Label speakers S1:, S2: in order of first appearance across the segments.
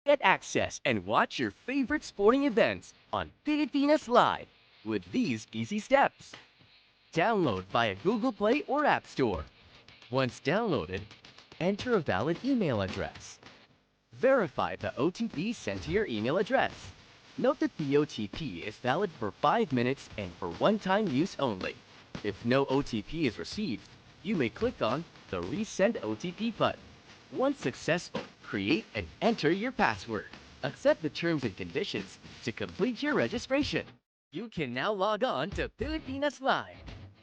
S1: Get access and watch your favorite sporting events on Pilipinas Live with these easy steps. Download via Google Play or App Store. Once downloaded, enter a valid email address. Verify the OTP sent to your email address. Note that the OTP is valid for 5 minutes and for one-time use only. If no OTP is received, you may click on the Resend OTP button. Once successful, create and enter your password. Accept the terms and conditions to complete your registration. You can now log on to Pilipinas Live.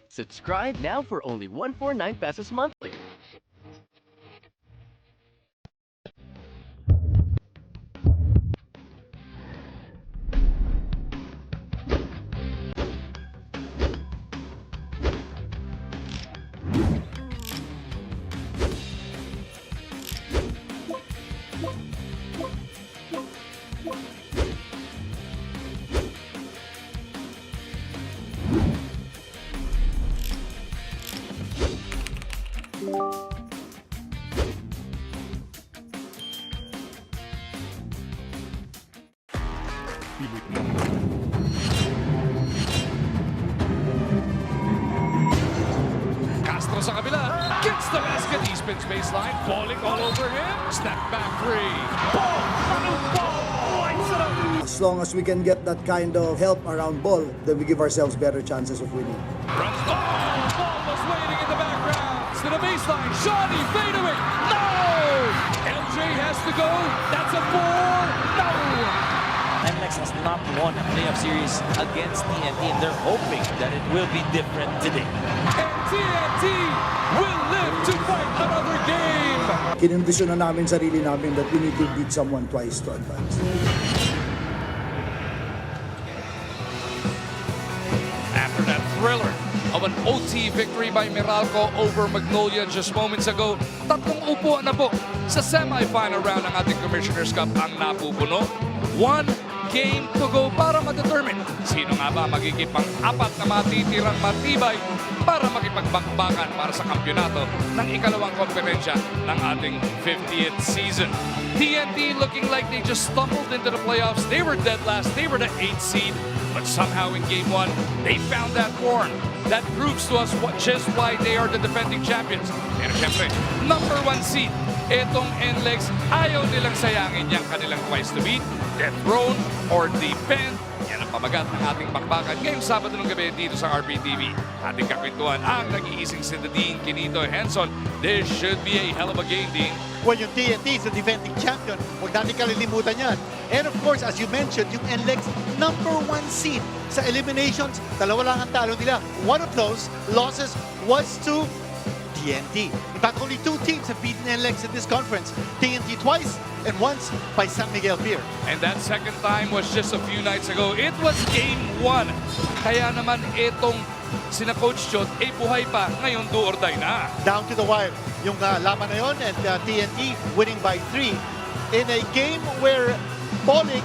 S1: Subscribe now for only 149 pesos monthly.
S2: Castro sa kabila, gets the basket, he spins baseline, falling all over him, step back three, Bol, lights it up.
S3: As long as we can get that kind of help around Bol, then we give ourselves better chances of winning.
S2: Runs the ball was waiting in the background, to the baseline, Shawnee, fade away, no! LJ has to go, that's a 4, no!
S4: NLEX has not won a playoff series against TNT, and they're hoping that it will be different today.
S2: And TNT will live to fight another game!
S3: Kinondisyon na namin sarili namin that we need to beat someone twice to advance.
S2: After that thriller of an OT victory by Meralco over Magnolia just moments ago, tatlong upuan na po sa semi-final round ng ating Commissioner's Cup ang napupuno. 1 game to go para ma-determine sino nga ba magiging pang-apat na matitirang matibay para makipagbakbakan para sa kampyonato ng ikalawang komperensya ng ating 50th season. TNT looking like they just stumbled into the playoffs. They were dead last. They were the 8th seed. But somehow in Game 1, they found that form. That proves to us just why they are the defending champions. Pero syempre, number 1 seed. Etong NLEX, ayaw nilang sayangin yung kanilang twice to beat, dethrone, or defend. Yan ang pamagat ng ating bakbakan ngayong Sabado ng gabi dito sa RPTV. Ating kakwentuhan ang nag-iising si Dean Quinito Henson. This should be a hell of a game, Dean.
S5: Well, yung TNT is the defending champion. Huwag natin kalilimutan yan. And of course, as you mentioned, yung NLEX number 1 seed sa eliminations, dalawa lang ang talo nila. One of those losses was to TNT. In fact, only 2 teams have beaten NLEX in this conference. TNT twice and once by San Miguel Pier.
S2: And that second time was just a few nights ago. It was Game 1. Kaya naman itong sina Coach Chot, buhay pa. Ngayon, do or die na.
S5: Down to the wire yung laban na yun, and TNT winning by 3 in a game where Bolig,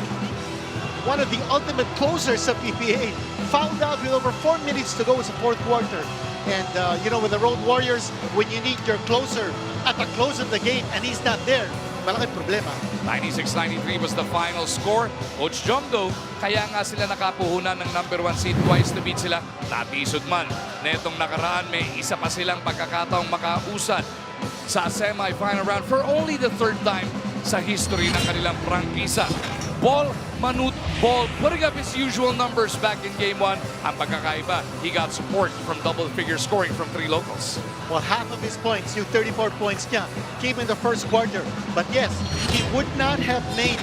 S5: one of the ultimate closers of PBA, fouled out with over 4 minutes to go in the 4th quarter. And you know, with the Road Warriors, when you need your closer at the close of the game and he's not there, malaking problema.
S2: 96-93 was the final score. Coach Jomdo, kaya nga sila nakapuhunan ng number 1 seed twice to beat sila. Natisod man. Netong nakaraan, may isa pa silang pagkakataong makausad sa semi-final round for only the 3rd time sa history ng kanilang prangkisa. Bol, Manut, Bol, putting up his usual numbers back in Game 1. Ang pagkakaiba, he got support from double-figure scoring from 3 locals.
S5: Well, half of his points, yung 34 points niya, came in the 1st quarter. But yes, he would not have made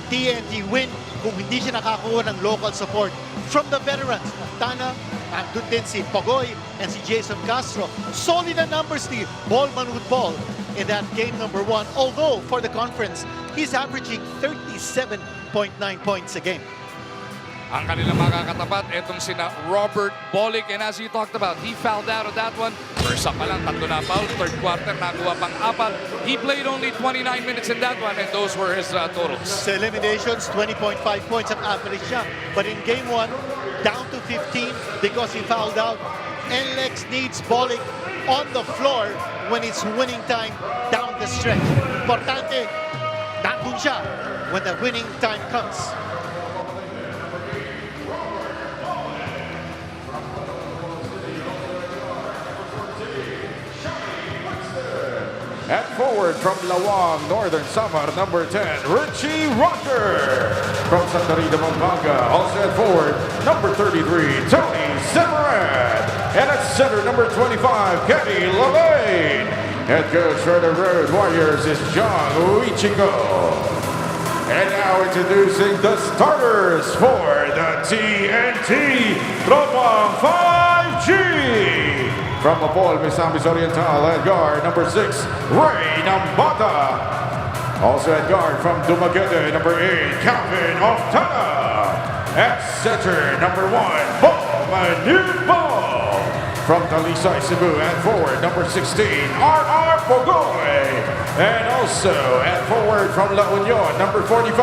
S5: TNT win kung hindi siya nakakuha ng local support from the veterans. Tana, andun din si Pogoy and si Jason Castro. Solid na numbers ni Bol, Manut, Bol in that game number 1. Although, for the conference, he's averaging 37.9 points a game.
S2: Ang kanilang makakatapat, etong sina Robert Bolick. And as you talked about, he fouled out of that one. First up pa lang, 3 na foul. 3rd quarter, nakuha pang 4. He played only 29 minutes in that one, and those were his totals.
S5: Sa eliminations, 20.5 points ang average niya. But in Game 1, down to 15 because he fouled out. NLEX needs Bolick on the floor when it's winning time down the stretch. Importante, nandun siya when the winning time comes.
S6: At forward from Lawang, Northern Samar, number 10, Richie Rocker. From Santa Rita, Pampanga, also at forward, number 33, Tony Semerad. And at center, number 25, Kenny Levine. Head coach for the Road Warriors is John Uichigo. And now introducing the starters for the TNT Tropang 5G. From Bol, Misamis Oriental, at guard, number 6, Ray Nambata. Also at guard from Dumaguete, number 8, Calvin Oftana. At center, number 1, Bol Bol. From Talisay, Cebu, at forward, number 16, R.R. Pogoy. And also at forward from La Union, number 45,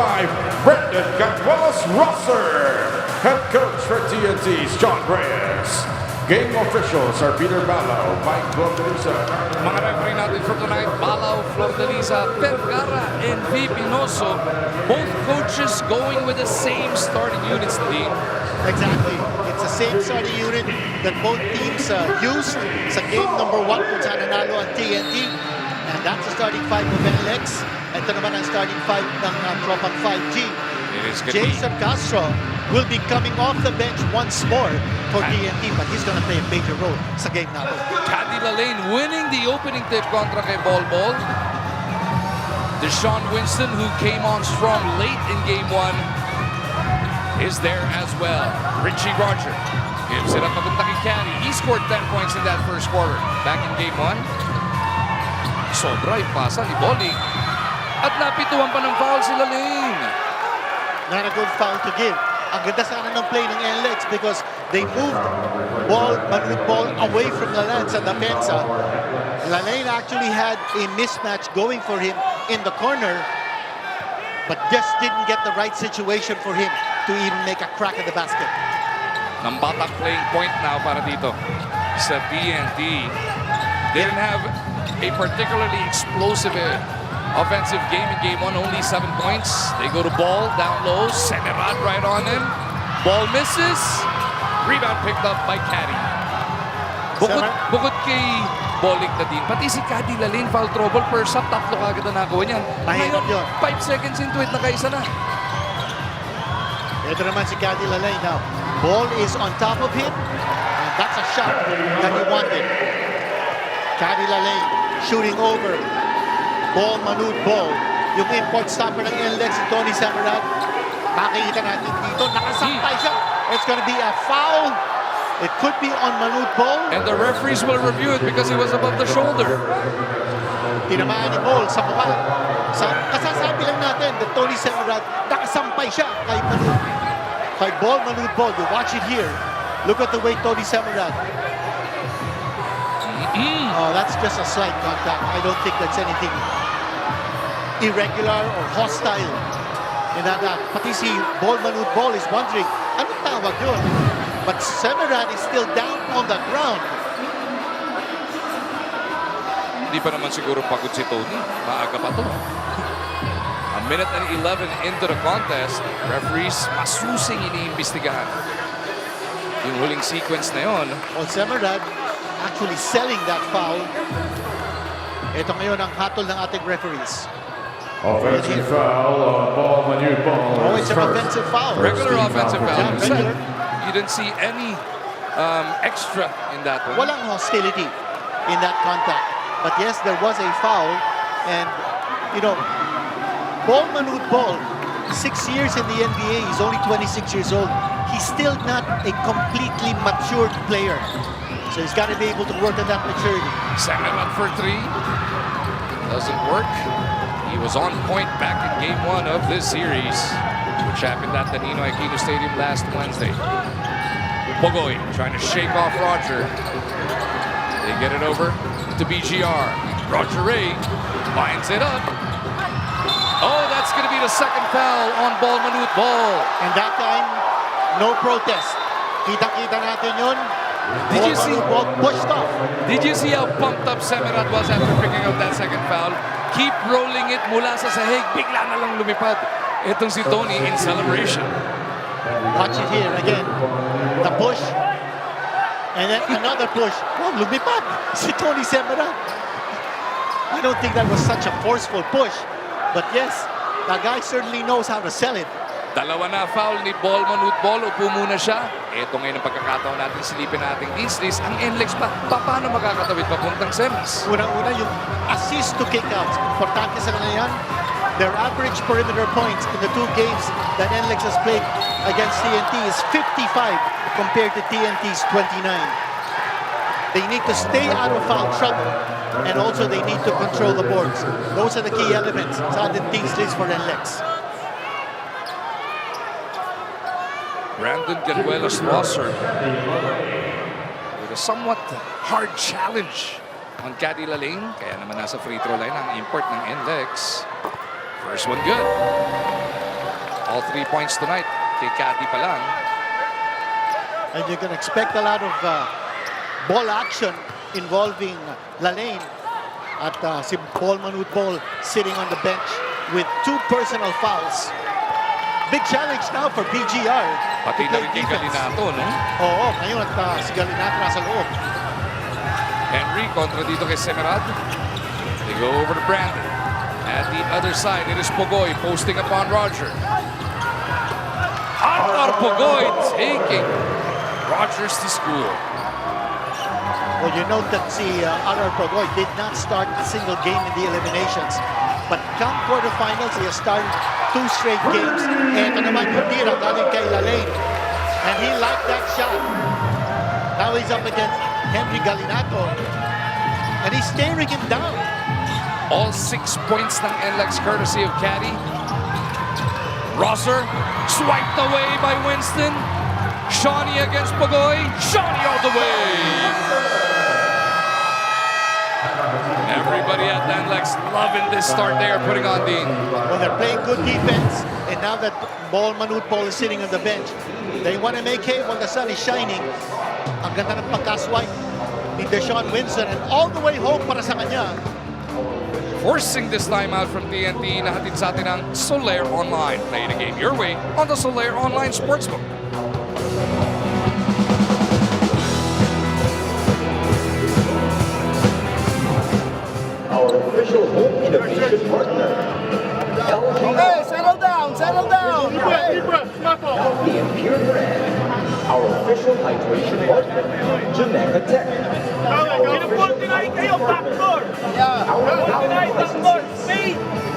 S6: Brendan Gatwalas Rosser. Head coach for TNT is John Reyes. Game officials are Peter Balaw, Mike Flordeliza.
S2: Mga referee natin for tonight, Balaw, Flordeliza, Vergara, and V. Pinoso. Both coaches going with the same starting units, Dean.
S5: Exactly. It's the same starting unit that both teams used sa game number 1 kung saan nanalo ang TNT. And that's the starting 5 of NLEX. Ito naman ang starting 5 ng Tropang 5G. Jason Castro will be coming off the bench once more for TNT, but he's going to play a major role sa game na ito.
S2: Caddy Lane winning the opening tip kontra kay Bol Bol. Deshaun Winston, who came on strong late in game 1, is there as well. Richie Roger gives it up papunta kay Caddy. He scored 10 points in that first quarter. Back in game 1, sobra yung pasa ni Boling. At napituan pa ng foul si Lane.
S5: Not a good foul to give. Ang ganda sana ng play ng NLEX because they moved ball away from Lalan sa depensa. Lane actually had a mismatch going for him in the corner, but just didn't get the right situation for him to even make a crack at the basket.
S2: Nambata playing point now para dito sa TNT. Didn't have a particularly explosive offensive game in game 1, only 7 points. They go to Bol, down low, Semerad right on him. Ball misses. Rebound picked up by Caddy. Bukod kay Boling na din, pati si Caddy Lane, foul trouble, first up, tatlo kagad na nakakuha niyan.
S5: Mahirap yun.
S2: 5 seconds into it, nakaisa na.
S5: Ito naman si Caddy Lane now. Ball is on top of him, and that's a shot that he wanted. Caddy Lane shooting over. Bol Manud Bol. Yung import stopper ng NLEX, si Tony Semerad. Makikita natin dito, nakasampay siya. It's gonna be a foul. It could be on Manud Bol.
S2: And the referees will review it because it was above the shoulder.
S5: Tinamaan ni Bol sa mukha. Kasasabi lang natin that Tony Semerad, nakasampay siya kay Manud. Kay Bol Manud Bol. You watch it here. Look at the way Tony Semerad. Oh, that's just a slight contact. I don't think that's anything irregular or hostile. And that, pati si Bol Manud Bol is wondering, anong tawag yun? But Semerad is still down on the ground.
S2: Hindi pa naman siguro pagod si Tony. Maaga pa to. A minute and 11 into the contest, referees masusing iniimbestigahan. Yung huling sequence na yon.
S5: O Semerad actually selling that foul. Ito ngayon ang hatol ng ating referees.
S6: Offensive foul on Bol Manud Bol.
S5: Oh, it's an offensive foul.
S2: Regular offensive foul.
S5: Yeah, regular.
S2: You didn't see any extra in that one.
S5: Walang hostility in that contact. But yes, there was a foul. And, you know, Bol Manud Bol, 6 years in the NBA, he's only 26 years old. He's still not a completely matured player. So he's got to be able to work on that maturity.
S2: Semerad for 3. Doesn't work. He was on point back in game 1 of this series, which happened at the Ninoy Aquino Stadium last Wednesday. Pogoy trying to shake off Roger. They get it over to BGR. Roger Ray lines it up. Oh, that's going to be the second foul on Bol Manud Bol.
S5: And that time, no protest. Kita-kita natin yun.
S2: Did you see?
S5: Bol pushed off.
S2: Did you see how pumped up Semerad was after picking up that second foul? keep rolling it mula sa sahig. Bigla na lang lumipad. Itong si Tony in celebration.
S5: Watch it here again. The push. And then another push. Oh, lumipad. Si Tony Semera. I don't think that was such a forceful push. But yes, the guy certainly knows how to sell it.
S2: Dalawa na foul ni Bol Bol. Upo muna siya. Ito ngayon ang pagkakataon natin silipin nating Dean's ang NLEX pa. Paano makakatawid papuntang semis?
S5: Unang-una yung assist to kickouts. Importante sa kanila yan. Their average perimeter points in the 2 games that NLEX has played against TNT is 55 compared to TNT's 29. They need to stay out of foul trouble, and also they need to control the boards. Those are the key elements sa ating team's list for NLEX.
S2: Brandon Ganuelos Rosser with a somewhat hard challenge on Caddy Lane. Kaya naman nasa free throw line ang import ng NLEX. First one good. All 3 points tonight kay Caddy pa lang.
S5: And you can expect a lot of ball action involving Lane at si Bol sitting on the bench with 2 personal fouls. Big challenge now for BGR.
S2: Pati na rin kay Galinato, no?
S5: Oo, ngayon at si Galinato nasa loob.
S2: Henry kontra dito kay Semerad. They go over to Brandon. At the other side, it is Pogoy posting upon Roger. Arthur Pogoy taking Rogers to school.
S5: Well, you note that si Arthur Pogoy did not start a single game in the eliminations. But come quarterfinals, he has started 2 straight games. Ito naman yung tira galing kay Lane. And he liked that shot. Now he's up against Henry Galinato. And he's staring him down.
S2: All 6 points ng NLEX courtesy of Caddy. Rosser swiped away by Winston. Shawnee against Pogoy. Shawnee all the way. Everybody at NLEX loving this start they are putting on, Dean.
S5: Well, they're playing good defense. And now that Bol is sitting on the bench, they want to make hay while the sun is shining. Ang ganda ng pagka-swipe ni Deshaun Winston and all the way home para sa kanya.
S2: Forcing this timeout from TNT, nahatid sa atin ang Solaire Online. Play the game your way on the Solaire Online Sportsbook.
S7: Our official home innovation partner,
S3: Okay, settle down, settle down.
S7: the Impure brand. Our official hydration partner, Jamaica Tech.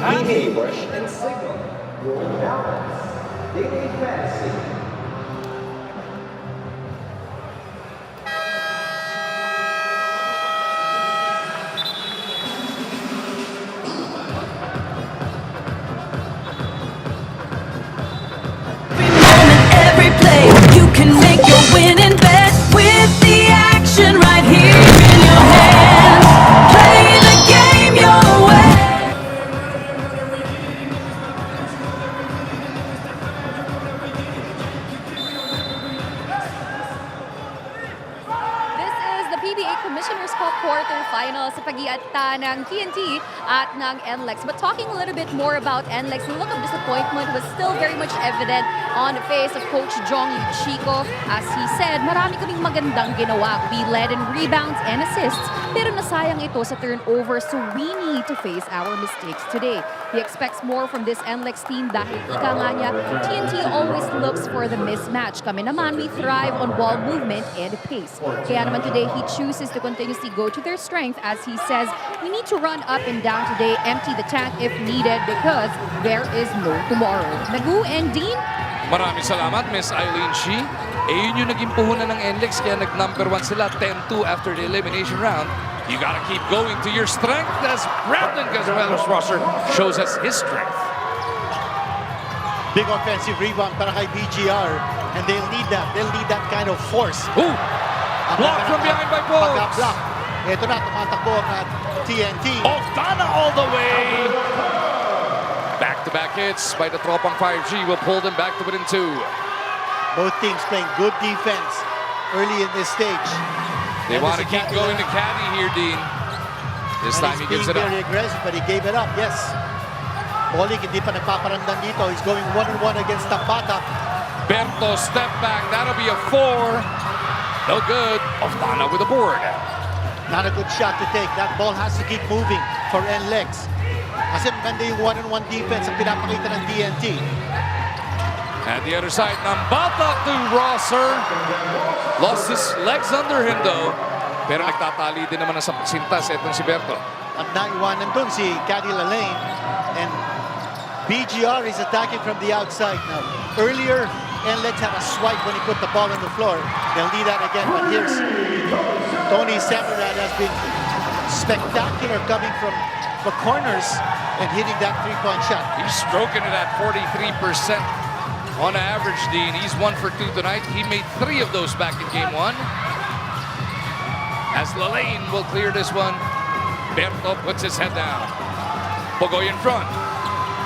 S7: PBA Brush and Signal. Growing balance. Daily fantasy.
S8: Every play, you can make your winning bet with the action right here in your hand. Play the game your way.
S9: This is the PBA Commissioner's Cup quarterfinals sa pag-iata ng TNT at ng NLEX. But talking a little bit more about NLEX, the look of disappointment was still very much evident on the face of Coach Jong Chico. As he said, marami kaming magandang ginawa. We led in rebounds and assists, pero nasayang ito sa turnover, so we need to face our mistakes today. He expects more from this NLEX team dahil ika nga niya, TNT always looks for the mismatch. Kami naman, we thrive on ball movement and pace. Kaya naman today, he chooses to continuously go to their strength. As he says, we need to run up and down today, empty the tank if needed because there is no tomorrow. Nagu and Dean?
S2: Maraming salamat, Miss Eileen Shi. Yun yung naging puhunan ng NLEX, kaya nag-number 1 sila, 10-2 after the elimination round. You gotta keep going to your strength as Brandon Gazuelos Rosser shows us his strength.
S5: Big offensive rebound para kay BGR. And they'll need that. They'll need that kind of force.
S2: Ooh! Block from behind by Pogues.
S5: Pagka-block. Ito na, tumatakbo ang TNT.
S2: Ogdana all the way! Back-to-back hits by the Tropang 5G will pull them back to within 2.
S5: Both teams playing good defense early in this stage.
S2: They want to keep going to Caddy here, Dean. This
S5: And
S2: time he
S5: he's
S2: gives it
S5: being
S2: up.
S5: very aggressive, but he gave it up, yes. Bolik hindi pa nagpaparamdam dito. He's going 1-on-1 against Tampata.
S2: Berto step back. That'll be a 4. No good. Oftana with the board.
S5: Not a good shot to take. That ball has to keep moving for NLEX. Kasi maganda yung 1-on-1 defense ang pinapakita ng TNT.
S2: At the other side, Nambata to Rosser. Lost his legs under him though. Pero nagtatali din naman sa sintas itong si Berto.
S5: At naiwanan dun si Caddy Lane. And BGR is attacking from the outside now. Earlier, NLEX had a swipe when he put the ball on the floor. They'll need that again, but here's Tony Semerad has been spectacular coming from the corners and hitting that three-point shot.
S2: He's stroking it at 43% on average, Dean. He's 1 for 2 tonight. He made 3 of those back in game 1. As Lalaine will clear this one, Berto puts his head down. Pogoy in front.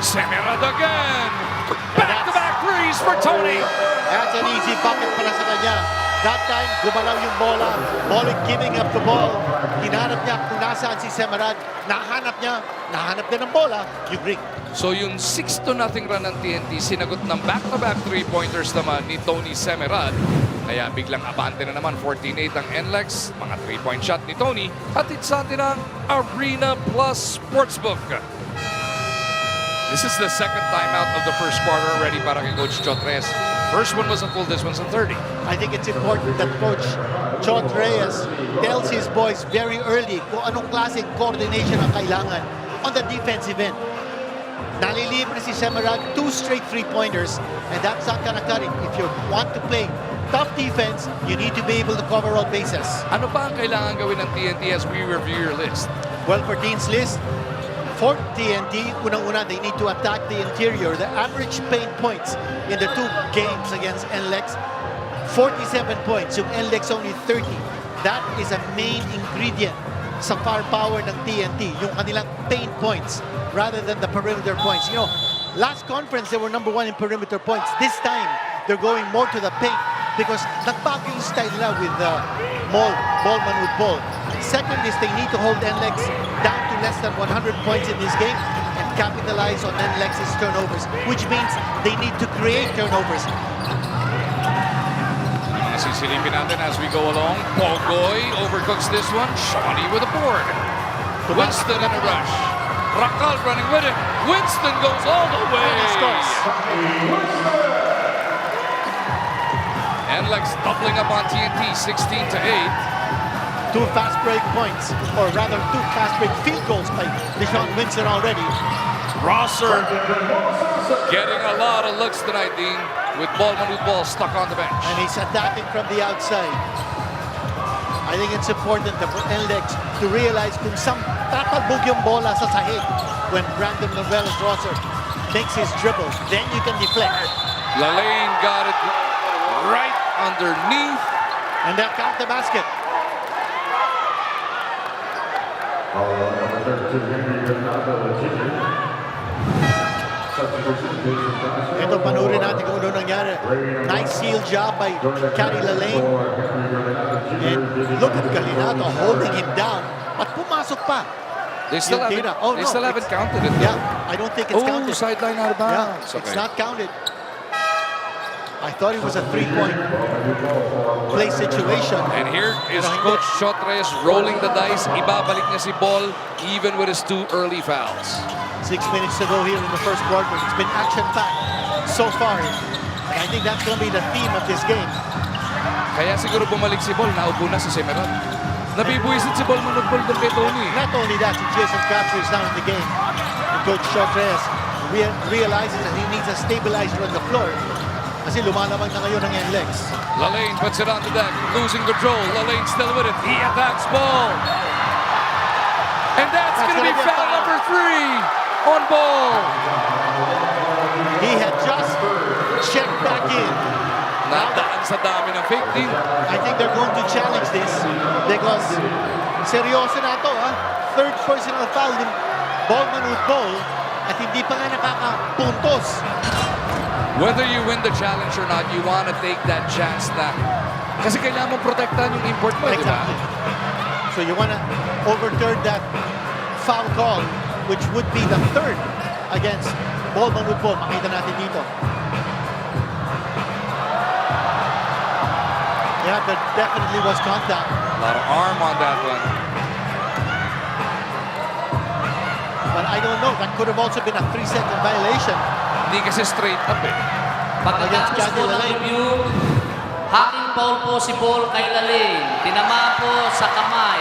S2: Semerad again. Back-to-back threes for Tony.
S5: That's an easy bucket para sa kanya. That time, gumalaw yung bola. Bolik giving up the ball. Hinanap niya kung nasaan si Semerad. Nahanap niya ng bola, yung ring.
S2: So yung 6-0 run ng TNT, sinagot ng back-to-back 3-pointers naman ni Tony Semerad. Kaya biglang abante na naman, 14-8 ang NLEX. Mga 3-point shot ni Tony. Hatid sa atin ang Arena Plus Sportsbook. This is the second timeout of the first quarter already para kay Coach Chotres. First one was a full, this one's a 30.
S5: I think it's important that Coach Chot Reyes tells his boys very early kung anong klaseng coordination ang kailangan on the defensive end. Nalilibre si Semerad 2 straight 3-pointers, and that's not gonna cut it. If you want to play tough defense, you need to be able to cover all bases.
S2: Ano pa ang kailangan gawin ng TNT as we review your list?
S5: Well, for Dean's list, for TNT, unang-una, they need to attack the interior. The average paint points in the 2 games against NLEX, 47 points. Yung NLEX only 30. That is a main ingredient sa firepower ng TNT, yung kanilang paint points rather than the perimeter points. You know, last conference, they were number 1 in perimeter points. This time, they're going more to the paint because nagbago yung style nila with Bol with Bol. Second is they need to hold NLEX down to less than 100 points in this game and capitalize on NLEX's turnovers, which means they need to create turnovers.
S2: Sisilipin natin as we go along. Pogoy overcooks this one. Shawnee with a board. Winston in a rush. Racal running with it. Winston goes all the way.
S5: And he scores.
S2: NLEX doubling up on TNT, 16-8.
S5: 2 fast break points, or rather 2 fast break field goals by Deshaun Winston already.
S2: Rosser getting a lot of looks tonight, Dean, with Bol Bol stuck on the bench.
S5: And he's attacking from the outside. I think it's important for NLEX to realize kung saan tatalbog yung bola sa sahig when Brandon Novelas Rosser makes his dribble. Then you can deflect.
S2: Lalaine got it right underneath.
S5: And they'll count the basket. Ito, panoorin natin kung ano nangyari. Nice seal job by Caddy Lalaine. And look at Galinato holding him down. But pumasok pa.
S2: They still haven't counted it.
S5: Yeah, I don't think it's counted.
S2: Sideline out of
S5: Yeah,
S2: bounds.
S5: it's not counted. I thought it was a 3-point play situation.
S2: And here is Coach Chotres rolling the dice. Ibabalik niya si Bol even with his 2 early fouls.
S5: 6 minutes to go here in the first quarter. It's been action-packed so far. And I think that's going to be the theme of this game.
S2: Kaya siguro bumalik si Bol, naupo na si Semerad. Nabibuisit si Bol manutbol doon kay Tony.
S5: Not only that, si Jason Crabtree is now in the game. And Coach Chotres realizes that he needs a stabilizer on the floor. Kasi lumalamang na ngayon ang NLEX.
S2: Lalaine puts it on the deck, losing control. Lalaine still with it. He attacks Bol. And that's going to be foul number 3 on Bol.
S5: He had just checked back in.
S2: Nadaan sa dami ng fake team.
S5: I think they're going to challenge this because seryoso na ito, ha? 3rd personal foul din Bol at hindi pa nga nakakapuntos.
S2: Whether you win the challenge or not, you want to take that chance na kasi kailangan mong protektahan yung import mo, di ba?
S5: Exactly. So you want to overturn that foul call, which would be the third against Bol Bol. Makita natin dito. Yeah, there definitely was contact.
S2: A lot of arm on that one.
S5: But I don't know, that could have also been a 3-second violation.
S2: Hindi kasi straight up eh.
S5: Against
S10: Pagkatapos po
S5: Caddy
S10: ng
S5: Lalane.
S10: review, hacking foul po si Bol kay Lalane. Tinama po sa kamay.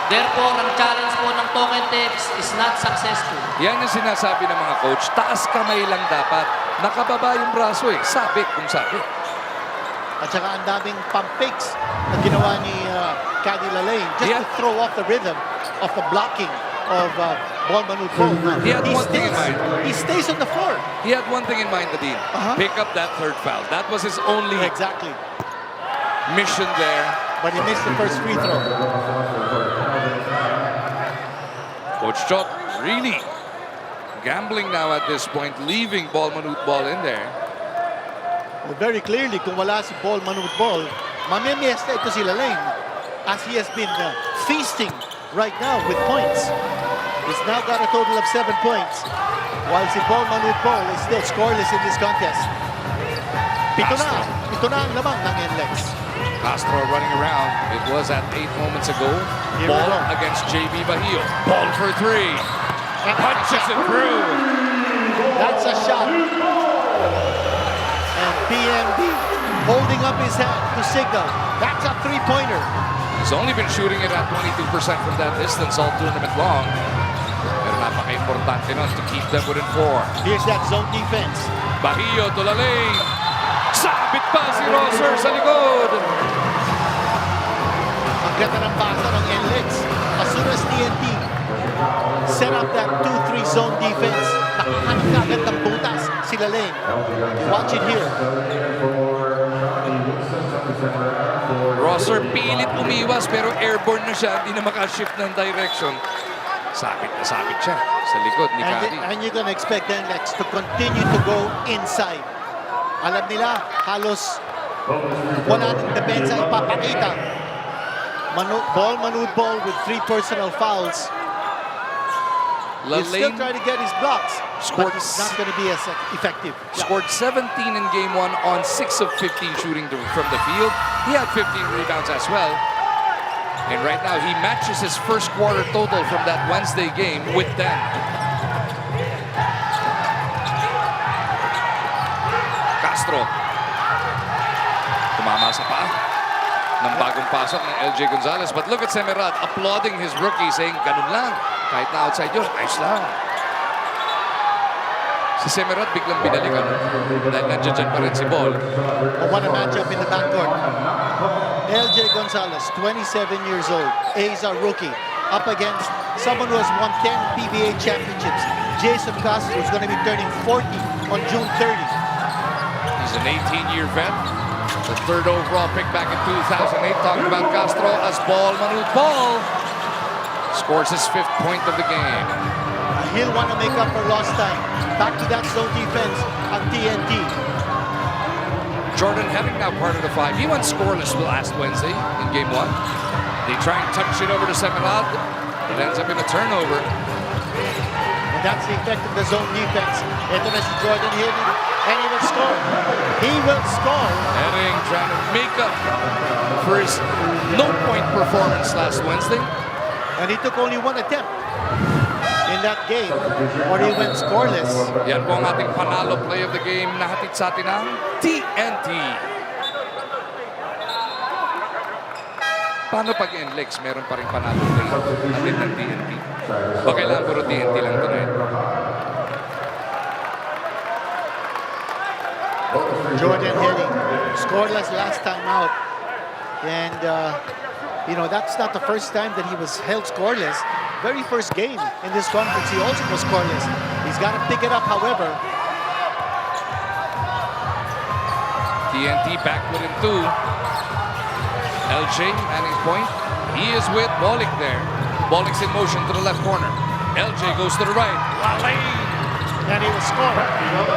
S10: Therefore, ang challenge po ng token text is not successful.
S2: Yan yung sinasabi ng mga coach. Taas kamay lang dapat. Nakababa yung braso eh. Sabit kung sabit.
S5: At saka ang daming pump fakes na ginawa ni Caddy Lalane just to throw off the rhythm of the blocking of Bol Bol.
S2: He had one thing in mind.
S5: He stays on the floor.
S2: He had one thing in mind, Nadine. Pick up that third foul. That was his only mission there.
S5: But he missed the first free throw.
S2: Coach Chot really gambling now at this point, leaving Bol in there.
S5: Well, very clearly, kung wala si Bol, mamimiesta ito si Lalane as he has been feasting right now with points. He's now got a total of 7 points, while si Bol is still scoreless in this contest. Pito na ang lamang ng NLEX.
S2: Castro running around. It was at 8 moments ago.
S5: Here
S2: Ball against JB Bahio. Ball for 3. Punches it through.
S5: That's a shot. And PMD holding up his hand to signal. That's a three-pointer.
S2: He's only been shooting it at 22% from that distance all tournament long. Pero napaka-importante nun to keep them within 4.
S5: Here's that zone defense.
S2: Bahio to Lalane. Sabit pa si Rosser sa likod.
S5: Ang ganda ng pasa ng NLEX. As soon as TNT set up that 2-3 zone defense, nakahanap na agad ng butas si Lalane. Watch it here.
S2: Rosser pilit umiwas pero airborne na siya. Hindi na makashift ng direction. Sabit na sabit siya sa likod ni Caddy.
S5: And you're gonna expect the NLEX to continue to go inside. Alam nila, halos wala ng depensa ipapakita. Bol with 3 personal fouls. He'll still try to get his blocks, but it's not going to be as effective.
S2: Scored 17 in game 1 on 6 of 15 shooting from the field. He had 15 rebounds as well. And right now, he matches his first quarter total from that Wednesday game with 10. Castro. Tumama sa paa ng bagong pasok ng LJ Gonzalez. But look at Semerad applauding his rookie, saying, ganun lang. Kahit na outside yun, ayos lang. Si Semerad biglang binalikan. Dahil nandiyan pa rin si Bol.
S5: What a matchup in the backcourt. LJ Gonzalez, 27 years old. He's a rookie. Up against someone who has won 10 PBA championships. Jason Castro is going to be turning 40 on June 30.
S2: He's an 18-year vet. The 3rd overall pick back in 2008. Talking about Castro as Bol scores his 5th point of the game.
S5: He'll want to make up for lost time. Back to that zone defense at TNT.
S2: Jordan Henning now part of the 5. He went scoreless last Wednesday in game 1. They try and touch it over to Semerad. It ends up in a turnover.
S5: And that's the effect of the zone defense. Ito na si Jordan Henning, and he will score. He will score.
S2: Henning trying to make up for his no-point performance last Wednesday.
S5: And he took only 1 attempt in that game, or he went scoreless.
S2: Yan po ang ating panalo play of the game na hatid sa atin ng TNT. Paano pag NLEX meron pa rin panalo play hatid ng TNT? O kailangan puro TNT lang tonight?
S5: Jordan Henning, scoreless last time out. And, you know, that's not the first time that he was held scoreless. Very first game in this conference, he also was scoreless. He's got to pick it up, however.
S2: TNT back within 2. LJ manning point. He is with Bolik there. Bolik's in motion to the left corner. LJ goes to the right. Lalane.
S5: And he will score.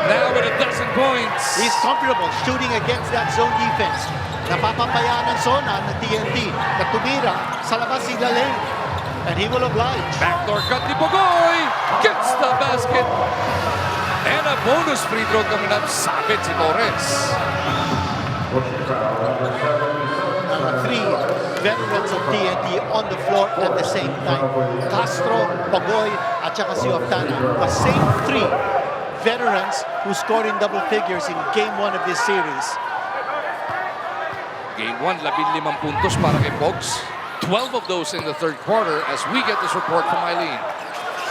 S2: Now with 12 points.
S5: He's comfortable shooting against that zone defense. Napapapayaan ng zona ng TNT na tumira sa labas si Lalane. And he will oblige.
S2: Backdoor cut ni Pugoy. Gets the basket. And a bonus free throw coming up. Sabit si Torres.
S5: Three veterans of TNT on the floor at the same time. Castro, Pagoy, at saka si Oftana. The same three veterans who scored in double figures in Game 1 of this series.
S2: Game 1, 15 puntos para kay Pogs. 12 of those in the third quarter as we get this report from Eileen.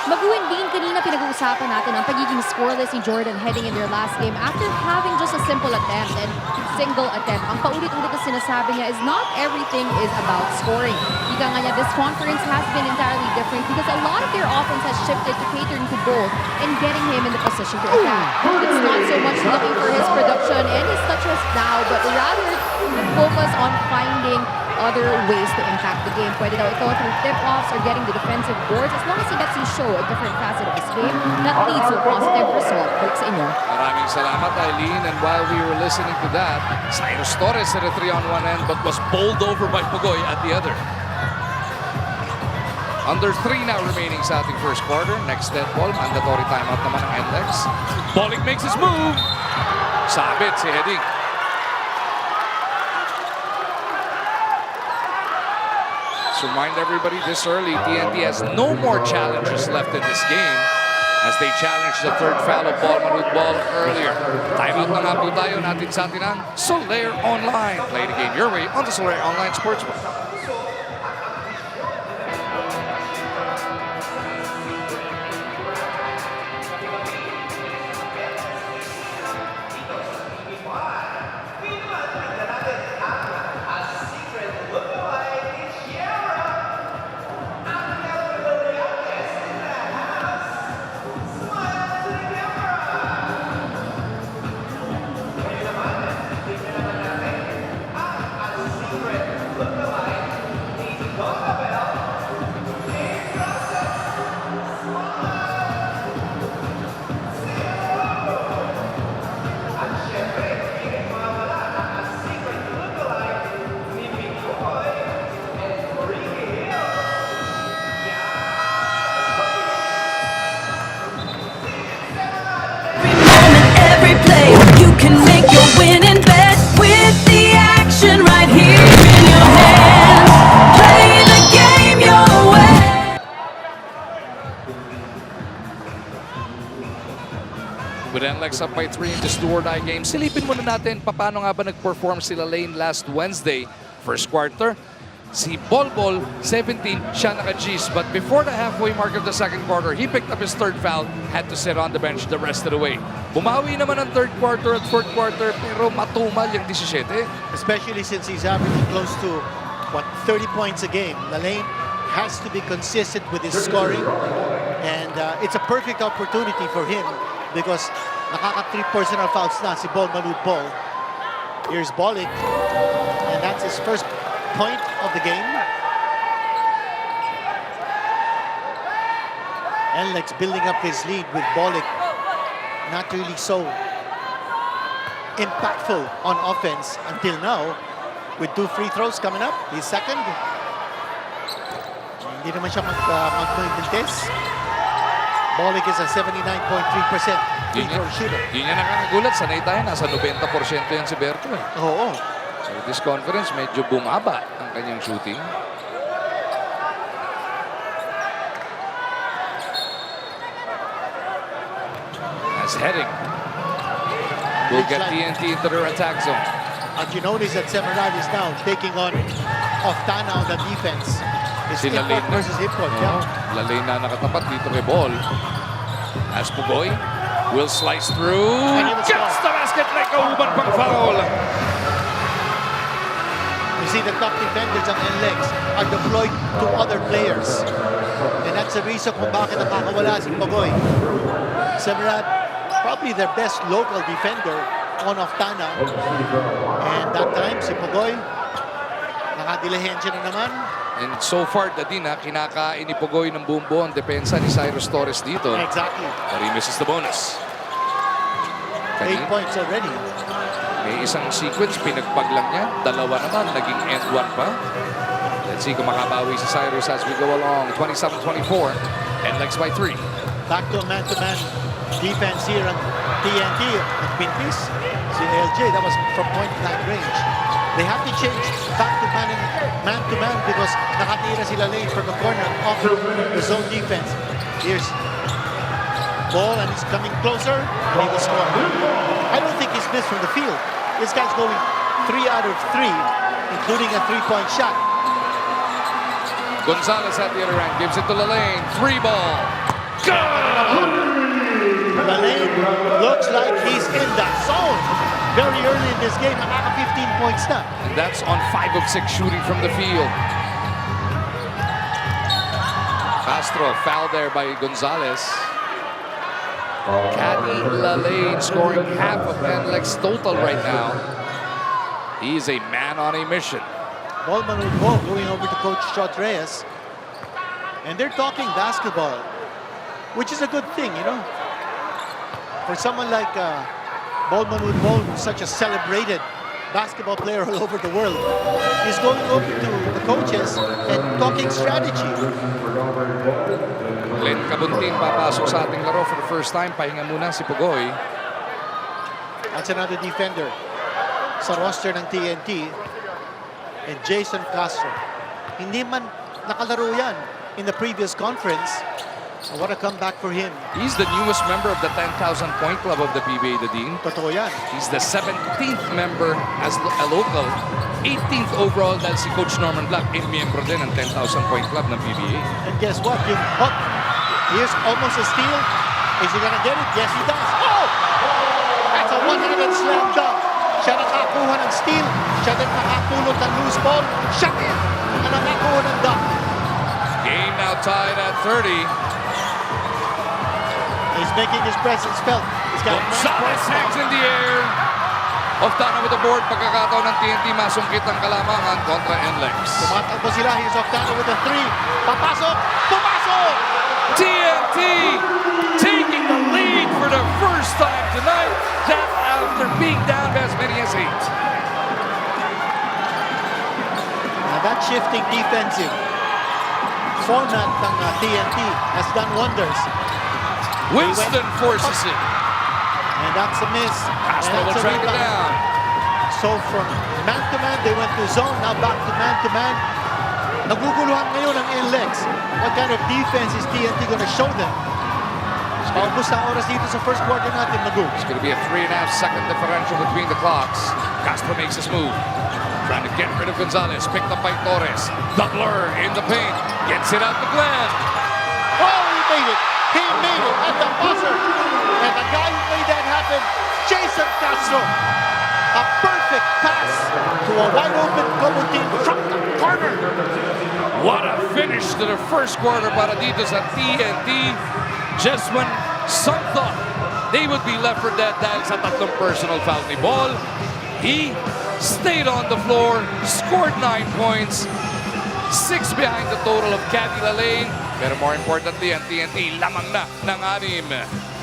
S9: Maguin din, kanina pinag-uusapan natin ang pagiging scoreless ni Jordan heading in their last game after having just a simple attempt and single attempt. Ang paulit-ulit na sinasabi niya is not everything is about scoring. Ika nga niya, this conference has been entirely different because a lot of their offense has shifted to catering to Bol and getting him in the position to attack. It's not so much looking for his production and his touches now, but rather focus on finding other ways to impact the game. Pwede daw ito through tip-offs or getting the defensive boards. As long as he gets to show a different facet of his game, that leads to a positive result. Balik sa inyo.
S2: Maraming salamat, Eileen. And while we were listening to that, Cyrus Torres had a 3 on one end but was bowled over by Pugoy at the other. Under 3 now remaining sa ating first quarter. Next dead ball, mandatory timeout naman ng NLEX. Bollig makes his move. Sabit si Heading. To remind everybody this early, TNT has no more challenges left in this game as they challenge the third foul of Bol earlier. Timeout na nga po tayo natin sa atin ang Solaire Online. Play the game your way on the Solaire Online Sportsbook.
S8: Can make your winning bet with the action right here in your hands. Play the game your way.
S2: With NLEX up by 3 in this do-or-die game, silipin muna natin paano nga ba nag-perform sila Lane last Wednesday. First quarter, si Bol Bol, 17, siya naka-G's. But before the halfway mark of the second quarter, he picked up his third foul, had to sit on the bench the rest of the way. Bumawi naman ang third quarter at fourth quarter, pero matumal yung 17.
S5: Especially since he's averaging close to, 30 points a game. Lane has to be consistent with his scoring. And it's a perfect opportunity for him because nakaka-3 personal fouls na si Bol Bol. Here's Bollig. And that's his first point of the game. NLEX building up his lead with Bollig. Not really so impactful on offense until now. With 2 free throws coming up, he's second. Hindi naman siya mag-mintes. Bollig is a 79.3% free throw shooter.
S2: Hindi niya nakakagulat. Sanay tayo. Nasa 90% yan si Berto.
S5: Oo.
S2: So this conference, medyo bumaba ang kanyang shooting. As Heading will get TNT into their attack zone.
S5: And you notice that Semerad is now taking on Oftana on the defense. It's
S2: Si
S5: hip
S2: Lalane
S5: versus hip hop. Yeah.
S2: Lalane na nakatapat dito kay Bol. As Pugoy will slice through.
S5: And he will
S2: Gets the basket like a uban pang foul.
S5: You see the top defenders ng NLEX are deployed to other players. And that's the reason kung bakit nakakawala si Pugoy. Semerad, probably their best local defender on Oftana. And that time, si Pugoy, nakadilihensya na naman.
S2: And so far, Dadina, kinakain ni Pugoy ng buong buo ang depensa ni Cyrus Torres dito.
S5: Exactly.
S2: But he misses the bonus.
S5: 8 points already.
S2: May isang sequence, pinagpag lang niya. Dalawa naman, naging end one pa. Let's see kung makabawi si Cyrus as we go along. 27-24. NLEX by 3.
S5: Back to a man-to-man defense here on TNT. Nagpintis si LJ. That was from point-blank range. They have to change back to man-to-man because nakatira sila late from the corner off the zone defense. Here's Bol, and he's coming closer. He will score. I don't think he's missed from the field. This guy's going 3 out of 3, including a 3-point shot.
S2: Gonzalez at the other end gives it to Lalane. 3 ball.
S5: Lalane looks like he's in the zone. Very early in this game, nakaka 15 points na.
S2: And that's on 5 of 6 shooting from the field. Castro foul there by Gonzalez. Caddy Lalane scoring half of NLEX total right now. He is a man on a mission.
S5: Bol going over to Coach Chot Reyes. And they're talking basketball, which is a good thing, you know. For someone like Bol, who's such a celebrated basketball player all over the world, he's going over to the coaches and talking strategy.
S2: Glenn Cabuntin papasok sa ating laro for the first time. Pahinga muna si Pugoy.
S5: That's another defender sa roster ng TNT. And Jason Castro. Hindi man nakalaro yan in the previous conference. What a comeback for him.
S2: He's the newest member of the 10,000 point club of the PBA, Dean.
S5: Totoo yan.
S2: He's the 17th member as a local. 18th overall dahil si Coach Norman Black ay miyembro din ng 10,000 point club ng PBA.
S5: And guess what? Yung hook. Here's almost a steal. Is he gonna get it? Yes, he does. Oh! That's a one-handed slam dunk. Siya nakakuha ng steal. Siya din nakapulot ng loose ball. Shot in. Na nakakuha ng dunk.
S2: Game now tied at 30.
S5: He's making his presence felt. He's got
S2: Gonzalez hangs in the air. Off down with the board. Pagkakataon ng TNT masungkit ang kalamangan kontra NLEX.
S5: Tumatakbo sila. He's off down with a 3. Papasok. Pumasok!
S2: TNT taking the lead for the first time tonight. That after being down by as many as 8.
S5: Now that shifting defensive format ng TNT has done wonders.
S2: Winston forces it.
S5: And that's a miss.
S2: Castro will track it down.
S5: So from man-to-man, they went to zone. Now back to man-to-man. Naguguluhan ngayon ang NLEX. What kind of defense is TNT going to show them? Paubos na oras dito sa first quarter natin, Magu.
S2: It's going to be a 3.5 second differential between the clocks. Castro makes his move. Trying to get rid of Gonzalez. Picked up by Torres. The blur in the paint. Gets it out to Glenn.
S5: Oh, he made it. He made it at the buzzer. And the guy who made that happen, Jason Castro. A perfect pass to a wide-open Cobo team from the corner.
S2: What a finish to the first quarter para dito sa TNT. Just when some thought they would be left for dead dahil sa tatlong personal foul ni Bol, he stayed on the floor, scored 9 points, 6 behind the total of Caddy Lalane. Pero more importantly, ang TNT lamang na ng 6.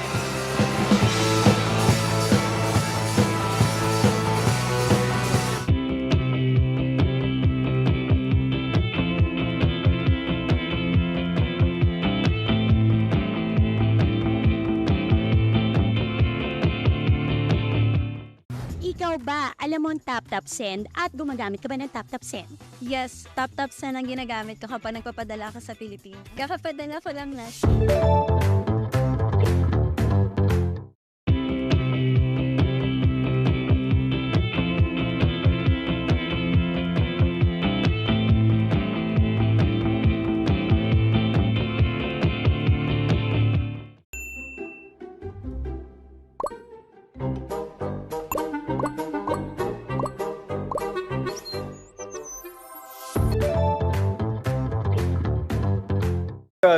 S11: Ikaw ba, alam mo ang tap-tap send at gumagamit ka ba ng tap-tap send?
S9: Yes, tap-tap send ang ginagamit ko kapag nagpapadala ka sa Pilipinas. Kakapadala ko lang na.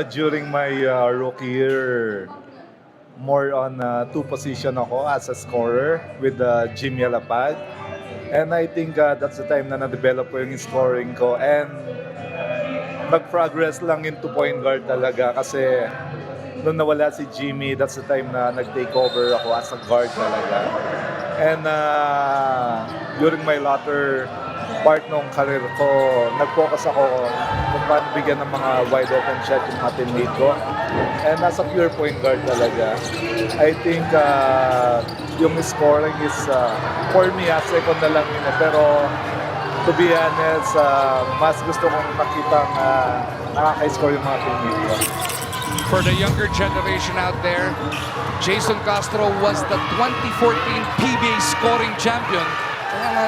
S12: During my rookie year, more on two position ako as a scorer with Jimmy Alapag. And I think that's the time na na-develop ko yung scoring ko. And nag-progress lang into point guard talaga kasi nung nawala si Jimmy, that's the time na nag-take over ako as a guard talaga. And during my latter part nung career ko, nag-focus ako kung paano bigyan ng mga wide open shot yung mga teammate ko. And as a pure point guard talaga, I think yung scoring is, for me, second na lang yun. Pero to be honest, mas gusto kong makita nakaka-score yung mga teammate ko.
S2: For the younger generation out there, Jason Castro was the 2014 PBA scoring champion. Kaya nga,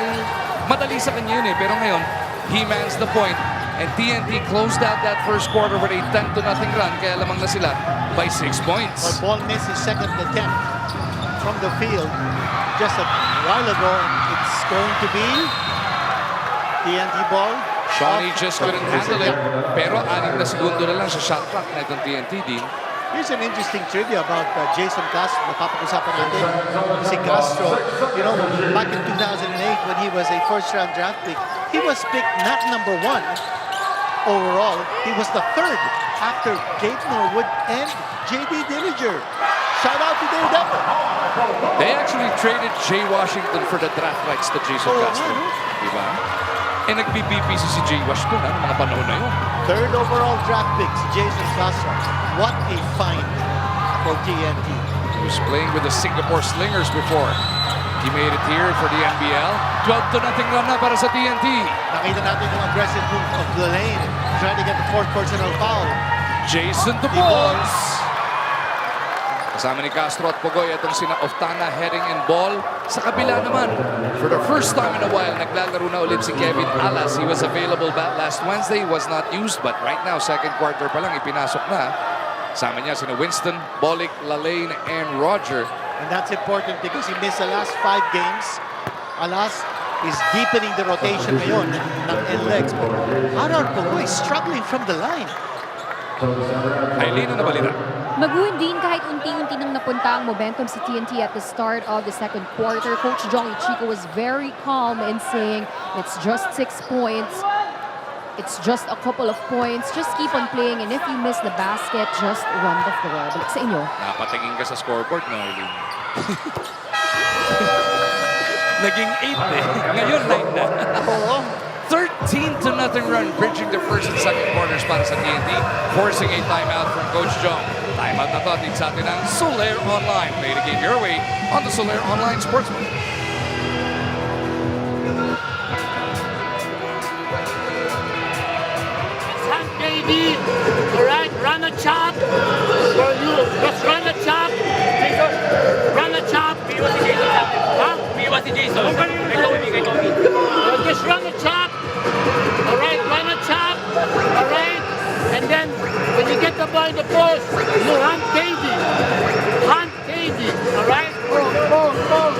S2: madali sa kanya yun eh. Pero ngayon, he mans the point. And TNT closed out that first quarter with a 10-0 run. Kaya lamang na sila by 6 points.
S5: But Bol missed his second attempt from the field just a while ago. And it's going to be TNT ball.
S2: Shawnee just couldn't handle it. Pero 6 na segundo na lang sa shot clock na itong TNT din.
S5: Here's an interesting trivia about Jason Castro. Napapag-usapan natin si Castro. You know, back in 2008 when he was a first-round draft pick, he was picked not number 1 overall. He was the 3rd after Gabe Norwood and J.D. Dillinger. Shout out to Daredevil.
S2: They actually traded Jay Washington for the draft rights to Jason Castro. Diba? Eh, nag-BBP si Jay Wash doon, mga panahon na yun.
S5: 3rd overall draft pick, si Jason Castro. What a find for TNT.
S2: He was playing with the Singapore Slingers before. He made it here for the NBL. 12-0 run na para sa TNT.
S5: Nakita natin yung aggressive move of the lane, trying to get the 4th personal foul.
S2: Jason to balls. Kasama ni Castro at Pugoy itong sina Oftana, Herring and Bol. Sa kabila naman, for the first time in a while, naglalaro na ulit si Kevin Alas. He was available last Wednesday, was not used, but right now, second quarter pa lang, ipinasok na. Sama niya sina Winston, Bolick, Lalane, and Roger.
S5: And that's important because he missed the last 5 games. Alas is deepening the rotation ngayon ng NLEX. Harar Pugoy struggling from the line.
S2: Aileen, ano balita?
S9: Maguhin din kahit unti-unti nang napunta ang momentum sa TNT at the start of the second quarter. Coach Jong Ichigo was very calm in saying, it's just 6 points. It's just a couple of points. Just keep on playing, and if you miss the basket, just run the floor. Balik sa inyo.
S2: Napatingin ka sa scoreboard, no, Aileen? Naging 8 eh. Ngayon 9 na. 13-0 run, bridging the first and second quarters para sa TNT, forcing a timeout from Coach Jong. Timeout na to atin sa atin ng Soler Online. Play the game your way on the Soler Online Sportsbook.
S13: KD, alright, run a chop for you. Just run a chop. Jesus, run a chop. Biwas si Jason. Ha? Biwas si Jason. Kay Tommy. Just run a chop. Alright, run a chop. Alright. And then, when you get the ball in the post, you hunt KD. Hunt KD. Alright?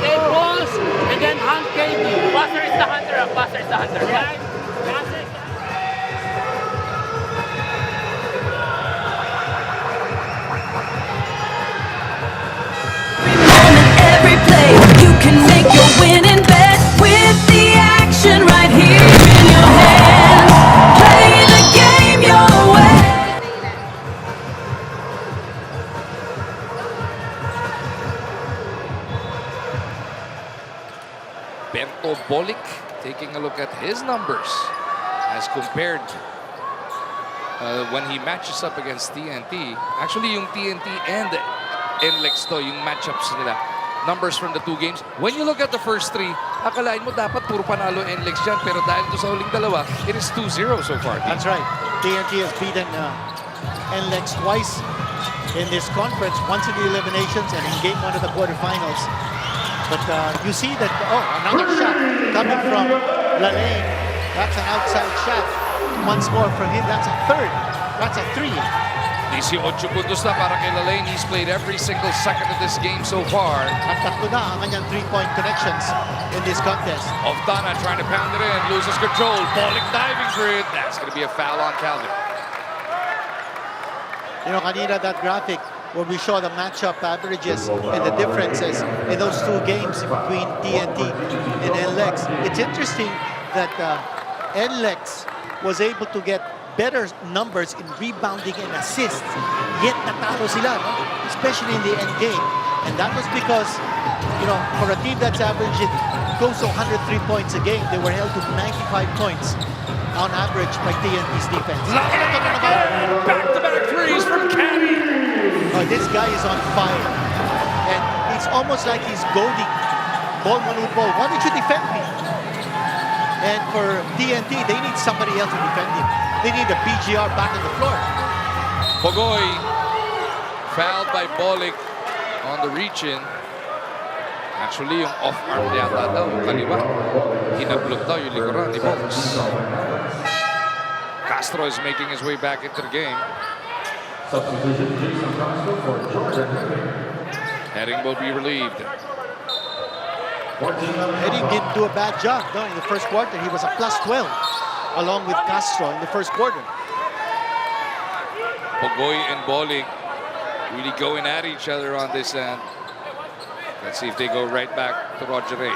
S13: Stay post, and then hunt KD. Passer is the hunter. Passer is the hunter. Right? Passer is the
S8: Every play, you can make your winning bet with the action right here in your hand. Play the game your way.
S2: Berto Bolick taking a look at his numbers as compared when he matches up against TNT. Actually, yung TNT and NLEX to, yung matchups nila. Numbers from the 2 games. When you look at the first 3, akalain mo dapat puro panalo NLEX dyan. Pero dahil ito sa huling dalawa, it is 2-0 so far.
S5: That's right. TNT has beaten NLEX twice in this conference, once in the eliminations and in game 1 of the quarterfinals. But you see that, another shot coming from Lalane. That's an outside shot. Once more from him, that's a 3rd. That's a 3.
S2: 18 puntos na para kay Lalane. He's played every single second of this game so far.
S5: At tatlo na ang kanyang 3-point connections in this contest.
S2: Oftana trying to pound it in, loses control. Bolick diving for it. That's going to be a foul on Calvin.
S5: You know, kanina that graphic where we show the matchup averages and the differences in those 2 games between TNT and NLEX. It's interesting that NLEX was able to get better numbers in rebounding and assists, yet natalo sila, no? Especially in the end game. And that was because, you know, for a team that's averaging close to 103 points a game. They were held to 95 points on average by TNT's defense.
S2: Back-to-back threes from Caddy.
S5: Oh, this guy is on fire. And it's almost like he's goading Bol Bol. Why don't you defend me? And for TNT, they need somebody else to defend him. They need a BGR back on the floor.
S2: Pogoy fouled by Bolik on the reach-in. Actually, yung off-arm yata daw, kaliwa. Hinablot daw yung likuran ni Box. Castro is making his way back into the game. Heading will be relieved.
S5: Eddie didn't do a bad job though in the first quarter. He was a plus 12 along with Castro in the first quarter.
S2: Pogoy and Bolik really going at each other on this end. Let's see if they go right back to Roger Ray.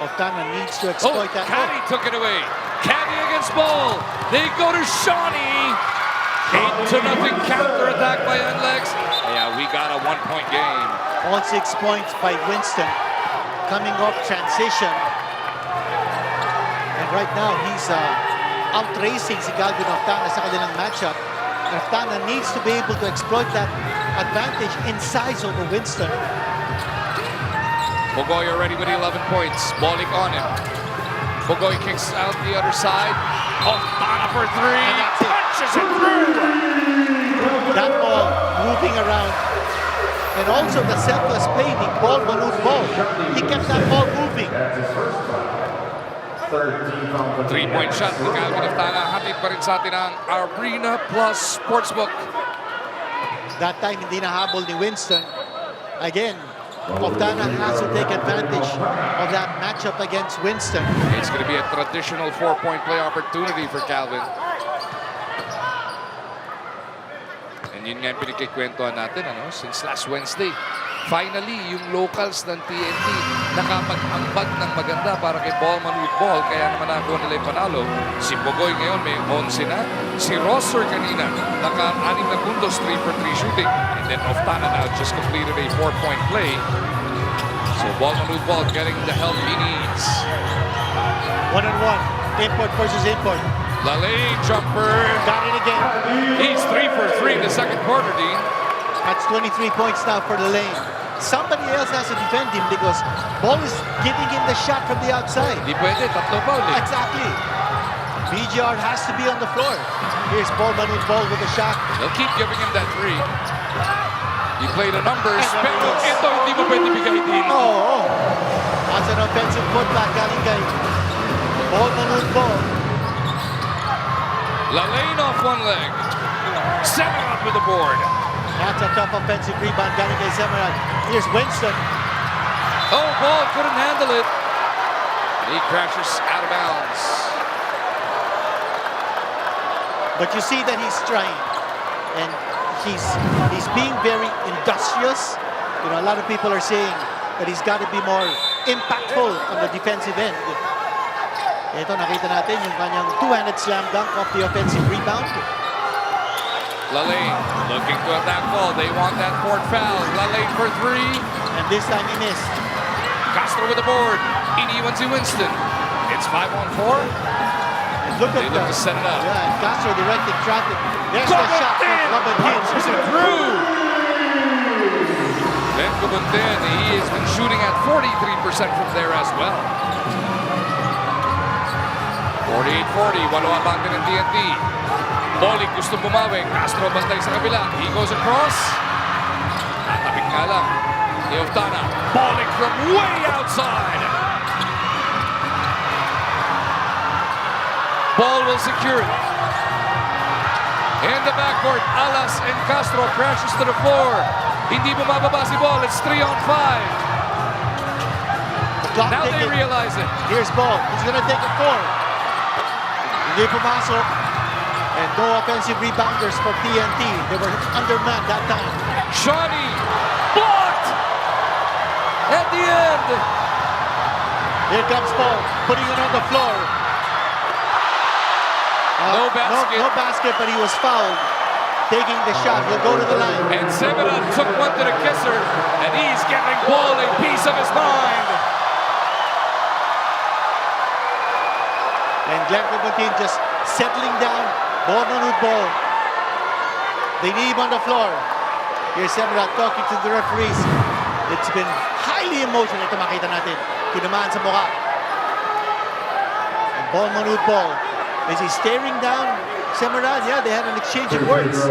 S5: Oftana needs to exploit that.
S2: Caddy took it away. Caddy against Bol. They go to Shawnee. 8-0 counter-attack by NLEX. Yeah, we got a one-point game.
S5: All 6 points by Winston. Coming off transition. And right now, he's out-racing si Galvin Oftana sa kanilang matchup. Oftana needs to be able to exploit that advantage in size over Winston.
S2: Pogoy already with 11 points. Bolik on him. Pogoy kicks out the other side. Oftana for three. Punches it through.
S5: That ball moving around. And also the selfless play, the Bol Bol. He kept that ball moving.
S2: 3-point shot ni Calvin Oftana. Hatid pa rin sa atin ang Arena Plus Sportsbook.
S5: That time hindi nahabol ni Winston. Again, Oftana has to take advantage of that matchup against Winston.
S2: It's going to be a traditional 4-point play opportunity for Calvin. And yun nga yung pinagkikwentuhan natin, since last Wednesday. Finally, yung locals ng TNT nakapag-ambag ng maganda para kay Bol Bol. Kaya naman nakuha nila yung panalo. Si Pogoy ngayon may 11 na. Si Rosser kanina naka-6 na puntos, 3 for 3 shooting. And then Oftana now just completed a 4-point play. So Bol getting the help he needs.
S5: 1-on-1. Import versus import.
S2: Lalane jumper.
S5: Got it again.
S2: He's 3 for 3 in the second quarter, Dean.
S5: That's 23 points now for Lalane. Somebody else has to defend him because Bol is giving him the shot from the outside.
S2: Di pwede, tatlo foul eh.
S5: Exactly. BGR has to be on the floor. Here's Bol with a shot.
S2: They'll keep giving him that three. You play the numbers, pero ito hindi mo pwede bigay din.
S5: Oh. That's an offensive putback galing kay Bol.
S2: Lalane off one leg. Semerad with the board.
S5: That's a tough offensive rebound galing kay Semerad. Here's Winston.
S2: Oh, Bol couldn't handle it. He crashes out of bounds.
S5: But you see that he's trying. And he's being very industrious. You know, a lot of people are saying that he's got to be more impactful on the defensive end. Ito, nakita natin yung kanyang two-handed slam dunk off the offensive rebound.
S2: Lalane looking to attack Bol. They want that fourth foul. Lalane for three.
S5: And this time he missed.
S2: Castro with the board. Iniwan si Winston. It's 5-on-4.
S5: Look
S2: they look to set it up.
S5: Yeah, and Castro directing traffic. There's the shot from Gubuntin.
S2: Punches it through. Ben Gubuntin, he has been shooting at 43% from there as well. 48-40, walo ang bante ng TNT. Bolik gusto bumawi. Castro bantay sa kabila. He goes across. Natapik nga lang. Ni Oftana. Bolik from way outside. Bol will secure it. In the backcourt, Alas and Castro crashes to the floor. Hindi bumababa si Bol. It's 3-on-5. Now they realize it.
S5: Here's Bol. He's gonna take a 4. Hindi pumasok. And no offensive rebounders for TNT. They were undermanned that time.
S2: Shawnee blocked at the end.
S5: Here comes Bol, putting it on the floor.
S2: No basket.
S5: No basket, but he was fouled. taking the shot. He'll go to the line.
S2: And Severan took one to the kisser, and he's giving Bol a piece of his mind.
S5: And Glenn Cobantin just settling down. Ball manud ball. They need him on the floor. Here's Severan talking to the referees. It's been highly emotional. Ito makita natin. Tinamaan sa mukha. And ball manud ball. Is he staring down Severan? Yeah, they had an exchange of words.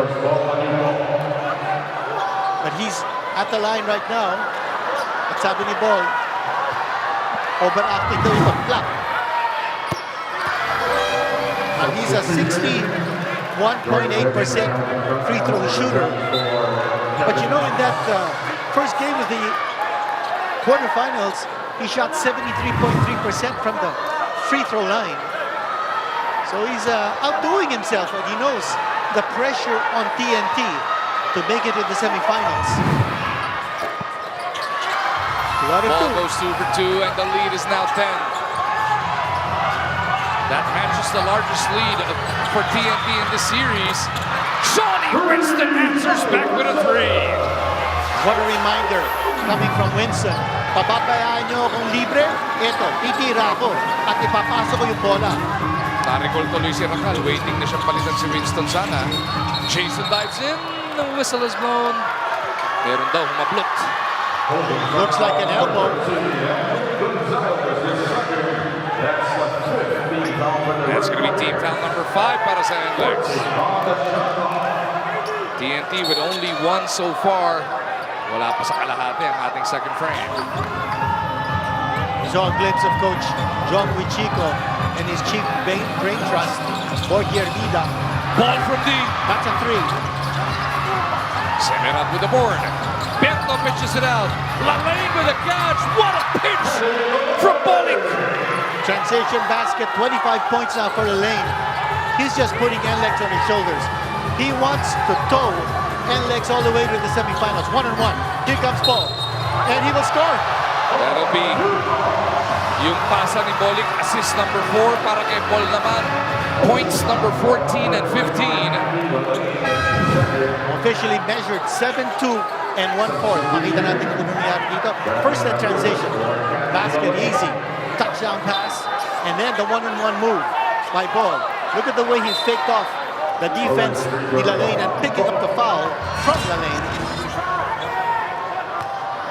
S5: But he's at the line right now. At sabi ni Bol, overacting daw yung flap. And he's a 61.8% free throw shooter. But you know, in that first game of the quarterfinals, he shot 73.3% from the free throw line. So he's outdoing himself, and he knows the pressure on TNT to make it in the semifinals.
S2: Ball goes 2 for 2, and the lead is now 10. That matches the largest lead for TNT in the series. Shawnee Winston answers back with a 3.
S5: What a reminder coming from Winston. Papabayaan nyo akong libre, eto, titira ako at ipapasok ko yung bola.
S2: Na-recall tuloy si Racal, waiting na siyang palitan si Winston sana. Jason dives in, the whistle is blown. Meron daw humablot.
S5: Looks like an elbow.
S2: That's going to be team foul number 5 para sa NLEX. TNT with only 1 so far. Wala pa sa kalahati ang ating second frame.
S5: We saw a glimpse of Coach John Wichico and his chief brain trust, Borgia Vida.
S2: Ball from deep.
S5: That's a 3.
S2: Severan with the board. Bento pitches it out. Lalaine with a catch. What a pitch from Bolik.
S5: Transition basket, 25 points now for Lalaine. He's just putting NLEX on his shoulders. He wants to tow NLEX all the way to the semifinals. 1-on-1. Here comes Bol. And he will score.
S2: That'll be yung pasa ni Bolik, assist number 4 para kay Bol naman. Points number 14 and 15.
S5: Officially measured 7-2 and 1-4. Makita natin kung nangyari dito. First that transition. Basket easy. Touchdown pass. And then the 1-on-1 move by Bol. Look at the way he faked off the defense ni Lalaine and picking up the foul from Lalaine.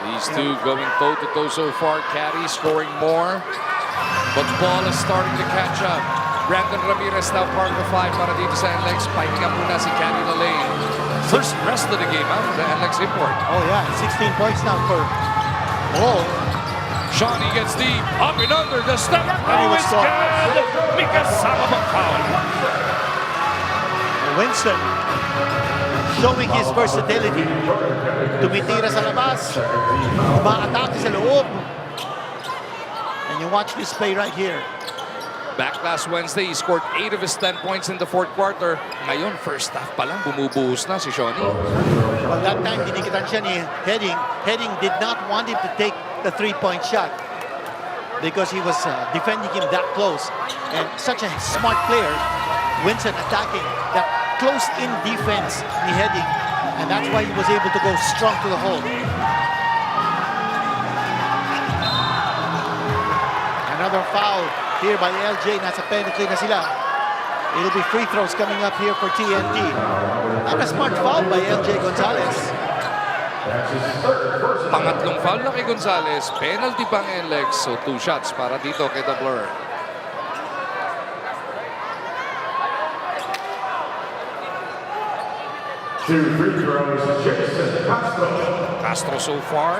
S2: These two going toe-to-toe so far. Caddy scoring more. But Bol is starting to catch up. Brandon Ramirez now part of the 5 para dito sa NLEX. Pahinga muna si Caddy Lalaine. First rest of the game out for the NLEX import.
S5: Oh yeah, 16 points now for Bol.
S2: Shawnee gets deep. Up and under the step.
S5: And he was
S2: It's good. Mikasama mag-foul.
S5: Winston showing his versatility. Tumitira sa labas. Umaatake sa loob. And you watch this play right here.
S2: Back last Wednesday, he scored 8 of his 10 points in the 4th quarter. Ngayon, first half pa lang, bumubuhos na si Shawnee.
S5: Well, that time, dinikitan siya ni Heading. Heading did not want him to take the 3-point shot because he was defending him that close. And such a smart player, Winston attacking that close-in defense ni Heading. And that's why he was able to go strong to the hole. Another foul here by LJ. Nasa penalty na sila. It'll be free throws coming up here for TNT. And a smart foul by LJ Gonzalez.
S2: Pangatlong foul na kay Gonzalez. Penalty pang NLEX. So 2 shots para dito kay The Blur. Castro so far.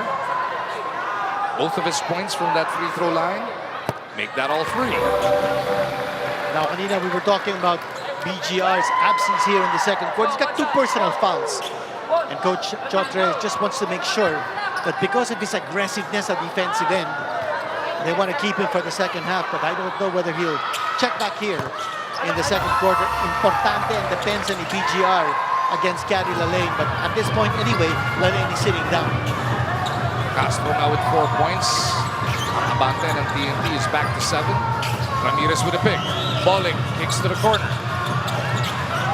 S2: Both of his points from that free throw line. Make that all 3.
S5: Now, kanina we were talking about BGR's absence here in the second quarter. He's got 2 personal fouls. And Coach Chotre just wants to make sure that because of his aggressiveness at defensive end, they want to keep him for the second half. But I don't know whether he'll check back here in the second quarter. Importante and depends on the BGR against Caddy Lalaine. But at this point anyway, Lalaine is sitting down.
S2: Castro now with 4 points. Abante ng TNT is back to 7. Ramirez with a pick. Bolik kicks to the corner.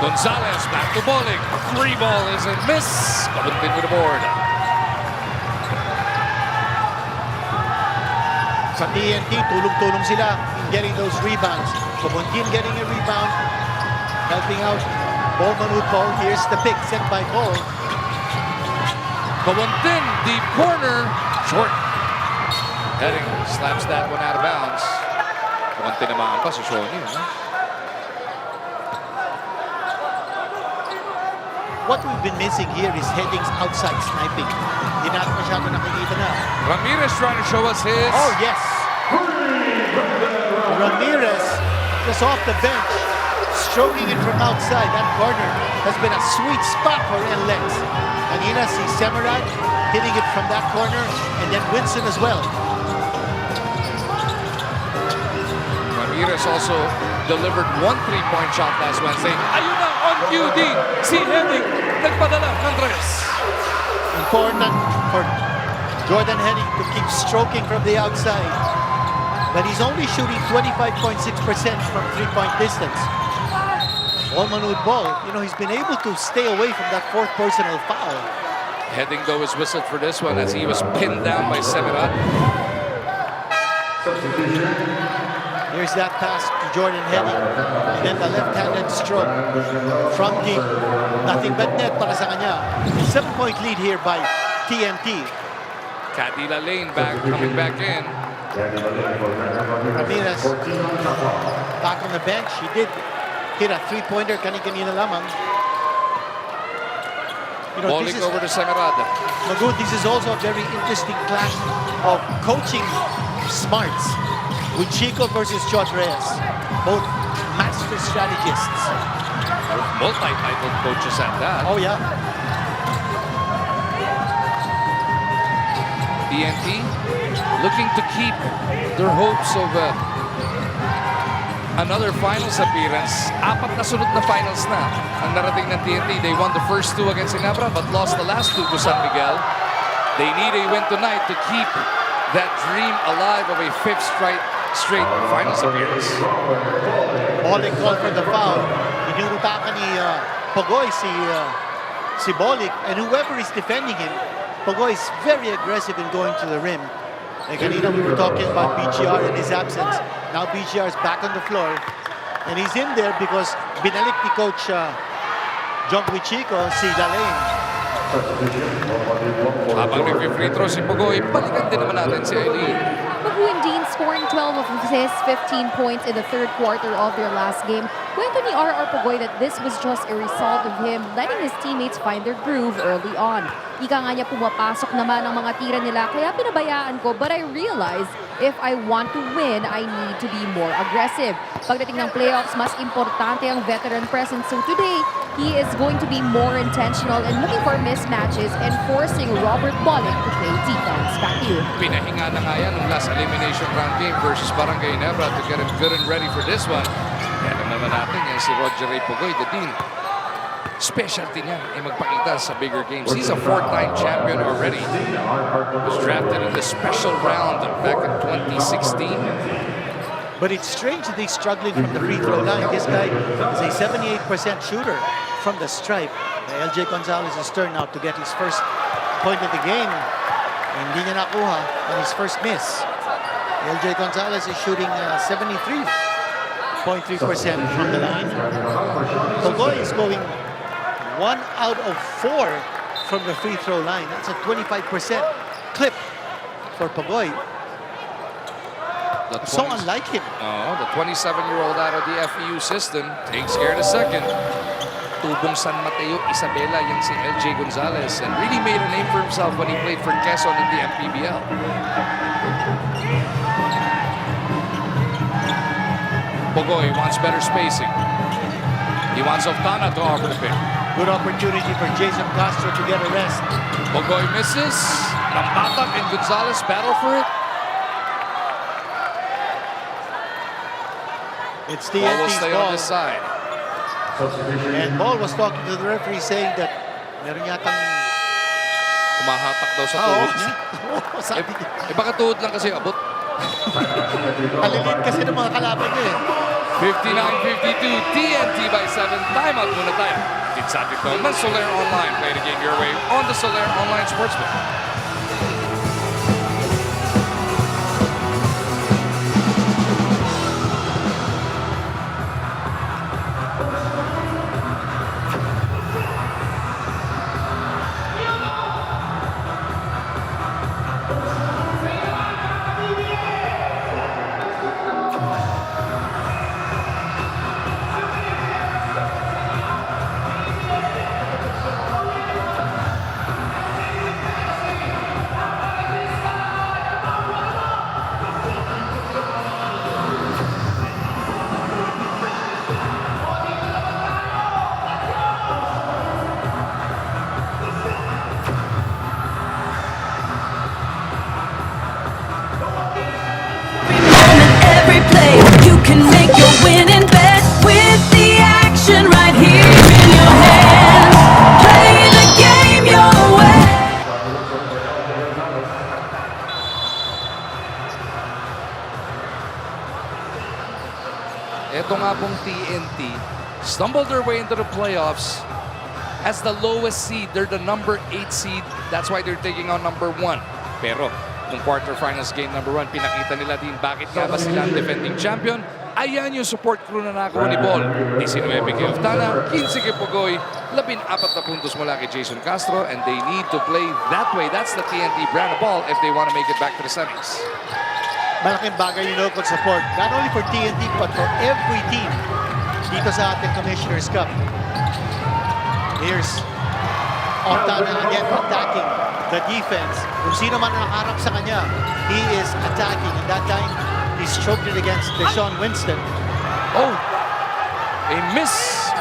S2: Gonzalez back to Bolic. Free ball is a miss. Kabuntin with the board.
S5: Sa TNT, tulong-tulong sila in getting those rebounds. Kabuntin getting a rebound, helping out Bol Bol. Here's the pick set by Bol.
S2: Kabuntin, deep corner, short. Heading slaps that one out of bounds. Kabuntin naman ang pass, Shoni.
S5: What we've been missing here is headings outside sniping. Hindi natin masyado nakikita na.
S2: Ramirez trying to show us his.
S5: Oh, yes. Ramirez, just off the bench, stroking it from outside. That corner has been a sweet spot for NLEX. Kanina, si Semerad hitting it from that corner, and then Winston as well.
S2: Ramirez also delivered one three-point shot last Wednesday. Ayun na, on QD. Si Henning nagpadala ng tres.
S5: Important for Jordan Henning to keep stroking from the outside. But he's only shooting 25.6% from three-point distance. Bol Bol, he's been able to stay away from that fourth personal foul.
S2: Henning, though, is whistled for this one as he was pinned down by Semerad.
S5: Here's that pass to Jordan Henning. And then the left-handed stroke from deep. Nothing but net para sa kanya. 7-point lead here by TNT.
S2: Cadila Lane coming back in.
S5: Ramirez back on the bench. He did hit a three-pointer kanina lamang.
S2: Bowling over to Semerad.
S5: Magud, this is also a very interesting clash of coaching smarts. With Chico versus Chot Reyes, both master strategists.
S2: Multi-titled coaches at that.
S5: Oh, yeah.
S2: TNT looking to keep their hopes of another finals appearance. Apat na sunod na finals na ang narating ng TNT. They won the first two against Ginebra but lost the last two to San Miguel. They need a win tonight to keep that dream alive of a fifth straight finals appearance.
S5: Bolic called for the foul. Inurutakan ni Pogoy si Bolic, and whoever is defending him, Pogoy is very aggressive in going to the rim. And kanina we were talking about BGR in his absence. Now BGR is back on the floor, and he's in there because binalik ni Coach John Wichico si Lalaine.
S2: Habang nag-free throw si Pogoy, balikan din naman natin si Eileen.
S9: Dean scoring 12 of his 15 points in the third quarter of their last game. Kwento ni R.R. Pogoy that this was just a result of him letting his teammates find their groove early on. Ika nga niya pumapasok naman ang mga tira nila kaya pinabayaan ko, but I realized if I want to win, I need to be more aggressive. Pagdating ng playoffs, mas importante ang veteran presence. So today, he is going to be more intentional and looking for mismatches and forcing Robert Bolic to play defense. Back to you.
S2: Pinahinga na nga yan ng last elimination round game versus Barangay Ginebra to get him good and ready for this one. Kaya naman natin yan si Roger Ray Pogoy, the Dean. Specialty niya ay magpakita sa bigger games. He's a four-time champion already. Was drafted in the special round back in 2016.
S5: But it's strange that he's struggling from the free throw line. This guy is a 78% shooter from the stripe. LJ Gonzalez's turn now to get his first point of the game. Hindi niya nakuha on his first miss. LJ Gonzalez is shooting 73.3% from the line. Pogoy is going 1 out of 4 from the free throw line. That's a 25% clip for Pogoy. So unlike him.
S2: The 27-year-old out of the FEU system takes care of the second. Tubong San Mateo, Isabela, yan si LJ Gonzalez, and really made a name for himself when he played for Quezon in the MPBL. Pogoy wants better spacing. He wants Oftana to offer the pick.
S5: Good opportunity for Jason Castro to get a rest.
S2: Pogoy misses. Lambatak and Gonzalez battle for it.
S5: It's
S2: Ball will
S5: TNT's
S2: stay
S5: ball.
S2: on this side.
S5: And Bol was talking to the referee saying that meron yatang
S2: Kumahatak daw sa tuhod niya.
S5: sabi niya.
S2: Baka tuhod lang kasi abot.
S5: Halilin kasi ng mga kalaban niya eh.
S2: 59-52, TNT by 7. Timeout muna tayo. It's at ito, Soler Online. Play the game your way on the Soler Online Sportsbook.
S8: Every play, you can make your winning bet with the action right here in your hands. Play the game your way.
S2: Ito nga pong TNT stumbled their way into the playoffs as the lowest seed. They're the number 8 seed. That's why they're taking on number 1. Pero kung quarterfinals game number 1, pinakita nila din bakit nga ba sila ang defending champion. Ayan yung support crew na nakakuha ni Bol. 19 kay Oftana, 15 kay Pugoy, 14 na puntos mula kay Jason Castro, and they need to play that way. That's the TNT brand of ball if they want to make it back to the semis.
S5: Malaking bagay yung local support, not only for TNT but for every team dito sa ating Commissioner's Cup. Here's Oftana again attacking the defense. Kung sino man nakaharap sa kanya, he is attacking. And that time, he's choked it against Deshaun Winston.
S2: Oh, a miss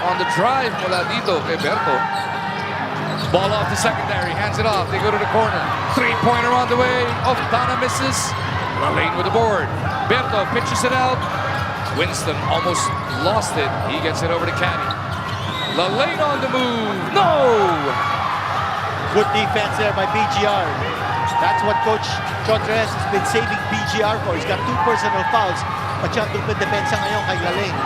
S2: on the drive mula dito kay Berto. Ball off the secondary, hands it off. They go to the corner. 3-pointer on the way. Oftana misses. Lane with the board. Berto pitches it out. Winston almost lost it. He gets it over to Caddy. Lane on the move. No!
S5: Good defense there by BGR. That's what Coach Chodres has been saving BGR for. He's got 2 personal fouls. Masyadong depensa ngayon kay Lane.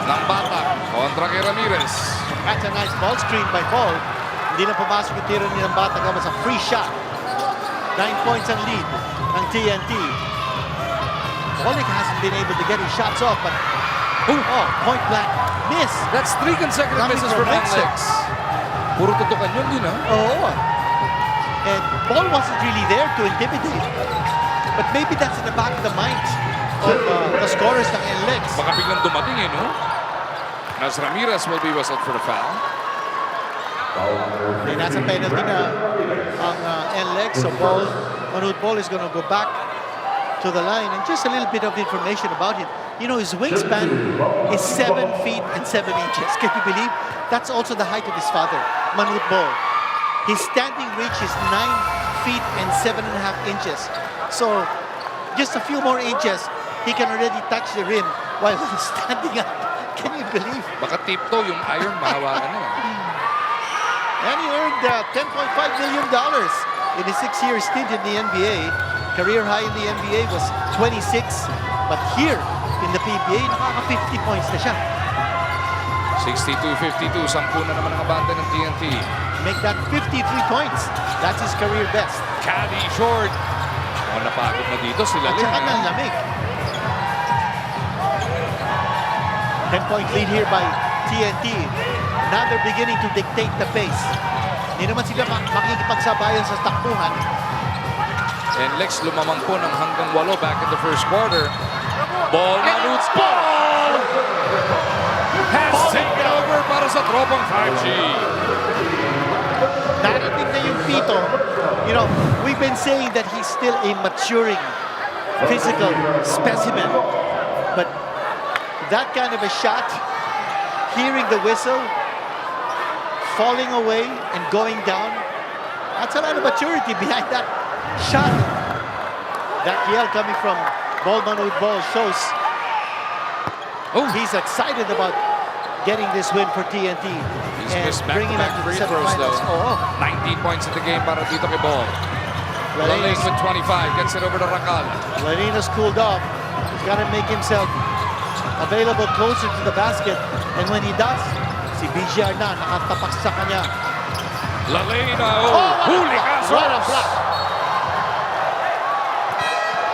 S2: Nang bata kontra kay Ramirez.
S5: That's a nice ball screen by Bol. Hindi na pumasok yung tiro ni ng bata gamit sa free shot. 9 points ang lead ng TNT. Oleg hasn't been able to get his shots off, but point blank miss.
S2: That's 3 consecutive misses from NLEX. Puro tutukan yun din, ha?
S5: Oo. And Bol wasn't really there to intimidate. But maybe that's in the back of the minds of the scorers ng NLEX.
S2: Baka biglang dumating, no? As Ramirez will be whistled for the foul.
S5: May nasa penalty na ang NLEX. So Manute Bol is going to go back to the line. And just a little bit of information about him. You know, his wingspan is 7 feet and 7 inches. Can you believe? That's also the height of his father, Manute Bol. His standing reach is 9 feet and 7.5 inches. So, just a few more inches, he can already touch the rim while standing up. Can you believe?
S2: Baka tiptoe yung iron, mahawakan na.
S5: And he earned $10.5 million in his 6-year stint in the NBA. Career high in the NBA was 26. But here, in the PBA, nakaka-50 points na siya.
S2: 62-52, 10 na naman ang abante ng TNT.
S5: Make that 53 points. That's his career best.
S2: Caddy short. Napagod na dito sila.
S5: At saka ng lamig. 10-point lead here by TNT. Now they're beginning to dictate the pace. Hindi naman sila makikipagsabayan sa takbuhan.
S2: And Lex lumamang po ng hanggang 8 back in the first quarter. Bol Manute Bol! Has taken over para sa Tropang 5G.
S5: Darating na yung pito. You know, we've been saying that he's still a maturing physical specimen. But that kind of a shot, hearing the whistle, falling away and going down, that's a lot of maturity behind that shot. That yell coming from Bol Bol shows he's excited about getting this win for TNT.
S2: He's missed back-to-back free throws though. 19 points in the game para dito kay Bol. Lane with 25, gets it over to Racal.
S5: Larina's cooled off. He's got to make himself available closer to the basket. And when he does, si BGR na nakatapak sa kanya.
S2: Lalena, huli kaso.
S5: Right on block.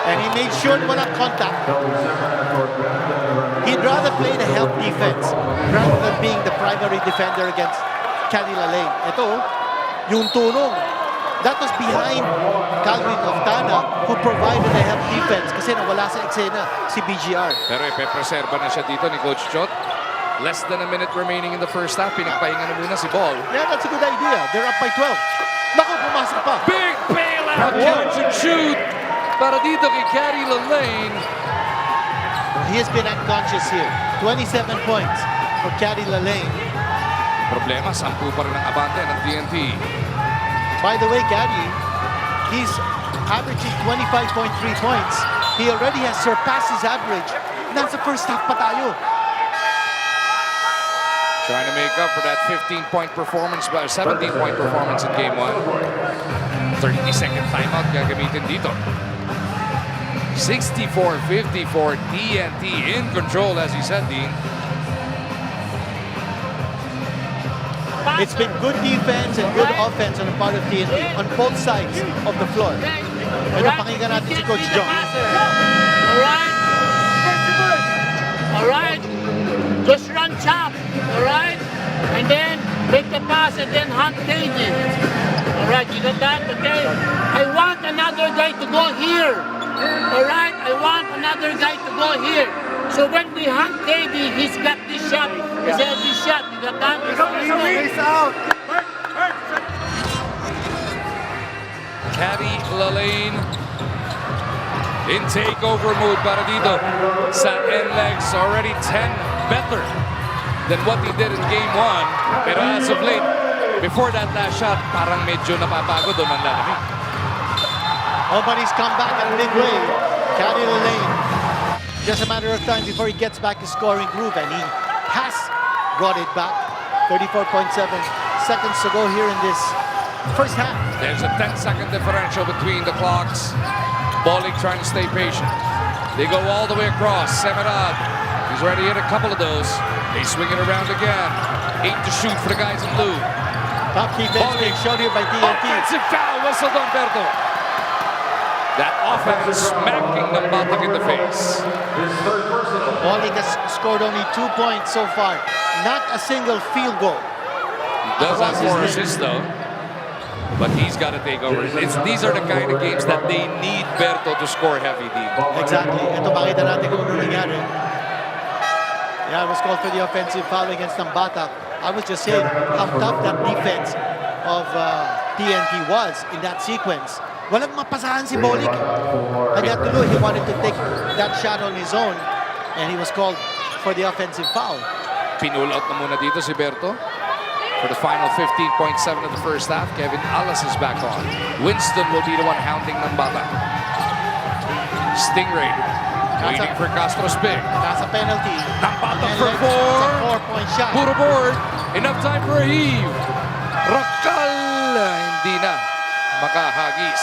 S5: And he made sure walang contact. He'd rather play the help defense rather than being the primary defender against Caddy Lane. Ito, yung tulong. That was behind Calvin Oftana, who provided the help defense kasi nawala sa eksena si BGR.
S2: Pero ipepreserba na siya dito ni Coach Chot. Less than a minute remaining in the first half. Pinagpahinga na muna si Bol.
S5: Yeah, that's a good idea. They're up by 12. Naku, pumasok pa.
S2: Big bailout catch and shoot para dito kay Caddy Lane.
S5: He has been unconscious here. 27 points for Caddy Lane.
S2: Problema, 10 pa rin ang abante ng TNT.
S5: By the way, Caddy, he's averaging 25.3 points. He already has surpassed his average. Nasa first half pa tayo.
S2: Trying to make up for that 15-point performance, 17-point performance in Game 1. 30-second timeout gagamitin dito. 64-54, TNT in control, as you said, Dean.
S5: It's been good defense and good offense on the part of TNT on both sides of the floor. Pero pakinggan natin si Coach John.
S13: Alright, just run chop, alright? And then make the pass and then hunt KD. Alright, you got that? Okay? I want another guy to go here. Alright, I want another guy to go here. So when we hunt KD, he's got this shot. He's got this shot. You got that? He's out.
S2: Caddy Lane in takeover mode para dito sa NLEX. Already 10 better than what he did in Game 1. Pero as of late, before that last shot, parang medyo napapagod o nanlalamig.
S5: Oh, but he's come back in a big way. Caddy Lane. Just a matter of time before he gets back his scoring groove, and he has brought it back. 34.7 seconds to go here in this first half.
S2: There's a 10-second differential between the clocks. Bolig trying to stay patient. They go all the way across. Semerad, he's already hit a couple of those. They swing it around again. 8 to shoot for the guys in blue.
S5: Top defense being shown here by TNT.
S2: Offensive foul, whistle, Humberto. That offense smacking the Batak in the face.
S5: Bolig has scored only 2 points so far. Not a single field goal.
S2: He does have 4 assists though. But he's got to take over. These are the kind of games that they need Berto to score heavy, Dean.
S5: Exactly. Ito makita natin kung ano nangyari. Yeah, it was called for the offensive foul against Batak. I was just saying how tough that defense of TNT was in that sequence. Walang mapasahan si Bolig. And that tuloy, he wanted to take that shot on his own. And he was called for the offensive foul.
S2: Pinull out na muna dito si Berto. For the final 15.7 of the first half, Kevin Alas is back on. Winston will be the one hounding Batak. Stingray waiting for Castro's pick.
S5: That's a penalty.
S2: Batak for 4.
S5: 4-point shot.
S2: Puro board. Enough time for a heave. Rakal. Hindi na makahagis.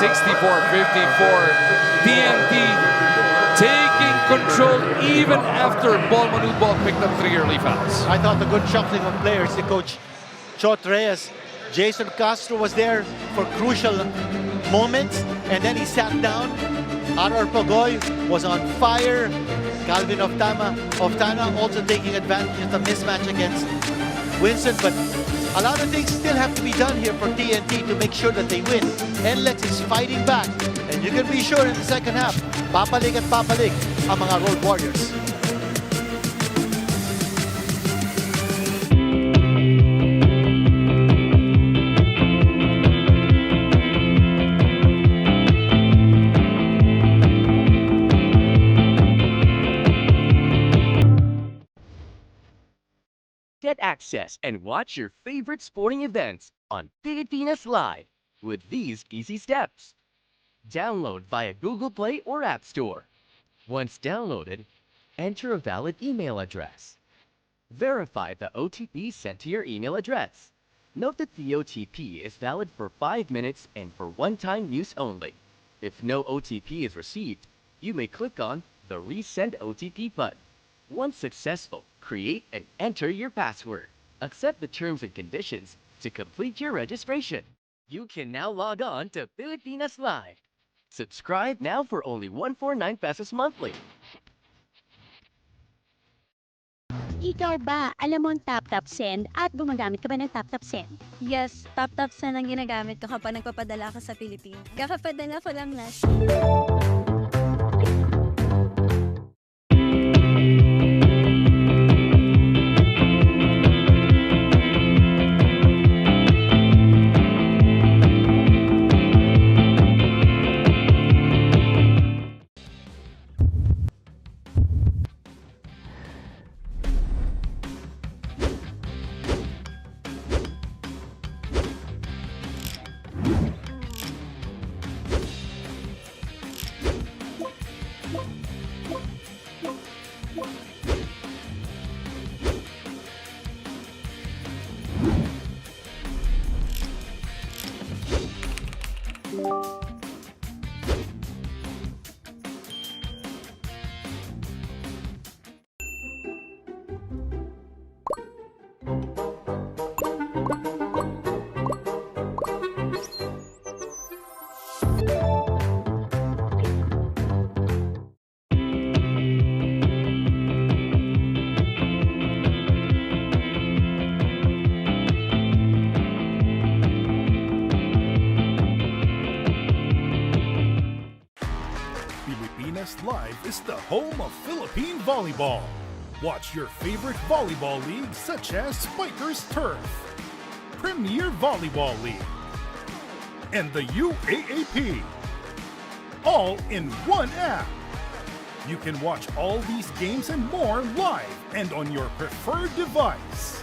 S2: 64-54. TNT taking control even after Bol Bol picked up 3 early fouls.
S5: I thought a good shuffling of players. The coach, Chot Reyes. Jason Castro was there for crucial moments, and then he sat down. Arar Pagoy was on fire. Calvin Oftana also taking advantage of the mismatch against Winston. But a lot of things still have to be done here for TNT to make sure that they win. NLEX is fighting back. And you can be sure in the second half, papalig at papalig ang mga Road Warriors.
S1: Get access and watch your favorite sporting events on Pilipinas Live with these easy steps. Download via Google Play or App Store. Once downloaded, enter a valid email address. Verify the OTP sent to your email address. Note that the OTP is valid for 5 minutes and for one-time use only. If no OTP is received, you may click on the Resend OTP button. Once successful, create and enter your password. Accept the terms and conditions to complete your registration. You can now log on to Pilipinas Live. Subscribe now for only 149 pesos monthly.
S11: Ikaw ba, alam mo ang tap-tap send at gumagamit ka ba ng tap-tap send?
S9: Yes, tap-tap send ang ginagamit ko kapag nagpapadala ka sa Pilipinas. Kakapadala ko lang last.
S14: Pilipinas Live is the home of Philippine volleyball. Watch your favorite volleyball leagues such as Spikers Turf, Premier Volleyball League, and the UAAP, all in one app. You can watch all these games and more live and on your preferred device.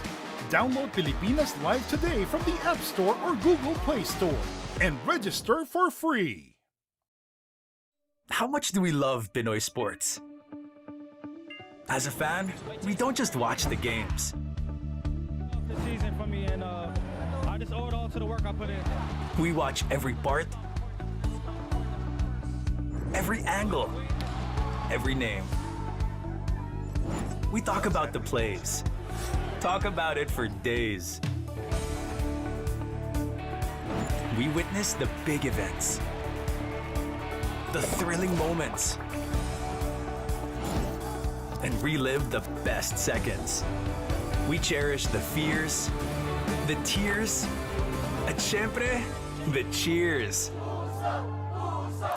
S14: Download Pilipinas Live today from the App Store or Google Play Store and register for free.
S15: How much do we love Pinoy sports? As a fan, we don't just watch the games.
S16: The season for me, and I just owe it all to the work I put in.
S15: We watch every part, every angle, every name. We talk about the plays, talk about it for days. We witness the big events, the thrilling moments, and relive the best seconds. We cherish the fears, the tears, at syempre, the cheers.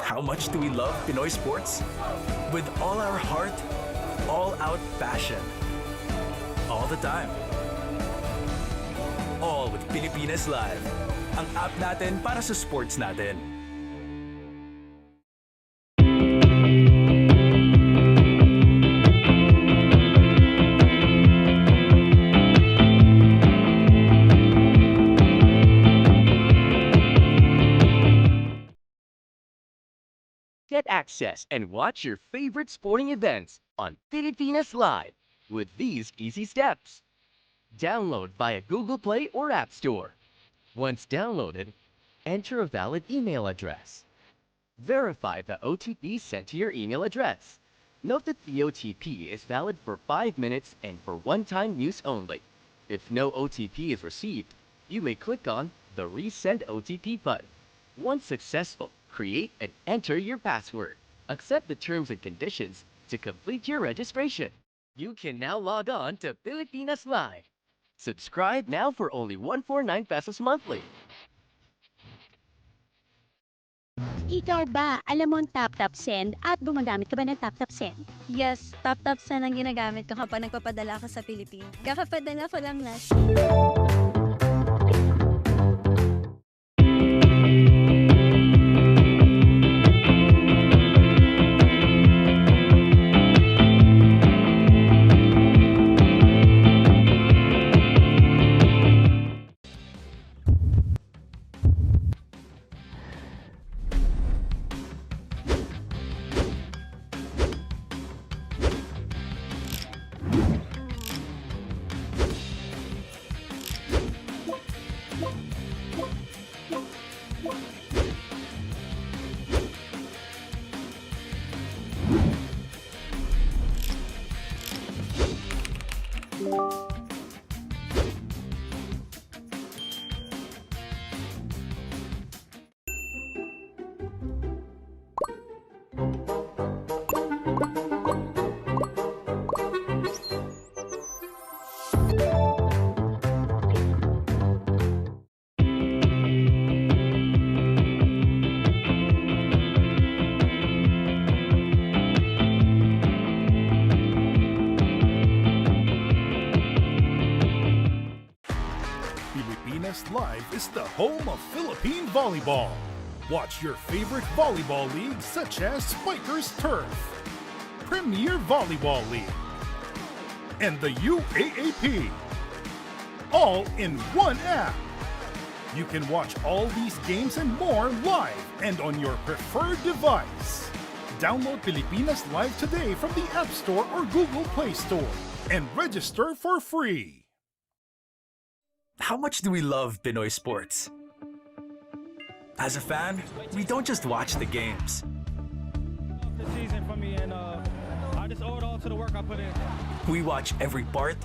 S15: How much do we love Pinoy sports? With all our heart, all-out passion. All the time. All with Pilipinas Live. Ang app natin para sa sports natin.
S1: Get access and watch your favorite sporting events on Pilipinas Live with these easy steps. Download via Google Play or App Store. Once downloaded, enter a valid email address. Verify the OTP sent to your email address. Note that the OTP is valid for 5 minutes and for one-time use only. If no OTP is received, you may click on the Resend OTP button. Once successful, create and enter your password. Accept the terms and conditions to complete your registration. You can now log on to Pilipinas Live. Subscribe now for only 149 pesos monthly.
S11: Ikaw ba, alam mo ang tap-tap send at gumagamit ka ba ng tap-tap send?
S9: Yes, tap-tap send ang ginagamit ko kapag nagpapadala ka sa Pilipinas. Kakapadala ko lang last.
S14: Pilipinas Live is the home of Philippine volleyball. Watch your favorite volleyball leagues such as Spikers Turf, Premier Volleyball League, and the UAAP. All in one app. You can watch all these games and more live and on your preferred device. Download Pilipinas Live today from the App Store or Google Play Store and register for free.
S15: How much do we love Pinoy sports? As a fan, we don't just watch the games.
S16: The season for me, and I just owe it all to the work I put in.
S15: We watch every part,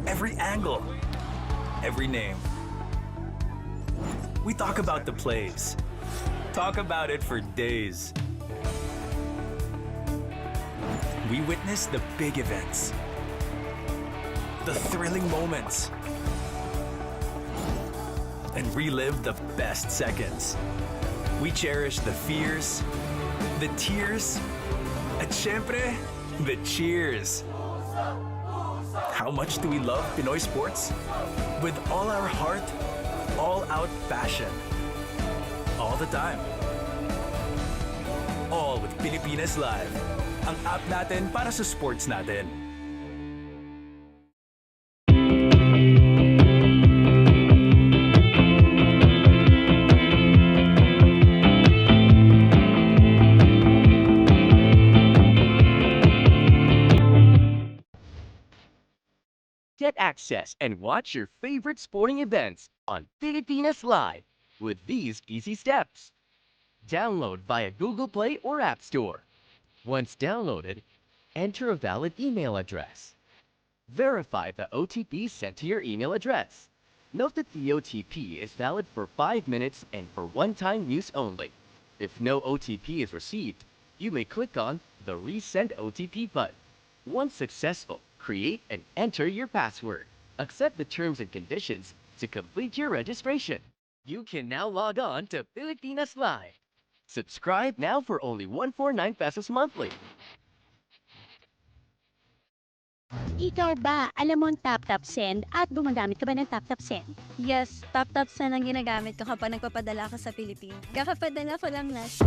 S15: every angle, every name. We talk about the plays. Talk about it for days. We witness the big events, the thrilling moments, and relive the best seconds. We cherish the fears, the tears, at syempre, the cheers. How much do we love Pinoy sports? With all our heart, all-out passion. All the time. All with Pilipinas Live. Ang app natin para sa sports natin.
S1: Get access and watch your favorite sporting events on Pilipinas Live with these easy steps. Download via Google Play or App Store. Once downloaded, enter a valid email address. Verify the OTP sent to your email address. Note that the OTP is valid for 5 minutes and for one-time use only. If no OTP is received, you may click on the Resend OTP button. Once successful, create and enter your password. Accept the terms and conditions to complete your registration. You can now log on to Pilipinas Live. Subscribe now for only 149 pesos monthly.
S11: Ikaw ba, alam mo ang tap-tap send at gumagamit ka ba ng tap-tap send?
S9: Yes, tap-tap send ang ginagamit ko kapag nagpapadala ka sa Pilipinas. Kakapadala ko lang last.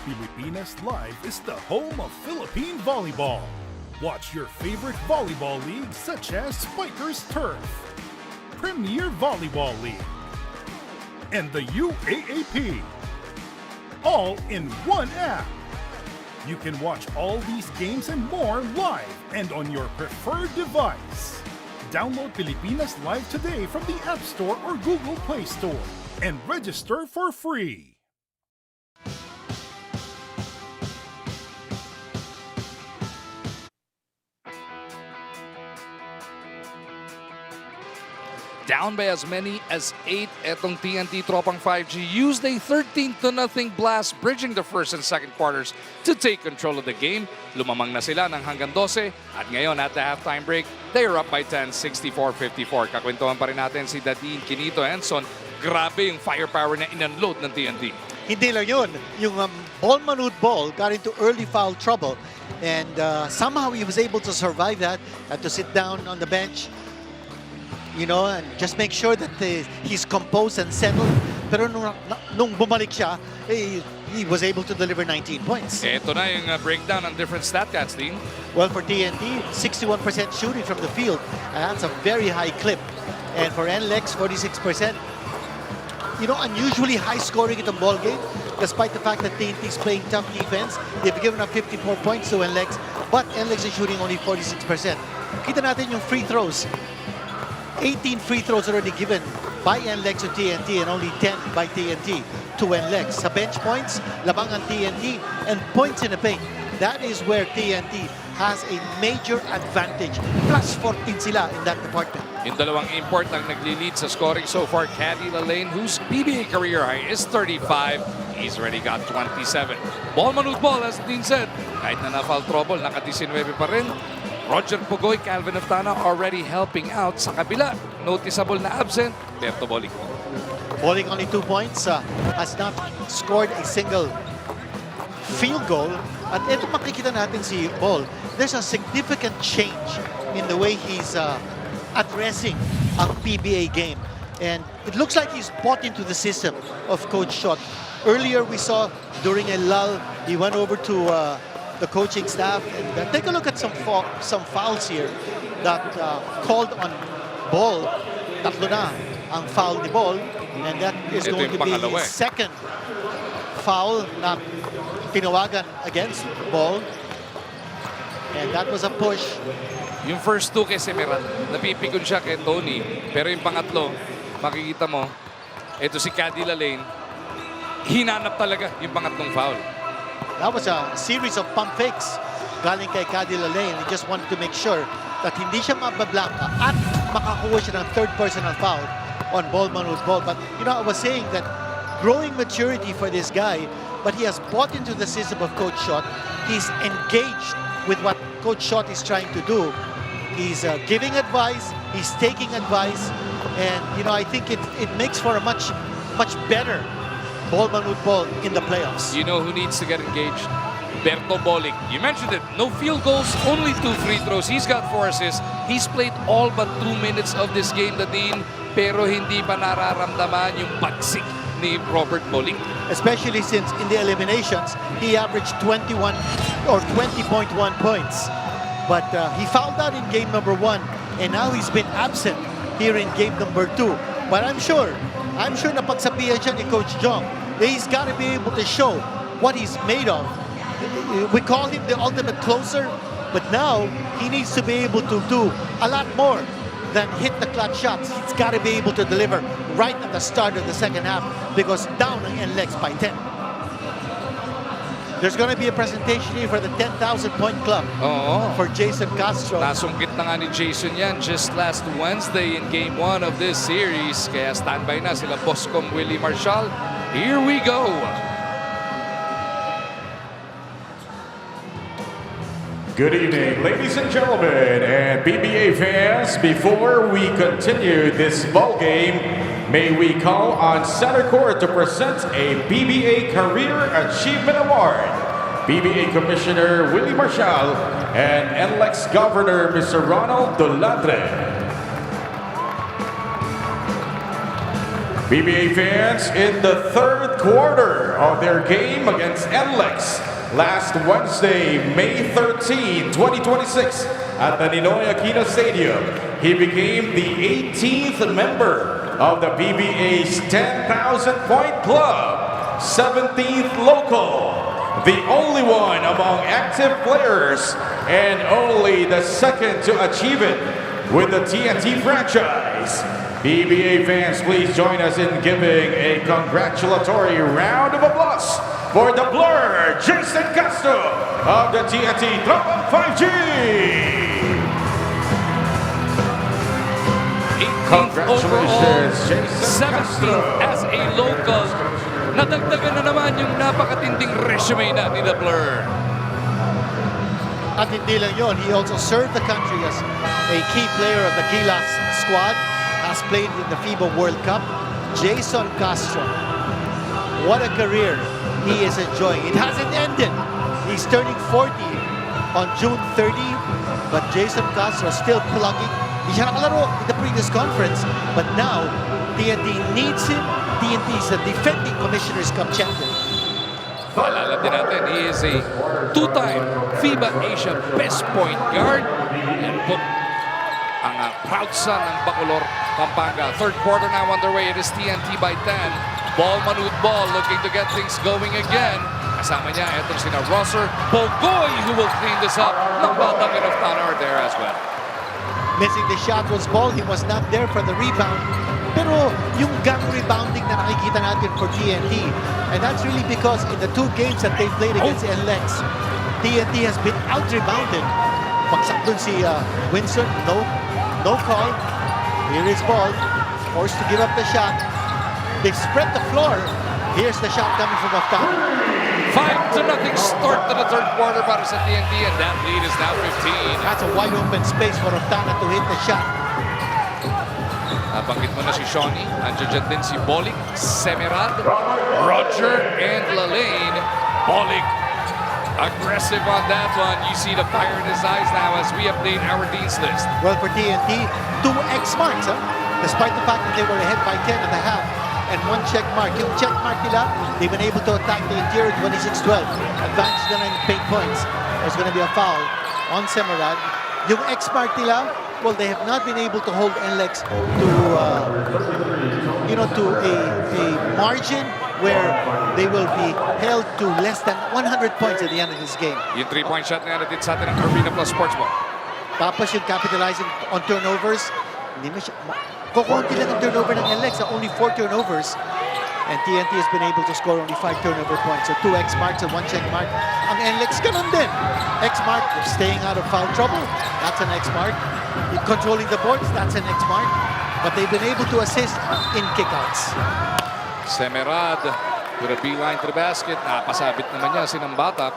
S14: Pilipinas Live is the home of Philippine volleyball. Watch your favorite volleyball leagues such as Spikers Turf, Premier Volleyball League, and the UAAP. All in one app. You can watch all these games and more live and on your preferred device. Download Pilipinas Live today from the App Store or Google Play Store and register for free.
S2: down by as many as 8. Etong TNT Tropang 5G used a 13-0 blast bridging the first and second quarters to take control of the game. Lumamang na sila ng hanggang 12 at ngayon at the halftime break, they are up by 10, 64-54. Kakwentuhan pa rin natin si Dadine Quinito Enson. Grabe yung firepower na inunload ng TNT.
S5: Hindi lang yun. Yung Bol Bol got into early foul trouble and somehow he was able to survive that, had to sit down on the bench, you know, and just make sure that he's composed and settled. Pero nung bumalik siya, he was able to deliver 19 points.
S2: Ito na yung breakdown ng different stat cats, Dean.
S5: Well, for TNT, 61% shooting from the field. And that's a very high clip. And for NLEX, 46%. You know, unusually high scoring itong ball game, despite the fact that TNT is playing tough defense. They've given up 54 points to NLEX, but NLEX is shooting only 46%. Kita natin yung free throws. 18 free throws already given by NLEX to TNT and only 10 by TNT to NLEX. Sa bench points, labang ang TNT, and points in the paint. That is where TNT has a major advantage. Plus 14 sila in that department.
S2: Yung dalawang import ang nagli-lead sa scoring so far, Caddy Lane, whose PBA career high is 35. He's already got 27. Bol Bol, as Dean said, kahit na na-foul trouble, naka-19 pa rin. Roger Pugoy, Calvin Oftana already helping out sa kabila. Noticeable na absent, Berto Bolic.
S5: Bolic only 2 points, has not scored a single field goal. At ito makikita natin si Bol, there's a significant change in the way he's addressing ang PBA game. And it looks like he's bought into the system of Coach Shot. Earlier we saw during a lull, he went over to the coaching staff and take a look at some fouls here that called on Bol. Tatlo na ang foul ni Bol, and that is going to be his second foul na tinawagan against Bol. And that was a push.
S2: Yung first two kay Semeran, napipikon siya kay Tony. Pero yung pangatlo, makikita mo, ito si Caddy Lane, hinanap talaga yung pangatlong foul.
S5: That was a series of pump fakes galing kay Caddy Lane. He just wanted to make sure that hindi siya mabablanka at makakuha siya ng third personal foul on Bol. But, you know, I was saying that growing maturity for this guy, but he has bought into the system of Coach Shot. He's engaged with what Coach Shot is trying to do. He's giving advice, he's taking advice, and, you know, I think it makes for a much better Bol in the playoffs.
S2: You know who needs to get engaged? Berto Bolic. You mentioned it. No field goals, only 2 free throws. He's got 4 assists. He's played all but 2 minutes of this game, Nadine, pero hindi pa nararamdaman yung pagsik ni Robert Bolic.
S5: Especially since in the eliminations, he averaged 21 or 20.1 points. But he fouled out in game number 1, and now he's been absent here in game number 2. But I'm sure na pagsabihan siya ni Coach Jong, he's got to be able to show what he's made of. We call him the ultimate closer, but now he needs to be able to do a lot more than hit the clutch shots. He's got to be able to deliver right at the start of the second half because down ang NLEX by 10. There's going to be a presentation here for the 10,000 point club for Jason Castro.
S2: Nasungkit na nga ni Jason yan just last Wednesday in game 1 of this series. Kaya standby na sila Boscom Willie Marshall. Here we go.
S6: Good evening, ladies and gentlemen, and PBA fans. Before we continue this ball game, may we call on center court to present a PBA Career Achievement Award. PBA Commissioner Willie Marshall and NLEX Governor Mr. Ronald Doladre. PBA fans, in the third quarter of their game against NLEX last Wednesday, May 13, 2026, at the Ninoy Aquino Stadium, he became the 18th member of the PBA's 10,000 point club, 17th local, the only one among active players, and only the second to achieve it with the TNT franchise. PBA fans, please join us in giving a congratulatory round of applause for the Blur, Jason Castro of the TNT Tropang 5G.
S2: 15th overall,
S6: Congratulations, Jason
S2: 17th as a local. Nadagdagan na naman yung napakatinding resume natin na Blur.
S5: At hindi lang yun, he also served the country as a key player of the Gilas squad, has played in the FIBA World Cup. Jason Castro, what a career he is enjoying. It hasn't ended. He's turning 40 on June 30, but Jason Castro still plugging. Hindi siya nakalaro in the previous conference, but now TNT needs him. TNT is the defending Commissioner's Cup champion.
S2: Paalala din natin, he is a two-time FIBA Asia Best Point Guard. And po, ang proud son ng Bacolor, Pampanga. Third quarter now underway. It is TNT by 10. Bol Bol looking to get things going again. Kasama niya, itong sina Rosser, Bogoy, who will clean this up. Nakbatang of Tanar there as well.
S5: Missing the shot was Bol. He was not there for the rebound. Pero yung gang rebounding na nakikita natin for TNT, and that's really because in the two games that they played against NLEX, TNT has been out-rebounded. Bagsak dun si Winston, no call. Here is Bol, forced to give up the shot. They spread the floor. Here's the shot coming from Oftana.
S2: 5-0 start to the third quarter para sa TNT, and that lead is now 15.
S5: That's a wide open space for Oftana to hit the shot.
S2: Nabanggit mo na si Shawnee. Andiyan din si Bolik, Semerad, Roger, and Lalaine. Bolik, aggressive on that one. You see the fire in his eyes now as we update our Dean's List.
S5: Well, for TNT, 2 X marks, despite the fact that they were ahead by 10 and a half. And 1 check mark. Yung check mark nila, they've been able to attack the interior 26-12. Advantage na in paint points. There's going to be a foul on Semerad. Yung X mark nila, well, they have not been able to hold NLEX to a margin where they will be held to less than 100 points at the end of this game.
S2: Yung 3-point shot na natin sa atin ng Arena Plus Sportsbook.
S5: Tapos yung capitalizing on turnovers, hindi mo siya, kukunti lang ang turnover ng NLEX, only 4 turnovers. And TNT has been able to score only 5 turnover points. So 2 X marks and 1 check mark. Ang NLEX ganun din. X mark, staying out of foul trouble. That's an X mark. Controlling the boards, that's an X mark. But they've been able to assist in kickouts.
S2: Semerad with a beeline to the basket. Napasabit naman niya sinambatak.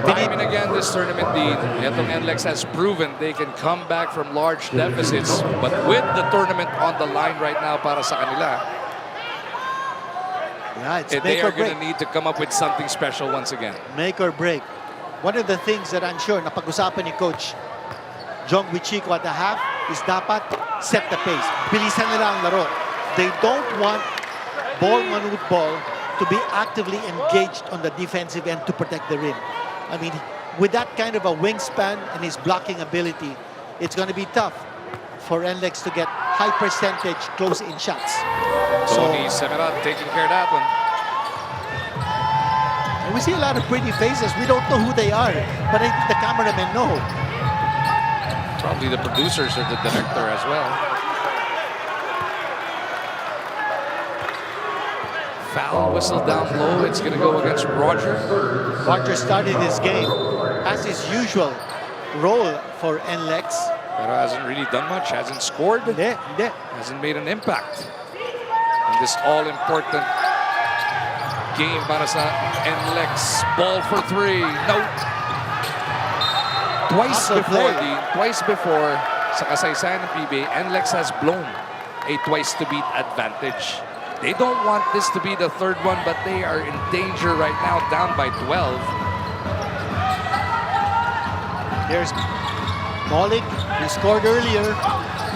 S2: Time and again this tournament, Dean, itong NLEX has proven they can come back from large deficits, but with the tournament on the line right now para sa kanila, they are going to need to come up with something special once again.
S5: Make or break. One of the things that I'm sure napag-usapan ni Coach Jong Wichiko at the half is dapat set the pace. Bilisan nila ang laro. They don't want Bol to be actively engaged on the defensive end to protect the rim. I mean, with that kind of a wingspan and his blocking ability, it's going to be tough for NLEX to get high percentage close-in shots.
S2: Tony Semerad taking care of that one.
S5: And we see a lot of pretty faces. We don't know who they are, but I think the cameramen know.
S2: Probably the producers or the director as well. Foul whistle down low. It's going to go against Roger.
S5: Roger started this game as his usual role for NLEX.
S2: Pero hasn't really done much. Hasn't scored. Hasn't made an impact in this all-important game para sa NLEX. Ball for 3. No. Twice before sa kasaysayan ng PBA, NLEX has blown a twice-to-beat advantage. They don't want this to be the third one, but they are in danger right now, down by 12.
S5: Here's Bolik. He scored earlier.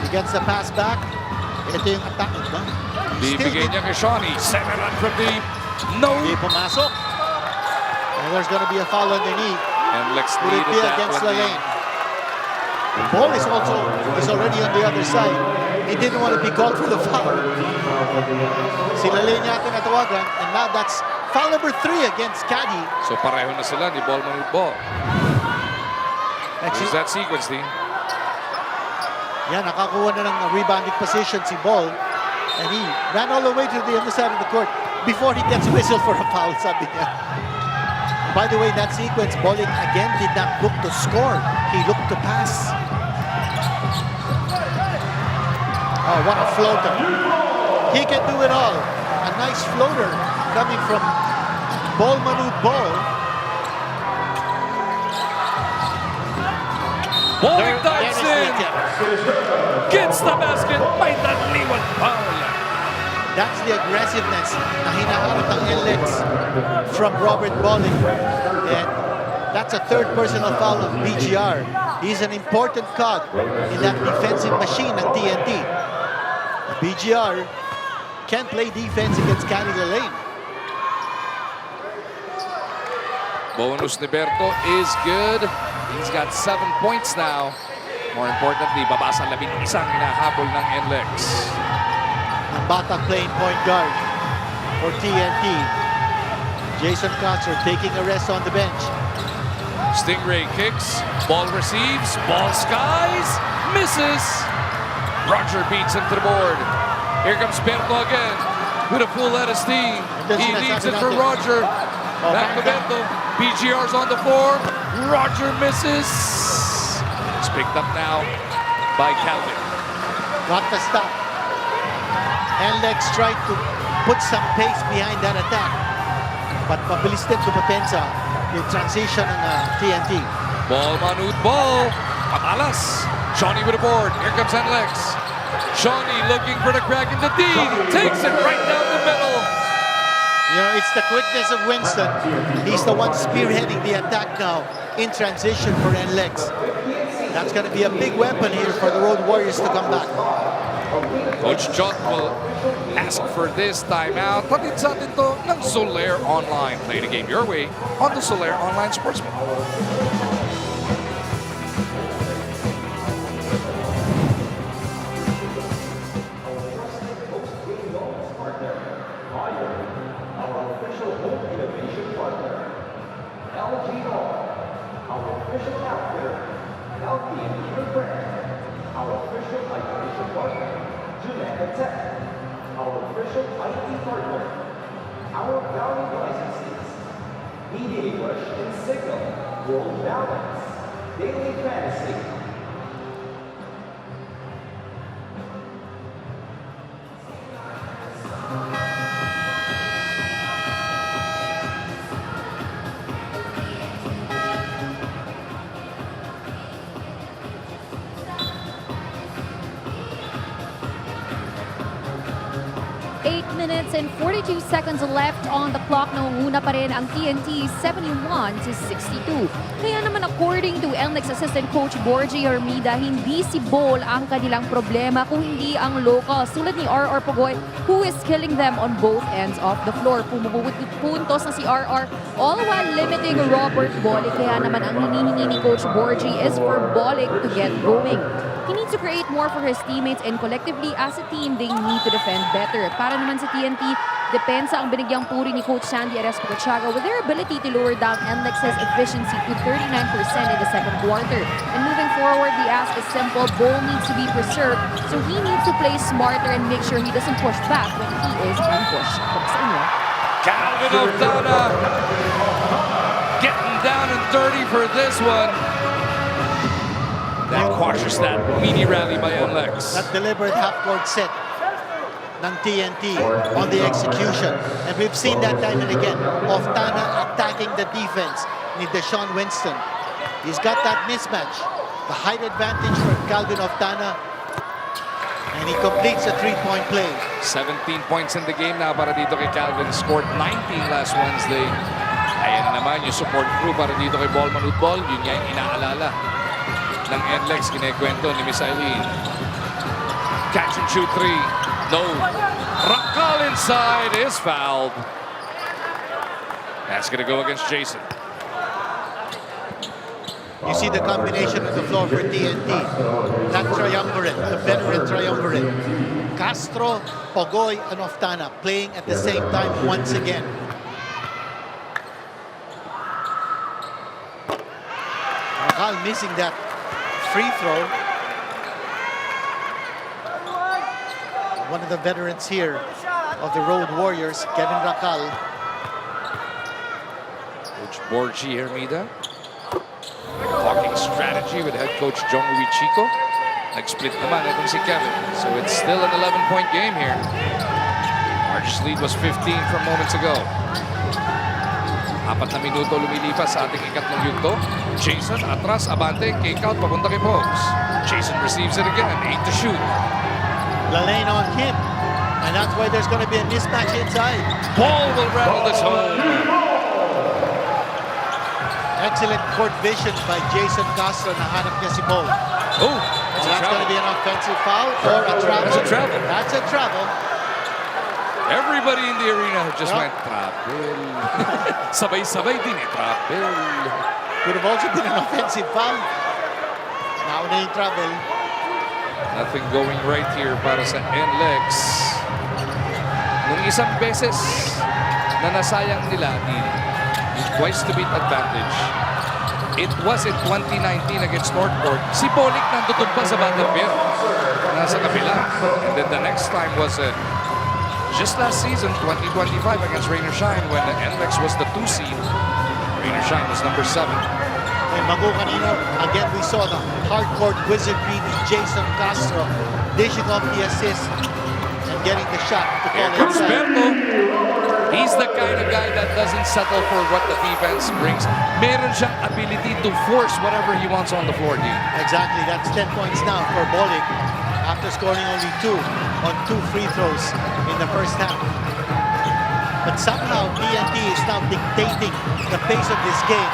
S5: He gets the pass back. Ito yung attack.
S2: Bibigay niya kay Shawnee. 7 from deep. No.
S5: Hindi pumasok. And there's going to be a foul underneath.
S2: NLEX
S5: Will it be
S2: needed that
S5: against
S2: one.
S5: Lalaine? Bol is already on the other side. He didn't want to be called for the foul. Si Lalaine yata natawagan, and now that's foul number 3 against Caddy.
S2: So pareho na sila ni Bol Bol. Here's that sequence, Dean.
S5: Yeah, nakakuha na ng rebounding position si Bol, and he ran all the way to the other side of the court before he gets whistled for a foul, sabi niya. By the way, that sequence, Bolik again did not look to score. He looked to pass. Oh, what a floater. He can do it all. A nice floater coming from Bol Bol.
S2: Bowling dives in. Gets the basket. May naliwan foul.
S5: That's the aggressiveness na hinaharap ng NLEX from Robert Bowling. And that's a third personal foul of BGR. He's an important cog in that defensive machine ng TNT. BGR can't play defense against Canada Lane.
S2: Bonus ni Berto is good. He's got 7 points now. More importantly, baba sa 11 hinahabol ng NLEX.
S5: Ang batang playing point guard for TNT. Jason Kotzer taking a rest on the bench.
S2: Stingray kicks, ball receives, ball skies, misses. Roger beats him to the board. Here comes Berto again with a full head of steam. He leaves it for Roger. Back to Berto. BGR's on the floor. Roger misses. It's picked up now by Calvin.
S5: Got the stop. NLEX tried to put some pace behind that attack. But mabilis din dumapensa yung transition ng TNT.
S2: Ball manute ball. Patalas. Shawnee with a board. Here comes NLEX. Shawnee looking for the crack in the D. Takes it right down the middle.
S5: You know, it's the quickness of Winston. He's the one spearheading the attack now in transition for NLEX. That's going to be a big weapon here for the Road Warriors to come back.
S2: Coach Jot will ask for this timeout. Tatid sa atin to ng Soler Online. Play the game your way on the Soler Online Sportsman.
S7: Our value licenses, Media English and Signal, World Balance, Daily Fantasy.
S9: Minutes and 42 seconds left on the clock. Nangunguna pa rin ang TNT 71-62. Kaya naman according to NLEX assistant coach Borgie Hermida, hindi si Bol ang kanilang problema kung hindi ang local. Sulat ni RR Pugoy, who is killing them on both ends of the floor. Pumubugot puntos na si RR all while limiting Robert Bolick. Kaya naman ang hinihingi ni Coach Borgie is for Bolick to get going. He needs to create more for his teammates and collectively as a team, they need to defend better. Para naman sa TNT, depensa ang binigyang puri ni Coach Sandy Aresco-Cachaga with their ability to lower down NLEX's efficiency to 39% in the second quarter. And moving forward, the ask is simple. Bol needs to be preserved, so he needs to play smarter and make sure he doesn't push back when he is ambushed. Sa inyo.
S2: Calvin O'Dana getting down and dirty for this one. That quashes that mini rally by NLEX.
S5: That deliberate half-court set ng TNT on the execution. And we've seen that time and again. O'Dana attacking the defense ni Deshaun Winston. He's got that mismatch. The height advantage for Calvin O'Dana. And he completes a three-point play.
S2: 17 points in the game now para dito kay Calvin. Scored 19 last Wednesday. Ayan naman yung support crew para dito kay Bol Bol. Yun nga yung inaalala ng NLEX, kinekwento ni Miss Eileen. Catch and shoot three. No. Rakal inside is fouled. That's going to go against Jason.
S5: You see the combination of the floor for TNT. That triumvirate, the veteran triumvirate. Castro, Pogoy, and O'Dana playing at the same time once again. Rakal missing that free throw. One of the veterans here of the Road Warriors, Kevin Rakal.
S2: Coach Borgie Hermida talking strategy with head coach Jong Chico. Nag-split naman itong si Kevin. So it's still an 11-point game here. Largest lead was 15 from moments ago. 4 na minuto lumilipas sa ating ikatlong yugto. Jason, atras, abante, kick out, papunta kay Pogs. Jason receives it again, 8 to shoot.
S5: Lane on him. And that's why there's going to be a mismatch inside.
S2: Ball will rattle this home.
S5: Excellent court vision by Jason Castro. Nahanap niya si Bol.
S2: Oh,
S5: so that's going to be an offensive foul or a travel.
S2: That's a travel.
S5: That's a travel.
S2: Everybody in the arena just went travel. Sabay-sabay din travel.
S5: Could have also been an offensive foul. Now na yung travel.
S2: Nothing going right here para sa NLEX. Nung isang beses na nasayang nila yung twice to beat advantage, it was in 2019 against Northport. Si Bolik nandutog pa sa bottom pair. Nasa kabila. And then the next time was just last season, 2025 against Rain or Shine when the NLEX was the 2 seed. Rain or Shine was number 7.
S5: And Mago kanina, again we saw the hardcourt wizardry ni Jason Castro dishing off the assist and getting the shot to call
S2: Here comes
S5: inside.
S2: Berto. He's the kind of guy that doesn't settle for what the defense brings. Meron siyang ability to force whatever he wants on the floor, Dean.
S5: Exactly, that's 10 points now for Bolik after scoring only 2 on 2 free throws in the first half. But somehow TNT is now dictating the pace of this game.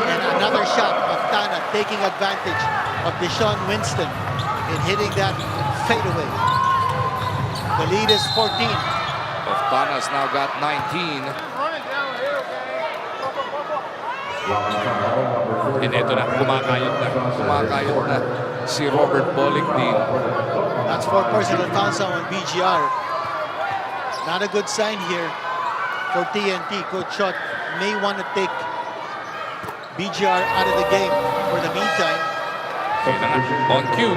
S5: And another shot of Tana taking advantage of Deshaun Winston in hitting that fadeaway. The lead is 14.
S2: Tana's now got 19. And ito na, kumakayod na si Robert Bolik din.
S5: That's 4 personal fouls on BGR. Not a good sign here for TNT. Coach Shot may want to take BGR out of the game for the meantime.
S2: On cue,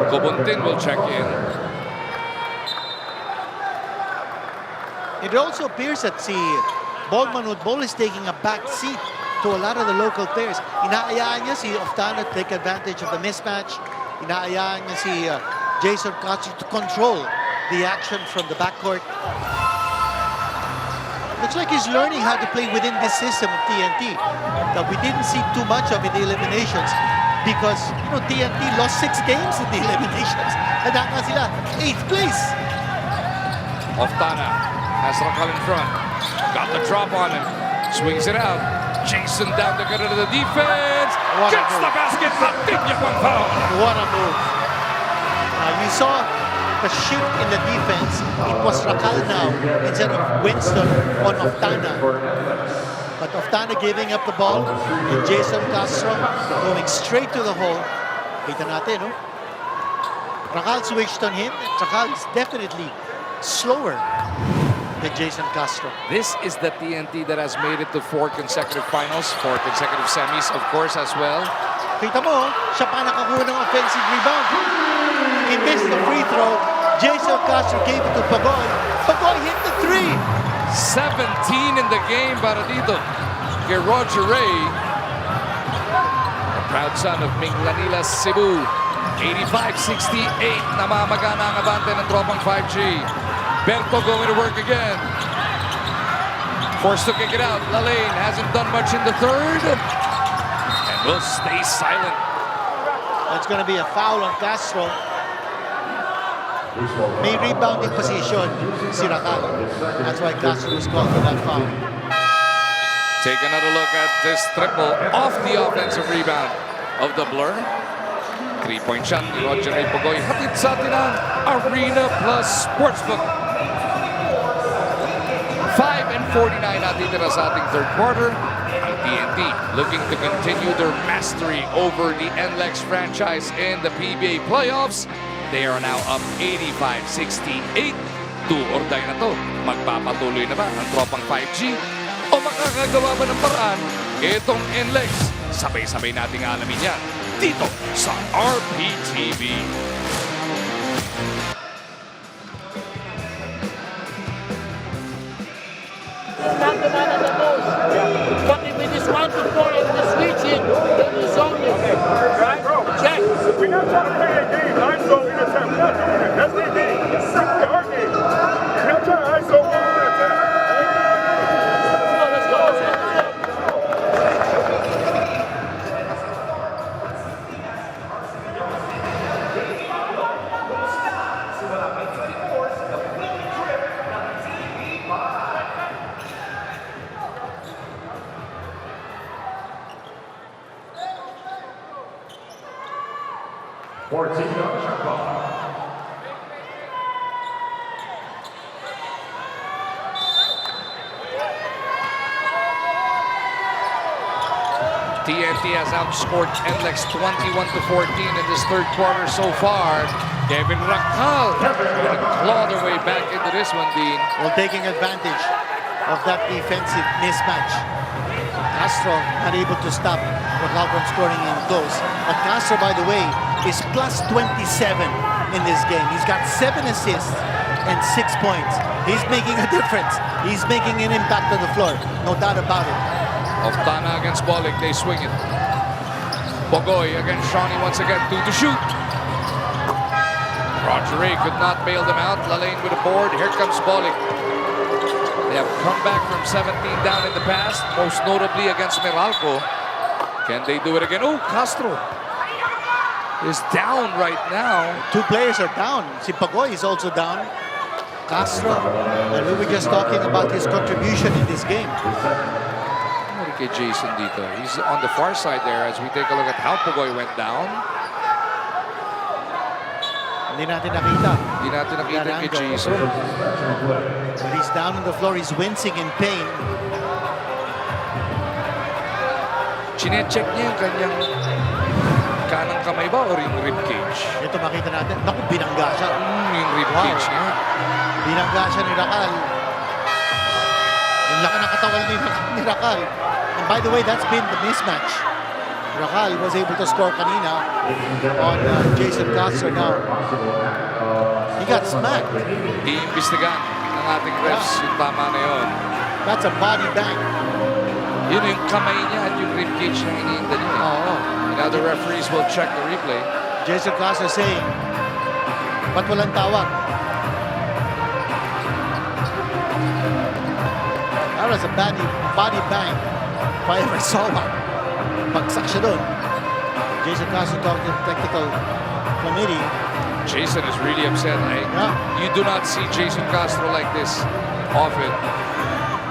S2: Cobontin will check in.
S5: It also appears that si Bol is taking a back seat to a lot of the local players. Inaayaan niya si Oftana to take advantage of the mismatch. Inaayaan niya si Jason Castro to control the action from the backcourt. Looks like he's learning how to play within this system of TNT that we didn't see too much of in the eliminations because, you know, TNT lost 6 games in the eliminations. Handa nga sila, 8th place.
S2: Oftana has Rakal in front. Got the drop on him. Swings it out. Jason down to get into the defense. Gets the basket.
S5: What a move. You saw the shift in the defense. It was Rakal now instead of Winston on Oftana. But Oftana giving up the ball and Jason Castro going straight to the hole. Kita natin, no? Rakal switched on him. Rakal is definitely slower than Jason Castro.
S2: This is the TNT that has made it to 4 consecutive finals, 4 consecutive semis, of course, as well.
S5: Kita mo, siya pa nakakuha ng offensive rebound. He missed the free throw. Jason Castro gave it to Pagoy. Pagoy hit the 3.
S2: 17 in the game para dito kay Roger Ray. The proud son of Minglanila, Cebu. 85-68, namamagana ang abante ng Tropang 5G. Berto going to work again. Forced to kick it out. Lalaine hasn't done much in the third. And will stay silent.
S5: That's going to be a foul on Castro. May rebounding position si Rakal. That's why Castro was called for that foul.
S2: Take another look at this triple off the offensive rebound of the Blur. 3-point shot ni Roger Ray Pagoy. Hatid sa atin ang Arena Plus Sportsbook. 5:49 natitira sa ating third quarter. Ang TNT looking to continue their mastery over the NLEX franchise in the PBA playoffs. They are now up 85-68. 2 or die na to. Magpapatuloy na ba ang Tropang 5G? O makakagawa ba ng paraan itong NLEX? Sabay-sabay nating alamin yan dito sa RPTV.
S13: Not the man on the nose. But if it is 1 to 4 and the switch in, then it's only. Right? Check. We're not trying to play a game.
S2: TNT has outscored NLEX 21-14 in this third quarter so far. Kevin Racal going to claw their way back into this one, Dean.
S5: Well, taking advantage of that defensive mismatch. Castro not able to stop Racal from scoring in close. But Castro, by the way, is plus 27 in this game. He's got 7 assists and 6 points. He's making a difference. He's making an impact on the floor. No doubt about it.
S2: Oftana against Bolic, they swing it. Bogoy against Shawnee once again, 2 to shoot. Roger Ray could not bail them out. Lalaine with a board. Here comes Bolic. They have come back from 17 down in the past, most notably against Meralco. Can they do it again? Oh, Castro is down right now.
S5: 2 players are down. Si Bogoy is also down. Castro, and we were just talking about his contribution in this game.
S2: Kay Jason dito. He's on the far side there as we take a look at how Bogoy went down.
S5: Hindi natin nakita.
S2: Hindi natin nakita kay Jason.
S5: When he's down on the floor, he's wincing in pain.
S2: Chine-check niya yung kanyang kanang kamay ba o yung rib cage?
S5: Ito makita natin. Naku, binangga siya.
S2: Yung rib cage niya.
S5: Binangga siya ni Racal. Yung laki ng katawan ni Racal. And by the way, that's been the mismatch. Racal was able to score kanina on Jason Castro now. He got smacked.
S2: Iimbestigan ng ating refs yung tama na yun.
S5: That's a body bang.
S2: Yun yung kamay niya at yung rib cage na iniinda niya.
S5: Oo.
S2: Now the referees will check the replay.
S5: Jason Castro saying, ba't walang tawag? That was a body bang. If I ever saw one. Bagsak siya doon. Jason Castro talked to the technical committee.
S2: Jason is really upset. You do not see Jason Castro like this often.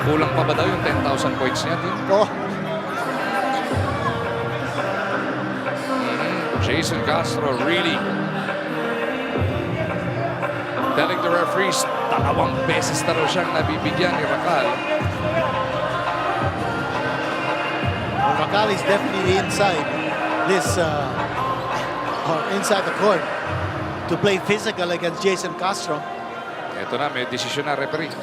S2: Kulang pa ba daw yung 10,000 points niya?
S5: Oh.
S2: Jason Castro really telling the referees 2 beses na raw siyang nabibigyan ni Racal.
S5: Well, Racal is definitely inside this or inside the court to play physical against Jason Castro.
S2: Ito na, may desisyon na referee.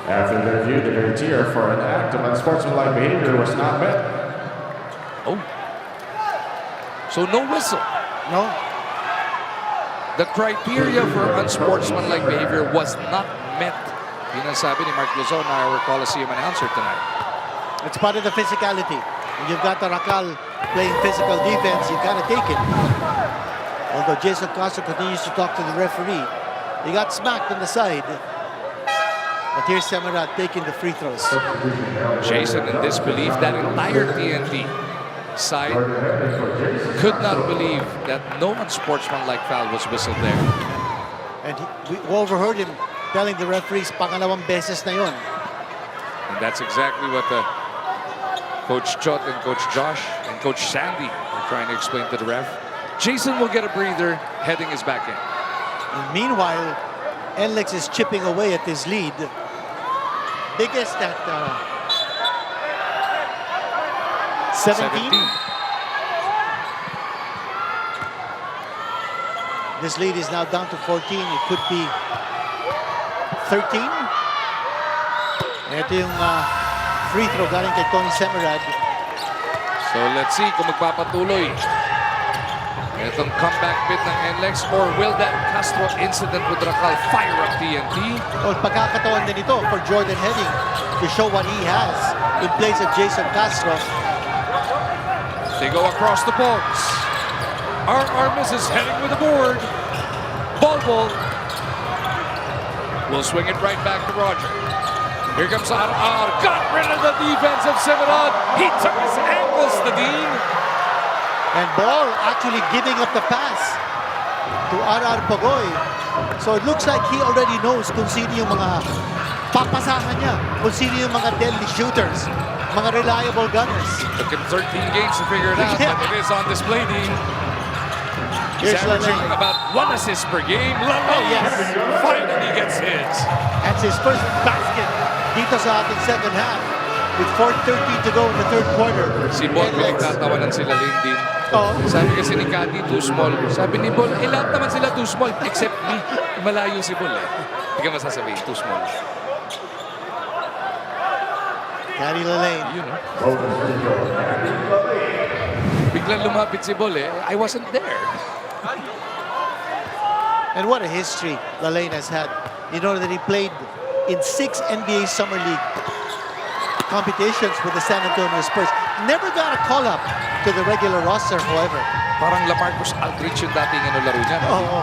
S6: After the review, the criteria for an act of unsportsmanlike behavior was not met.
S2: Oh. So no whistle.
S5: No.
S2: The criteria for unsportsmanlike behavior was not met. Yun ang sabi ni Mark Luzon, our Coliseum announcer tonight.
S5: It's part of the physicality. When you've got the Racal playing physical defense, you gotta take it. Although Jason Castro continues to talk to the referee. He got smacked on the side. But here's Semerad taking the free throws.
S2: Jason in disbelief. That entire TNT side could not believe that no unsportsmanlike foul was whistled there.
S5: And we overheard him telling the referees, pangalawang beses na yun.
S2: And that's exactly what the Coach Chot and Coach Josh and Coach Sandy are trying to explain to the ref. Jason will get a breather, heading his back in.
S5: And meanwhile, NLEX is chipping away at his lead. Biggest at 17. This lead is now down to 14. It could be 13. Ito yung free throw galing kay Tony Semerad.
S2: So let's see kung magpapatuloy itong comeback bit ng NLEX, or will that Castro incident with Racal fire up TNT?
S5: Well, pagkakataon din ito for Jordan Heading to show what he has in place of Jason Castro.
S2: They go across the boards. Our Armis is heading with the board. Bol Bol will swing it right back to Roger. Here comes Ar. Got rid of the defense of Semerad. He took his ankles, Nadine.
S5: And Bol actually giving up the pass to R.R. Bogoy. So it looks like he already knows kung sino yung mga papasahan niya, kung sino yung mga deadly shooters, mga reliable gunners.
S2: Took him 13 games to figure it out, but it is on display, Dean. He's
S5: Here's
S2: averaging
S5: Lalane.
S2: about 1 assist per game. Lalane finally gets his.
S5: That's his first basket dito sa ating second half with 4:30 to go in the third quarter.
S2: Si Bol, pinagtatawanan sila Lalane din. Sabi kasi ni Cathy, too small. Sabi ni Bol, lahat naman sila too small except me. Malayo si Bol eh. Hindi ka masasabihin, too small.
S5: Cathy Lalane.
S2: Yun, biglang lumapit si Bol eh. I wasn't there.
S5: And what a history Lalane has had. You know that he played in 6 NBA Summer League competitions with the San Antonio Spurs. Never got a call-up to the regular roster, however.
S2: Parang LaMarcus Aldridge yung dating laro niya. No?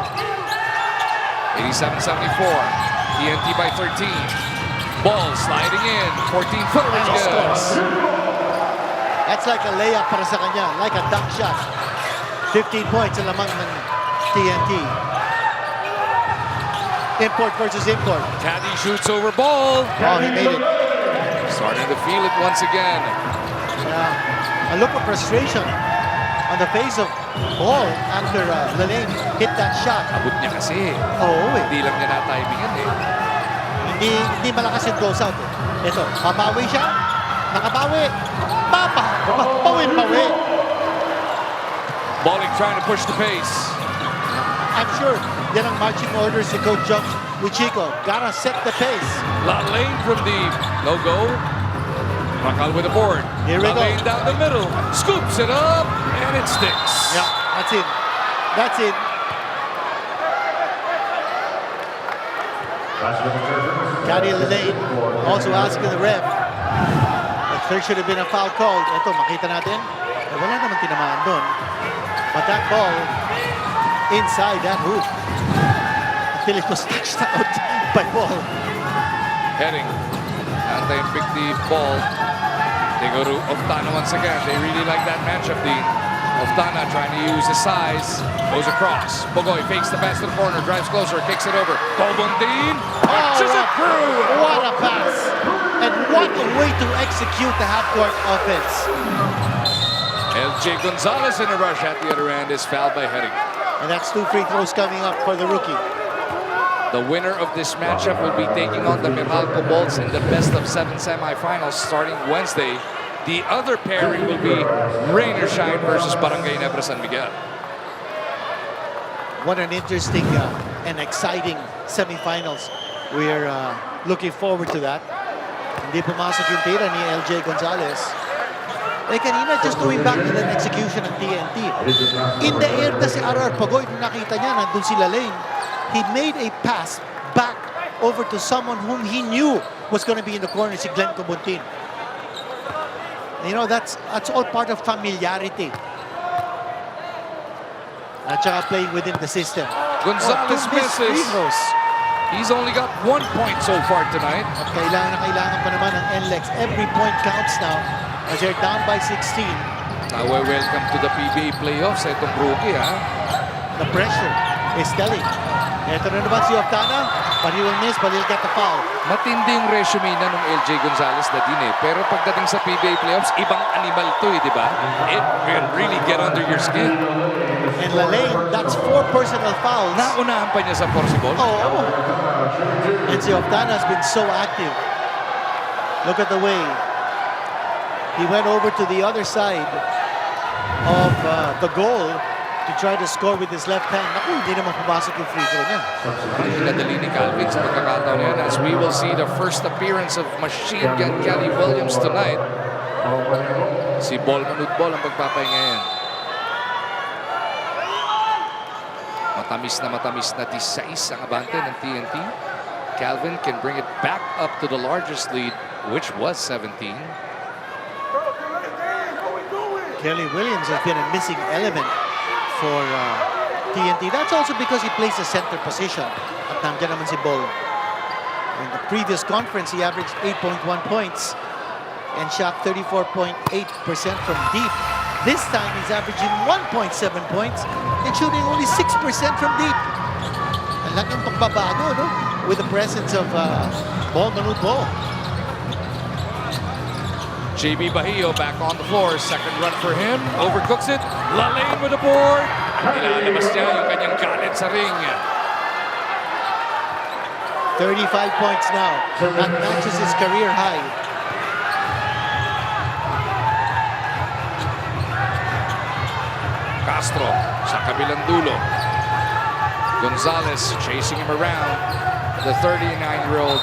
S2: 87-74. TNT by 13. Ball sliding in. 14-footer is good.
S5: That's like a layup para sa kanya, like a dunk shot. 15 points ang lamang ng TNT. Import versus import.
S2: Caddy shoots over Ball.
S5: Oh, he made it.
S2: Starting to feel it once again.
S5: A look of frustration on the face of Ball after Lalane hit that shot.
S2: Abot niya kasi.
S5: Oo,
S2: Hindi lang niya na-timingen eh.
S5: Hindi malakas yung close out. Ito, papawi siya. Nakabawi. Pawi.
S2: Balling trying to push the pace.
S5: I'm sure yan ang marching orders si Coach Jones with Chico. Gotta set the pace.
S2: Lalane from deep. No go. Rakal with the board.
S5: Here we
S2: Lalane
S5: go.
S2: down the middle. Scoops it up and it sticks.
S5: Yeah, that's it. That's it. Cathy Lalane also asking the ref if there should have been a foul called. Ito, makita natin. Wala naman tinamaan doon. But that ball inside that hoop until it was touched out by Bol.
S2: Heading. And they pick the ball. They go to Oftana once again. They really like that matchup, Dean. Oftana trying to use his size. Goes across. Bogoy fakes the pass to the corner. Drives closer. Kicks it over. Bol Bol-powered punches it through.
S5: What a pass. And what a way to execute the half-court offense.
S2: LJ Gonzalez in a rush at the other end is fouled by Heading.
S5: And that's 2 free throws coming up for the rookie.
S2: The winner of this matchup will be taking on the Meralco Bolts in the best-of-7 semifinals starting Wednesday. The other pairing will be Rain or Shine versus Barangay Nebra San Miguel.
S5: What an interesting and exciting semifinals. We're looking forward to that. Hindi pumasok yung tira ni LJ Gonzalez. Eh kanina, just going back to that execution ng TNT. In the air na si RR Pagoy, nakita niya, nandun si Lalane. He made a pass back over to someone whom he knew was going to be in the corner, si Glenn Cobuntin. You know, that's all part of familiarity. At saka playing within the system.
S2: Gonzalez misses. He's only got 1 point so far tonight.
S5: At kailangan pa naman ng NLEX. Every point counts now as they're down by 16.
S2: Welcome to the PBA playoffs. Itong rookie, ha?
S5: The pressure is telling. Ito na naman si Oftana, but he will miss, but he'll get the foul.
S2: Matindi yung resume na ng LJ Gonzalez na din eh. Pero pagdating sa PBA playoffs, ibang animal to eh, di ba? It will really get under your skin.
S5: And Lalane, that's 4 personal fouls.
S2: Naunahan pa niya sa forcible?
S5: Oh. And si Oftana has been so active. Look at the way he went over to the other side of the goal to try to score with his left hand. Naku, hindi naman pumasok yung free throw niya.
S2: Nadali ni Calvin sa pagkakataon yan as we will see the first appearance of Machine Gun Kelly Williams tonight. Si Bol Manutbol ang pagpapahinga yan. Matamis na 16 ang abante ng TNT. Calvin can bring it back up to the largest lead, which was 17.
S5: Kelly Williams has been a missing element for TNT. That's also because he plays the center position. At nandiyan naman si Bol. In the previous conference, he averaged 8.1 points and shot 34.8% from deep. This time, he's averaging 1.7 points and shooting only 6% from deep. Ang laking pagbabago, no? With the presence of Bol Bol.
S2: JB Bahio back on the floor. Second run for him. Overcooks it. Lalane with the board. Nilalabas niya yung kanyang galit sa ring.
S5: 35 points now. That matches his career high.
S2: Castro sa kabilang dulo. Gonzalez chasing him around. The 39-year-old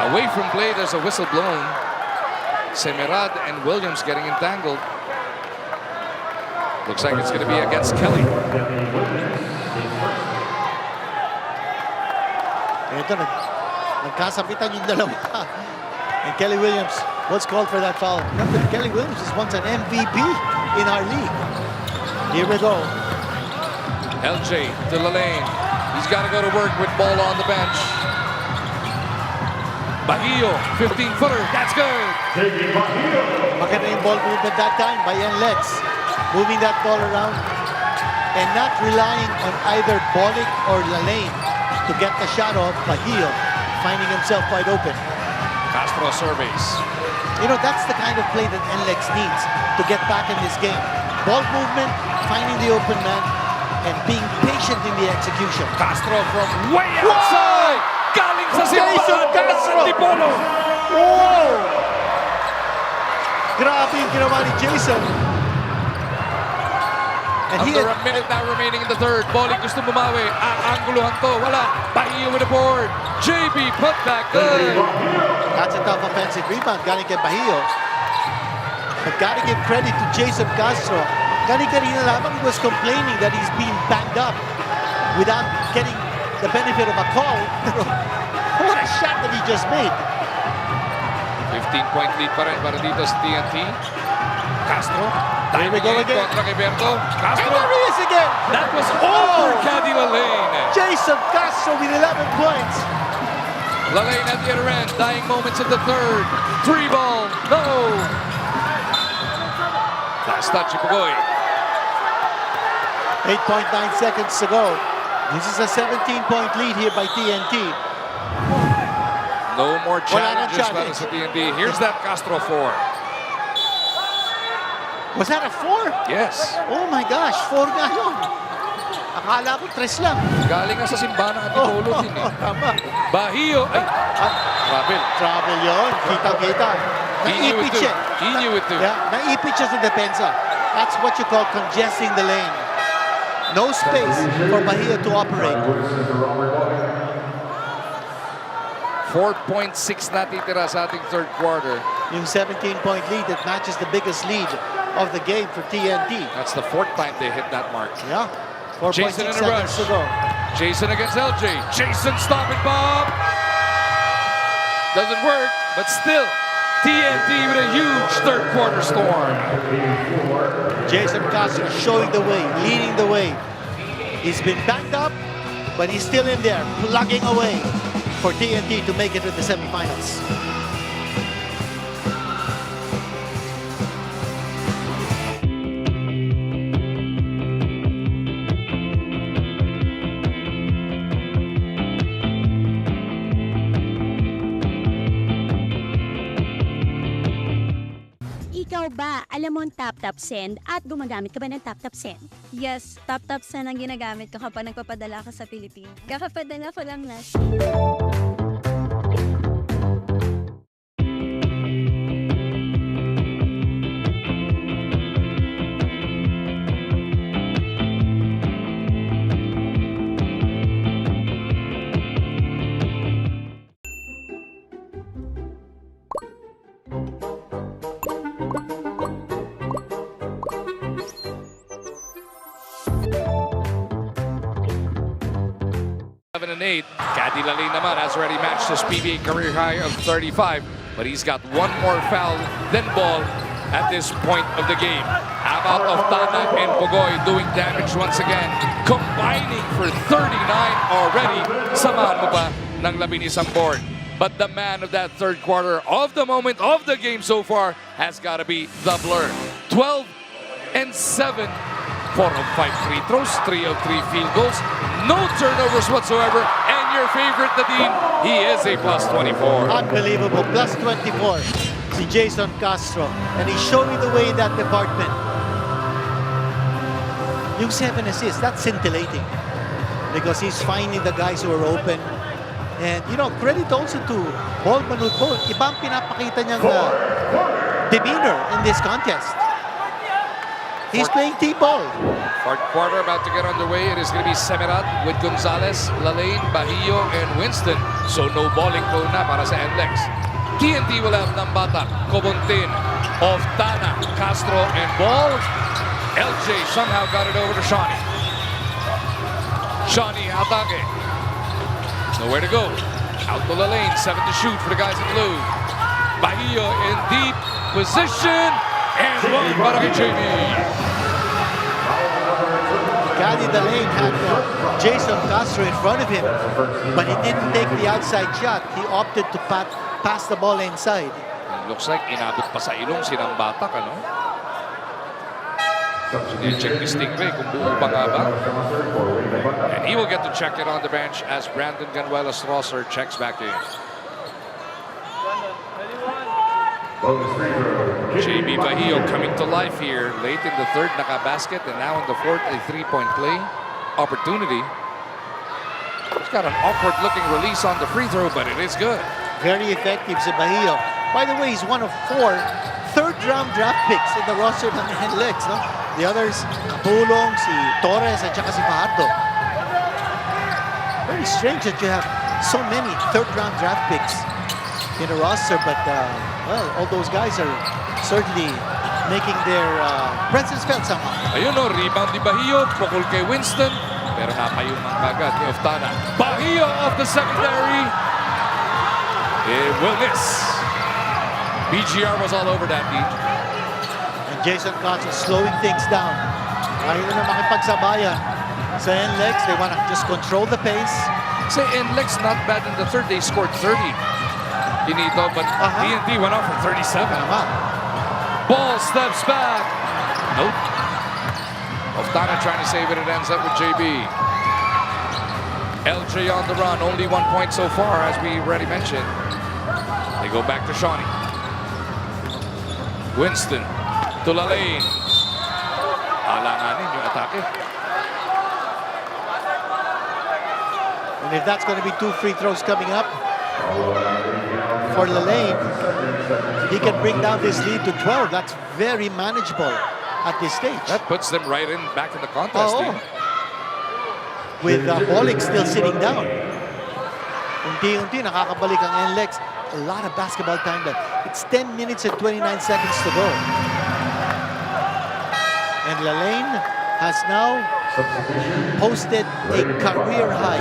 S2: away from play. There's a whistle blown. Semerad and Williams getting entangled. Looks like it's going to be against Kelly.
S5: Ito, nagkasapitan yung dalawa. And Kelly Williams was called for that foul. Remember, Kelly Williams is once an MVP in our league. Here we go.
S2: LJ to the lane. He's got to go to work with Bol on the bench. Baguio, 15-footer. That's good.
S5: Maganda yung ball movement that time by NLEX. Moving that ball around and not relying on either Bolic or Lalane to get the shot off. Baguio finding himself wide open.
S2: Castro surveys.
S5: You know, that's the kind of play that NLEX needs to get back in this game. Ball movement, finding the open man, and being patient in the execution.
S2: Castro from way outside. Galing sa
S5: Jason Castro. Wow! Grabe yung ginawa ni Jason. And
S2: Under a minute now remaining in the third. Bolic gusto bumawi. Aanguluhan to. Wala. Baguio with the board. JB put back good.
S5: That's a tough offensive rebound. Galing kay Baguio. But gotta give credit to Jason Castro. Kanina lamang he was complaining that he's being banged up without getting the benefit of a call. What a shot that he just made.
S2: 15-point lead pa rin para dito sa TNT. Castro.
S5: Here we go again.
S2: Kontra kay Berto. Castro.
S5: And there he is again.
S2: That was over Caddy Lalane.
S5: Jason Castro with 11 points.
S2: Lalane at the other end. Dying moments in the third. 3-ball. No. Last touch, Pugoy.
S5: 8.9 seconds to go. This is a 17-point lead here by TNT.
S2: No more challenges para sa TNT. Here's that Castro 4.
S5: Was that a 4?
S2: Yes.
S5: Oh my gosh, 4 nga yun. Akala ko 3 lang.
S2: Galing nga sa simbahan ng Antipolo din eh.
S5: Tama.
S2: Baguio. Ay, travel.
S5: Travel yun. Kita-kita. Naipit siya.
S2: He knew it too.
S5: Yeah, naipit siya sa depensa. That's what you call congesting the lane. No space for Bahia to operate.
S2: 4.6 natitira sa ating third quarter.
S5: Yung 17-point lead that matches the biggest lead of the game for TNT.
S2: That's the 4th time they hit that mark.
S5: Yeah. 4.6
S2: Jason in a
S5: seconds
S2: rush.
S5: to go.
S2: Jason against LJ. Jason stopping Bob. Doesn't work, but still, TNT with a huge third quarter storm.
S5: Jason Castro showing the way, leading the way. He's been banged up, but he's still in there, plugging away for TNT to make it to the semifinals.
S11: Ikaw ba, alam mo ang tap-tap send at gumagamit ka ba ng tap-tap send?
S9: Yes, tap-tap send ang ginagamit ko kapag nagpapadala ka sa Pilipinas. Kakapadala ko lang na.
S2: And 8. Caddy Lalane naman has already matched his PBA career high of 35, but he's got one more foul than Bol at this point of the game. How about Oftana and Pugoy doing damage once again, combining for 39 already. Samahan mo pa ng labinisang board. But the man of that third quarter, of the moment, of the game so far, has got to be the Blur. 12 and 7. 4 of 5 free throws, 3 of 3 field goals, no turnovers whatsoever, and your favorite, Nadine, he is a plus 24.
S5: Unbelievable, plus 24. Si Jason Castro, and he's showing the way in that department. yung 7 assists, that's scintillating. Because he's finding the guys who are open. And, you know, credit also to Bol Bol. Ibang pinapakita niyang demeanor in this contest. He's playing T-ball.
S2: Fourth quarter about to get underway. It is going to be Semirat with Gonzalez, Lalaine, Bahio, and Winston. So no balling cone na para sa NLEX. TNT will have Nambata, Cobontin, Oftana, Castro, and Bol. LJ somehow got it over to Shawnee. Shawnee, atake. Nowhere to go. Out to Lalaine, 7 to shoot for the guys in blue. Bahio in deep position. And one para kay JB.
S5: Gadi Lane had Jason Castro in front of him, but he didn't take the outside shot. He opted to pass the ball inside.
S2: Looks like inabot pa sa ilong si Nambata, ano? Check ni Stingray kung buo pa nga ba. And he will get to check it on the bench as Brandon Ganuelas-Rosser checks back in. JB Bahio coming to life here late in the third, naka-basket, and now in the fourth, a three-point play opportunity. He's got an awkward-looking release on the free throw, but it is good.
S5: Very effective si Bahio. By the way, he's one of 4 third-round draft picks in the roster ng NLEX, no? The others, Tulong, si Torres, at saka si Fajardo. Very strange that you have so many third-round draft picks in a roster, but well, all those guys are certainly making their presence felt somehow.
S2: Ayun o, rebound ni Bahio, pukul kay Winston, pero napayong agad ni Oftana. Bahio off the secondary. It will miss. BGR was all over that beat.
S5: And Jason Cotts is slowing things down. Ayaw na makipagsabayan sa NLEX. They want to just control the pace.
S2: Say NLEX not bad in the third. They scored 30. Inito, but TNT went off for 37. Ball steps back. Nope. Oftana trying to save it. It ends up with JB. LJ on the run. Only 1 point so far, as we already mentioned. They go back to Shawnee. Winston to Lalaine. Alanganin yung atake.
S5: And if that's going to be 2 free throws coming up for Lalaine, he can bring down this lead to 12. That's very manageable at this stage.
S2: That puts them right in back in the contest.
S5: With Bolick still sitting down. Unti-unti nakakabalik ang NLEX. A lot of basketball time left. It's 10 minutes and 29 seconds to go. And Lalaine has now posted a career high.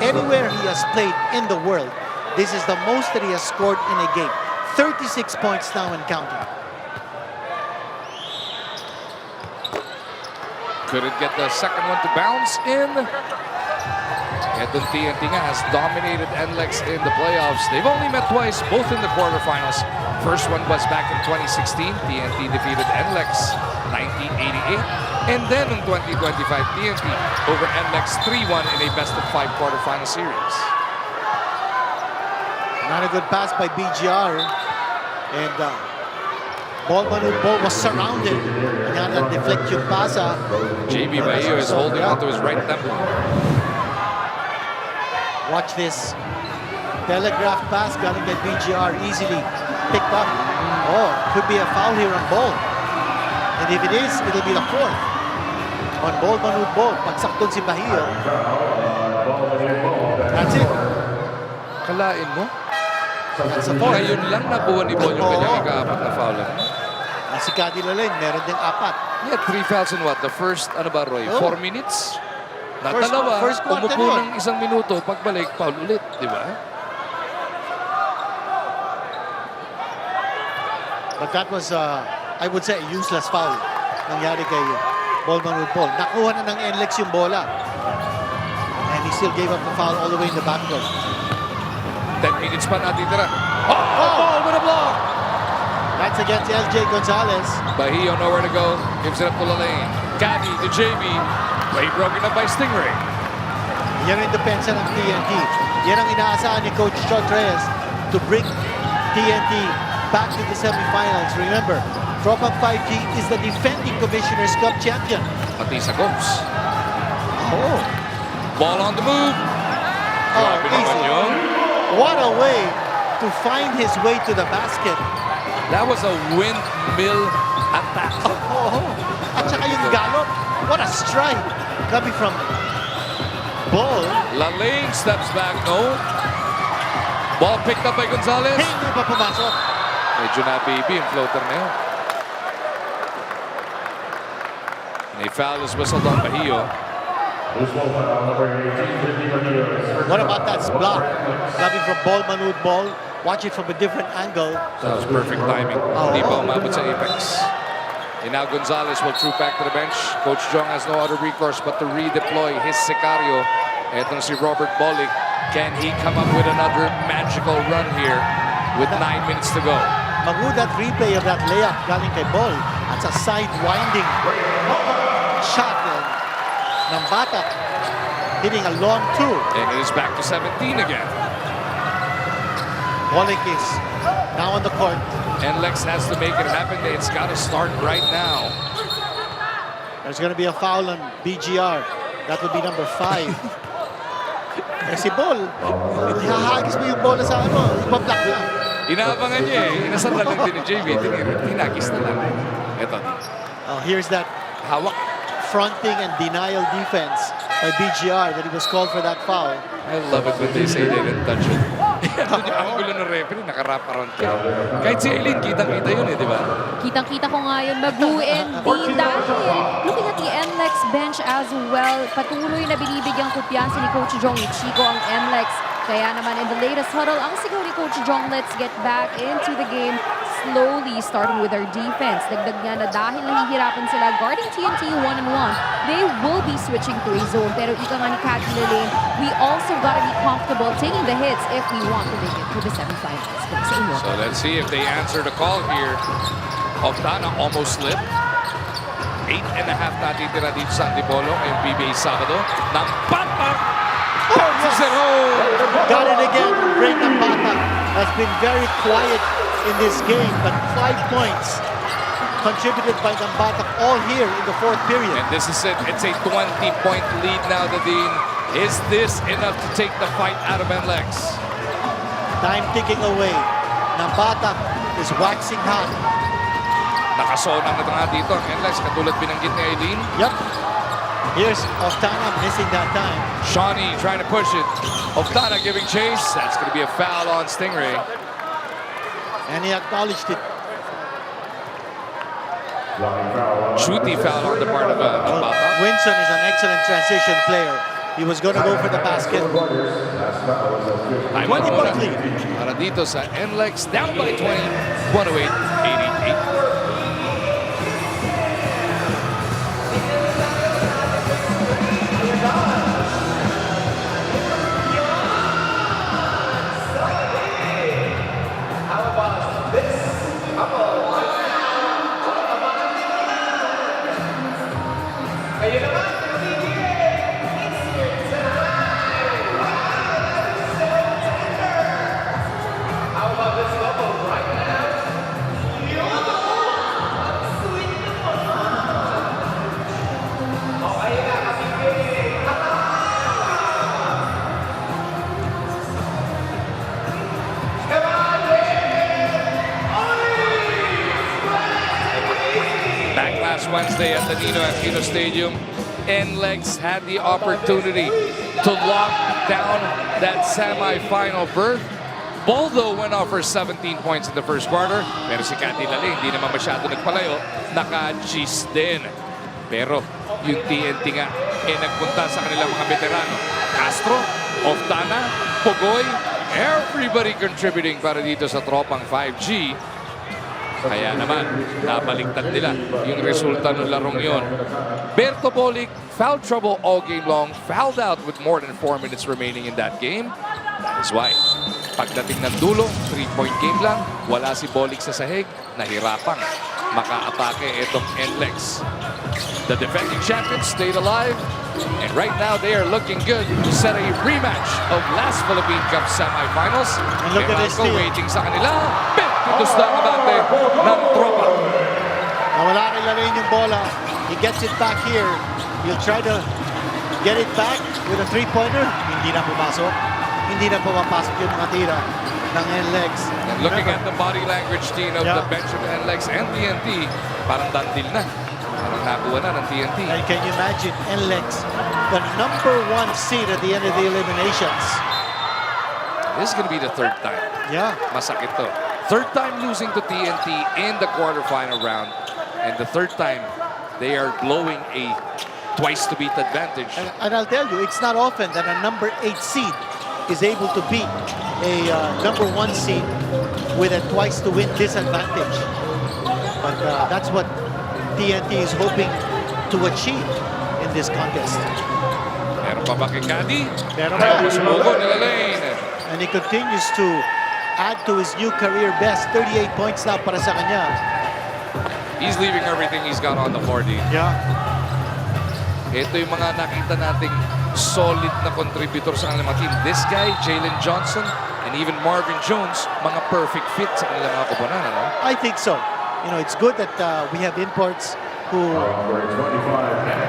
S5: Anywhere he has played in the world, this is the most that he has scored in a game. 36 points now and counting.
S2: Couldn't get the second one to bounce in. And the TNT has dominated NLEX in the playoffs. They've only met twice, both in the quarterfinals. First one was back in 2016. TNT defeated NLEX 1988. And then in 2025, TNT over NLEX 3-1 in a best-of-5 quarterfinal series.
S5: Not a good pass by BGR. And Bol Bol was surrounded. Kanya deflect yung pasa.
S2: JB Bahio is holding onto his right temple.
S5: Watch this. Telegraph pass galing kay BGR, easily picked up. Oh, could be a foul here on Bol. And if it is, it'll be the 4th. On Bol. Pagsakton si Bahio. That's it.
S2: Kalain mo?
S5: That's a 4th.
S2: Ngayon lang nakuha ni Bol yung kanyang ika-4 na foul.
S5: Si Gadi Lalaine, meron ding 4.
S2: He had 3 fouls in what? The first, ano ba Roy? 4 minutes? Na dalawa, umupo ng 1 minuto, pagbalik, foul ulit, di ba?
S5: But that was, I would say, a useless foul. Nangyari kay Bol. Nakuha na ng NLEX yung bola. And he still gave up the foul all the way in the backcourt.
S2: 10 minutes pa natitira. Ball with a block!
S5: That's against LJ Gonzalez.
S2: Bahio nowhere to go. Gives it up to Lalaine. Gadi to JB. Play broken up by Stingray.
S5: Yan ang depensa ng TNT. Yan ang inaasahan ni Coach John Reyes to bring TNT back to the semifinals. Remember, Tropang 5G is the defending Commissioner's Cup champion.
S2: Pati sa goals.
S5: Oh.
S2: Ball on the move. Grabe naman yun.
S5: What a way to find his way to the basket.
S2: That was a windmill attack.
S5: At saka yung gallop. What a strike. Coming from Bol.
S2: Laling steps back, no. Ball picked up by Gonzalez.
S5: Hindi pa pumasok.
S2: Medyo na baby yung floater na yun. And a foul is whistled on Bahio.
S5: What about that block? Coming from Bol Manood Ball. Watch it from a different angle.
S2: That was perfect timing. Hindi pa umabot sa apex. And now Gonzalez will troop back to the bench. Coach Jong has no other recourse but to redeploy his Sicario. Ito na si Robert Bolick. Can he come up with another magical run here with 9 minutes to go?
S5: Magud that replay of that layup galing kay Bol. At sa side winding shot ng Bata. Hitting a long two.
S2: And it is back to 17 again.
S5: Bolick is now on the court.
S2: NLEX has to make it happen. It's got to start right now.
S5: There's going to be a foul on BGR. That would be number 5. Eh si Bol, ihahagis mo yung bola sa ano, ibablock lang.
S2: Inaabangan niya eh. Inasandal lang din ni JB. Tinagis na lang. Ito.
S5: Oh, here's that
S2: hawak
S5: fronting and denial defense by BGR that he was called for that foul.
S2: I love it when they say they didn't touch it. Doon yung angulo ng referee, nakarap around ka. Kahit si Eileen, kitang-kita yun eh, di ba?
S9: Kitang-kita ko nga yun, Magu, and dahil looking at the NLEX bench as well, patuloy na binibigyang kumpiyansa ni Coach Jong Chico ang NLEX. Kaya naman in the latest huddle, ang sigaw ni Coach Jong, let's get back into the game slowly, starting with our defense. Dagdag niya na dahil nahihirapan sila guarding TNT one-on-one, they will be switching to a zone. Pero ika nga ni Cathy Lilane, we also gotta be comfortable taking the hits if we want to make it to the semifinals.
S2: So let's see if they answer the call here. Oftana almost slipped. 8.5 natitira dito sa Antipolo ngayong PBA Sabado. Nampapak!
S5: Got it again. Ray Nambata has been very quiet in this game, but 5 points contributed by Nambata all here in the 4th period.
S2: And this is it. It's a 20-point lead now, Nadine. Is this enough to take the fight out of NLEX?
S5: Time ticking away. Nambata is waxing hot.
S2: Nakasonang na nga dito ang NLEX, katulad binanggit ni Eileen.
S5: Yep. Here's Oftana missing that time.
S2: Shawnee trying to push it. Oftana giving chase. That's going to be a foul on Stingray.
S5: And he acknowledged it.
S2: Shooty foul on the part of Nambata.
S5: Winson is an excellent transition player. He was going to go for the basket.
S2: 20-point lead. Para dito sa NLEX, down by 20, 108-88. Wednesday at the Nino Aquino Stadium, NLEX had the opportunity to lock down that semi-final berth. Bol though went off for 17 points in the first quarter. Pero si Cathy Lilane, hindi naman masyado nagpalayo. Naka-cheese din. Pero yung TNT nga, nagpunta sa kanilang mga veterano. Castro, Oftana, Pogoy, everybody contributing para dito sa Tropang 5G. Kaya naman, nabaligtad nila yung resulta ng larong yon. Berto Bolick, foul trouble all game long, fouled out with more than 4 minutes remaining in that game. That is why, pagdating ng dulo, 3-point game lang, wala si Bolick sa sahig, nahirapang maka-atake itong NLEX. The defending champions stayed alive, and right now they are looking good to set a rematch of last Philippine Cup semifinals.
S5: And look at this team.
S2: Waiting sa kanila. Ito sa abante ng Tropa.
S5: bola. He gets it back here. He'll try to get it back with a three-pointer. Hindi na pumasok. Hindi na pumapasok yung mga tira ng NLEX.
S2: And looking at the body language, Dean, of the bench of NLEX and TNT, parang dandil na. Parang nakuha na ng TNT.
S5: And can you imagine NLEX, the #1 seed at the end of the eliminations?
S2: This is going to be the third time.
S5: Yeah.
S2: Masakit to. Third time losing to TNT in the quarterfinal round. And the third time, they are blowing a twice-to-beat advantage.
S5: And I'll tell you, it's not often that a #8 seed is able to beat a #1 seed with a twice-to-win disadvantage. But that's what TNT is hoping to achieve in this contest.
S2: Meron pa ba kay Caddy?
S5: Meron pa.
S2: Sumugo nila Lane.
S5: And he continues to add to his new career best. 38 points na para sa kanya.
S2: He's leaving everything he's got on the floor, Dean.
S5: Yeah.
S2: Ito yung mga nakita nating solid na contributor sa kanilang mga team. This guy, Jalen Johnson, and even Marvin Jones, mga perfect fit sa kanilang mga koponan, ano?
S5: I think so. You know, it's good that we have imports who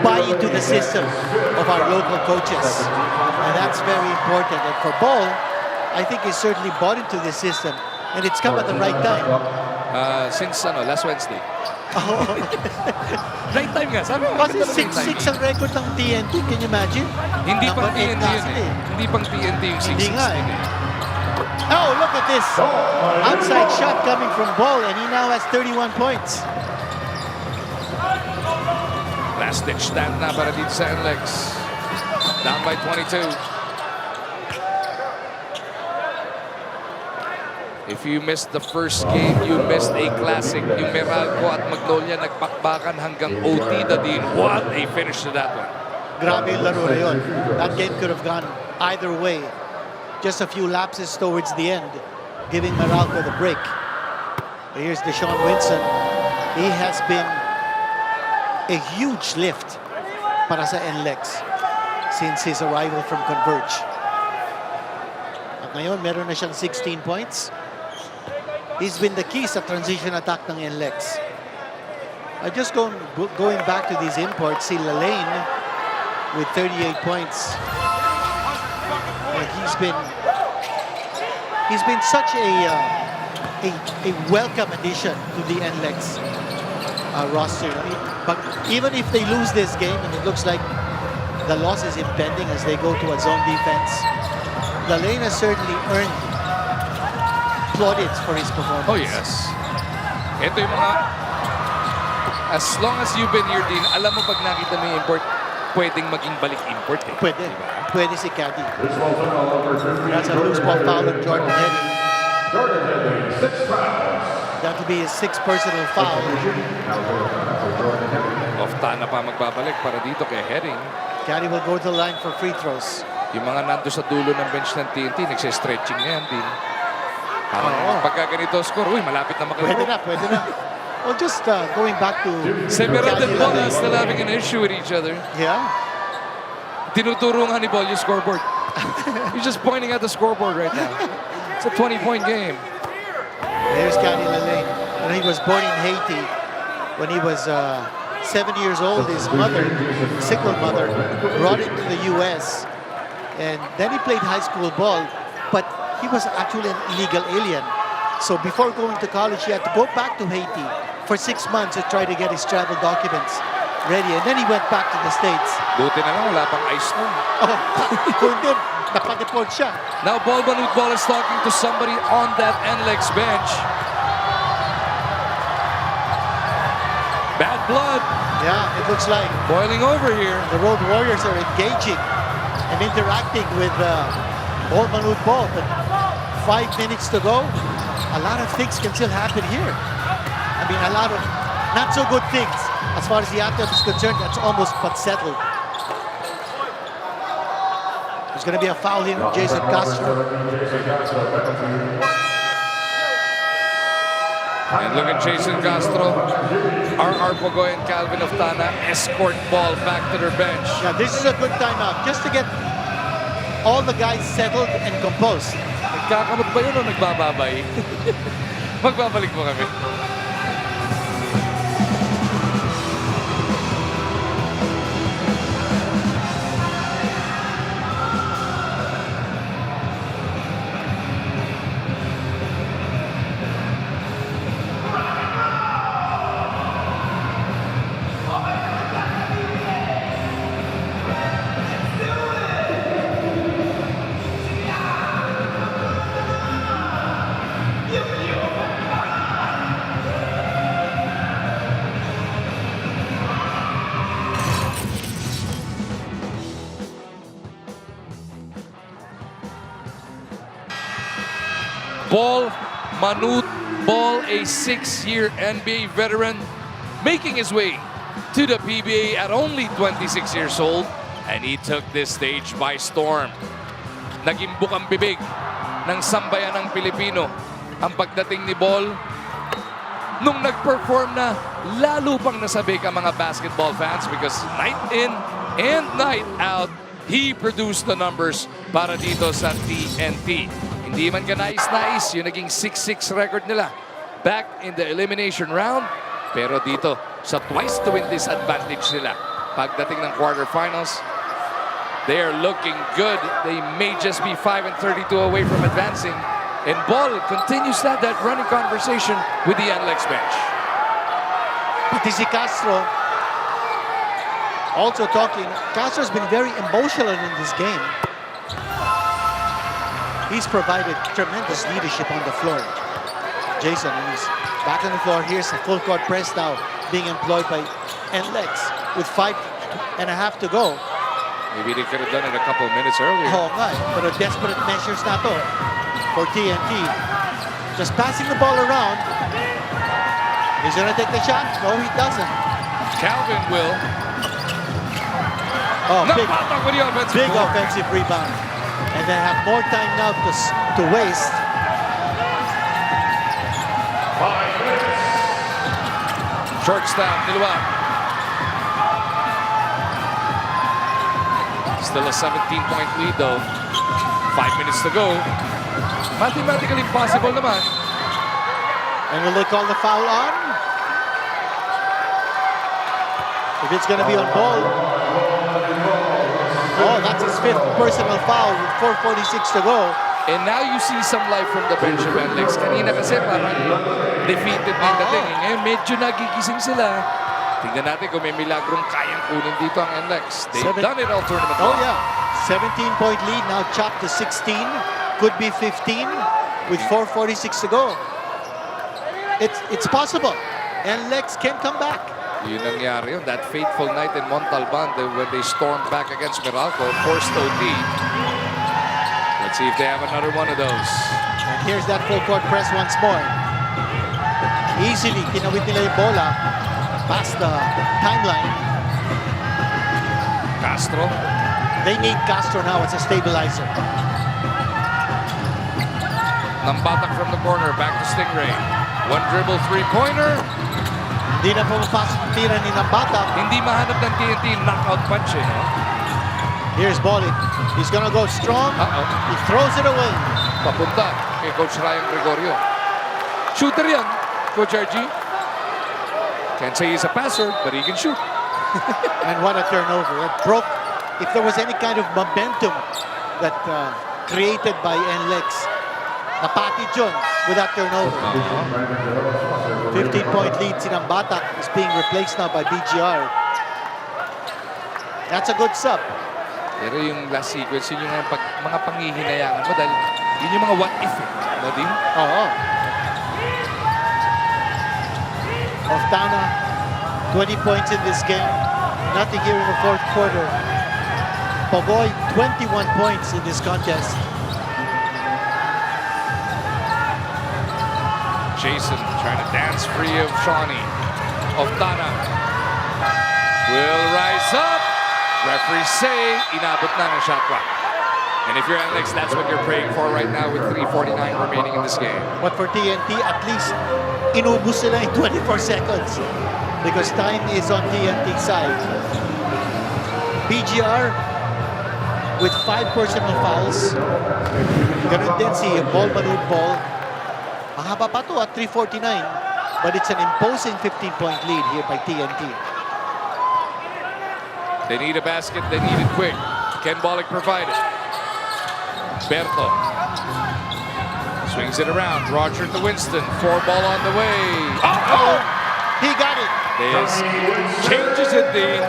S5: buy into the system of our local coaches. And that's very important. And for Bol, I think he certainly bought into the system. And it's come at the right time.
S2: Since last Wednesday. Right time nga. Sabi mo,
S5: kasi 6-6 ang record ng TNT. Can you imagine?
S2: Hindi pang
S5: Number 8
S2: TNT yun eh. Hindi pang TNT yung 6-6.
S5: Hindi nga eh. Oh, look at this. Outside shot coming from Bol, and he now has 31 points.
S2: Last-ditch stand na para dito sa NLEX. Down by 22. If you missed the first game, you missed a classic. Yung Meralco at Magnolia nagpakbakan hanggang OT na din. What a finish to that one.
S5: Grabe yung laro na yun. That game could have gone either way. Just a few lapses towards the end, giving Meralco the break. But here's Deshaun Winston. He has been a huge lift para sa NLEX since his arrival from Converge. At ngayon, meron na siyang 16 points. He's been the key sa transition attack ng NLEX. Just going back to these imports, see Lane with 38 points. And he's been such a welcome addition to the NLEX roster. But even if they lose this game, and it looks like the loss is impending as they go to a zone defense, Lane has certainly earned plaudits for his performance.
S2: Oh yes. Ito yung mga, as long as you've been here, Dean, alam mo pag nakita mo yung import, pwedeng maging balik import eh.
S5: Pwede. Diba? Pwede si Caddy. That's a loose ball foul of Jordan Heading. That will be his 6th personal foul.
S2: Ofta na pa magbabalik para dito kay Heading.
S5: Caddy will go to the line for free throws.
S2: Yung mga nando sa dulo ng bench ng TNT, nagse-stretching na yan, Dean. Parang pagka ganito score, uy, malapit na makalaro.
S5: Pwede na. Well, just going back to...
S2: Semerad and Bol are still having an issue with each other.
S5: Yeah.
S2: Tinuturo nga ni Bol yung scoreboard. He's just pointing at the scoreboard right now. It's a 20-point game.
S5: Here's Caddy Lane. And he was born in Haiti. When he was 7 years old, his mother, single mother, brought him to the U.S. And then he played high school ball, but he was actually an illegal alien. So before going to college, he had to go back to Haiti for 6 months to try to get his travel documents ready. And then he went back to the States.
S2: Buti na lang, wala pang ice nun.
S5: Kung hindi, napadeport siya.
S2: Now Bol Bol is talking to somebody on that NLEX bench. Bad blood.
S5: Yeah, it looks like.
S2: Boiling over here.
S5: The Road Warriors are engaging and interacting with Bol Bol. But 5 minutes to go. A lot of things can still happen here. I mean, a lot of not so good things. As far as the outcome is concerned, that's almost but settled. There's going to be a foul here from Jason Castro.
S2: And look at Jason Castro. R.R. Pogoy and Calvin Oftana escort Bol back to their bench.
S5: Yeah, this is a good timeout. Just to get all the guys settled and composed.
S2: Nagkakamot ba yun o nagbababay? Magbabalik po kami. Bol Bol, a 6-year NBA veteran, making his way to the PBA at only 26 years old, and he took this stage by storm. Naging bukang bibig ng sambayan ng Pilipino ang pagdating ni Bol. Nung nag-perform na, lalo pang nasabik ang mga basketball fans because night in and night out, he produced the numbers para dito sa TNT. Hindi man ka nais-nais yung naging 6-6 record nila back in the elimination round. Pero dito, sa twice to win disadvantage nila pagdating ng quarterfinals, they are looking good. They may just be 5-32 away from advancing. And Bol continues to have that running conversation with the NLEX bench.
S5: Pati si Castro also talking. Castro's been very emotional in this game. He's provided tremendous leadership on the floor. Jason, he's back on the floor. Here's a full court press now being employed by NLEX with 5.5 to go.
S2: Maybe they could have done it a couple of minutes earlier.
S5: Oh, nga. Pero desperate measures na to for TNT. Just passing the ball around. He's gonna take the shot. No, he doesn't.
S2: Calvin will.
S5: Oh, big
S2: offensive
S5: offensive rebound. And they have more time now to waste.
S6: 5 minutes.
S2: Shortstop, Niluwag. Still a 17-point lead though. 5 minutes to go. Mathematically impossible naman.
S5: And will they call the foul on? If it's going to be on Bol. Oh, that's his 5th personal foul with 4:46 to go.
S2: And now you see some life from the bench of NLEX. Kanina kasi parang defeated na yung dating. Ngayon medyo nagigising sila. Tingnan natin kung may milagrong kayang kunin dito ang NLEX. They've done it all tournament long.
S5: Oh yeah, 17-point lead now chopped to 16. Could be 15 with 4:46 to go. It's possible. NLEX can come back.
S2: Yun nangyari yun. That fateful night in Montalban when they stormed back against Meralco, forced OT. Let's see if they have another one of those.
S5: And here's that full court press once more. Easily, kinawit nila yung bola past the timeline.
S2: Castro.
S5: They need Castro now as a stabilizer.
S2: Nambatak from the corner, back to Stingray. One dribble, three-pointer.
S5: Hindi na pumapasok ang tira ni Nambatak.
S2: Hindi mahanap ng TNT, knockout punch eh. No?
S5: Here's Bolin. He's gonna go strong. He throws it away.
S2: Papunta kay Coach Ryan Gregorio. Shooter yan, Coach RG. Can't say he's a passer, but he can shoot.
S5: And what a turnover. It broke. If there was any kind of momentum that created by NLEX, napatid yun with that turnover. 15-point lead, Sinambatak is being replaced now by BGR. That's a good sub.
S2: Pero yung last sequence, yun yung mga panghihinayangan mo dahil yun yung mga what if eh. No, din?
S5: Oo. Oftana, 20 points in this game. Nothing here in the fourth quarter. Pogoy, 21 points in this contest.
S2: Jason trying to dance free of Shawnee. Oftana will rise up. Referees say inabot na ng shot clock. And if you're NLEX, that's what you're praying for right now with 3:49 remaining in this game.
S5: But for TNT, at least inubos sila in 24 seconds because time is on TNT side. BGR with 5 personal fouls. Ganun din si Bol Bol. Mahaba pa to at 3:49, but it's an imposing 15-point lead here by TNT.
S2: They need a basket, they need it quick. Ken Bollick provided. Berto swings it around. Roger to Winston. 4-ball on the way.
S5: Oh! He got it.
S2: This changes it, Dean.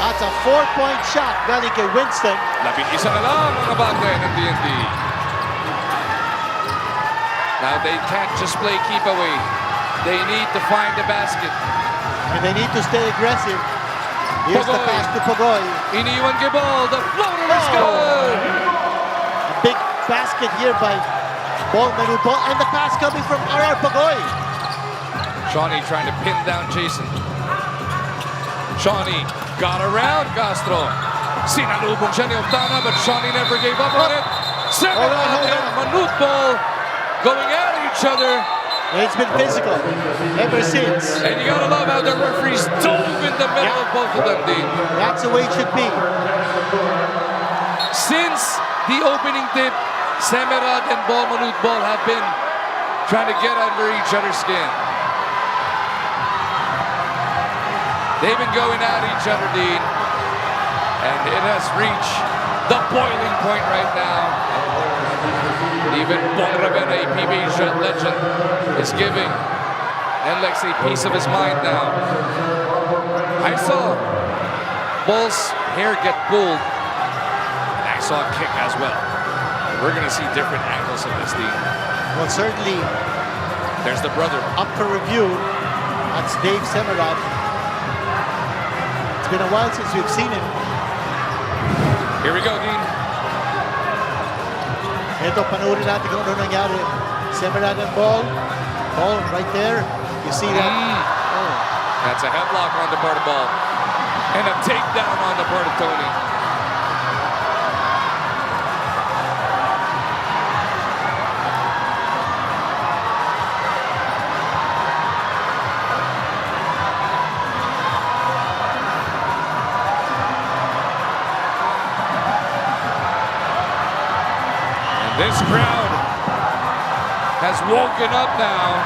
S5: That's a 4-point shot galing kay Winston.
S2: Labing-isa na lang ang abante ng TNT. Now they can't just play keep away. They need to find the basket.
S5: And they need to stay aggressive. Here's the pass to Pogoy.
S2: Iniwan kay Bol. The floater is good.
S5: A big basket here by Bol Bol, and the pass coming from R.R. Pagoy.
S2: Shawnee trying to pin down Jason. Shawnee got around Castro. Sinalubong siya ni Octana, but Shawnee never gave up on it. Semerad and Manute Bol going at each other.
S5: It's been physical ever since.
S2: And you gotta love how the referees dove in the middle of both of them, Dean.
S5: That's the way it should be.
S2: Since the opening tip, Semerad and Manute Bol have been trying to get under each other's skin. They've been going at each other, Dean. And it has reached the boiling point right now. Even Bong Raven, a PBA legend, is giving NLEX a piece of his mind now. I saw Bol's hair get pulled, and I saw a kick as well. We're going to see different angles of this, Dean.
S5: Well, certainly.
S2: There's the brother.
S5: Up for review. That's Dave Semerad. It's been a while since we've seen him.
S2: Here we go, Dean.
S5: Ito, panoorin natin kung ano nangyari. Semerad and Bol. Bol right there. You see that? Oh.
S2: That's a headlock on the part of Bol. And a takedown on the part of Tony. This crowd has woken up now,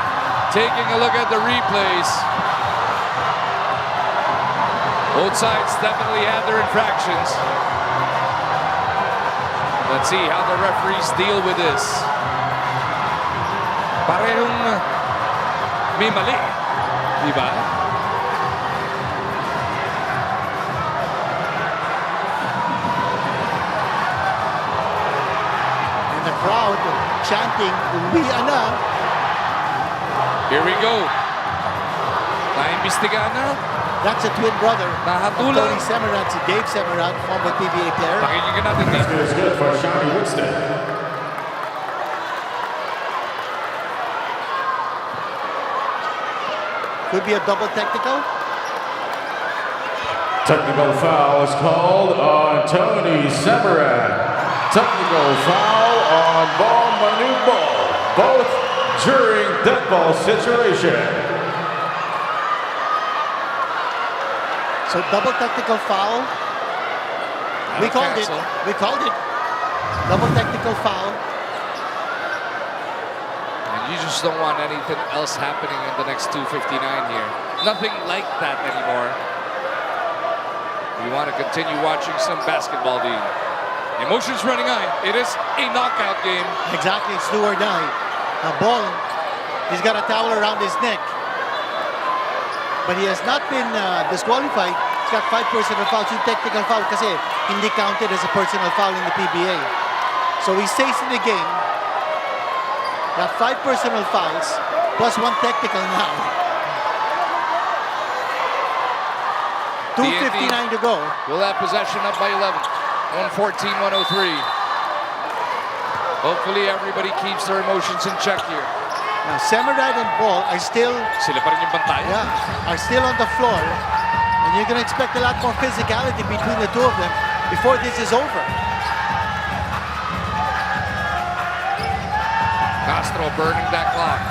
S2: taking a look at the replays. Both sides definitely have their infractions. Let's see how the referees deal with this. Parehong may mali, di ba?
S5: Crowd chanting, "Uwi na."
S2: Here we go. Naimbestigahan na.
S5: That's a twin brother.
S2: Nahatulan.
S5: Tony Semerad, si Dave Semerad, former PBA player.
S2: Pakinggan natin din.
S6: It's good for Shawnee Winston.
S5: Could be a double technical.
S6: Technical foul is called on Tony Semerad. Technical foul on Manute Bol, both during dead ball situation.
S5: So double technical foul. We called it. We called it. Double technical foul.
S2: And you just don't want anything else happening in the next 2:59 here. Nothing like that anymore. We want to continue watching some basketball, Dean. Emotions running high. It is a knockout game.
S5: Exactly, it's do or die. Now Bol, he's got a towel around his neck. But he has not been disqualified. He's got 5 personal fouls, 2 technical fouls kasi hindi counted as a personal foul in the PBA. So he stays in the game. Got 5 personal fouls plus 1 technical now. 2:59 to go.
S2: We'll have possession up by 11. 114-103. Hopefully everybody keeps their emotions in check here.
S5: Now Semerad and Bol are still
S2: Sila pa rin yung bantay.
S5: are still on the floor. And you're gonna expect a lot more physicality between the two of them before this is over.
S2: Castro burning that clock.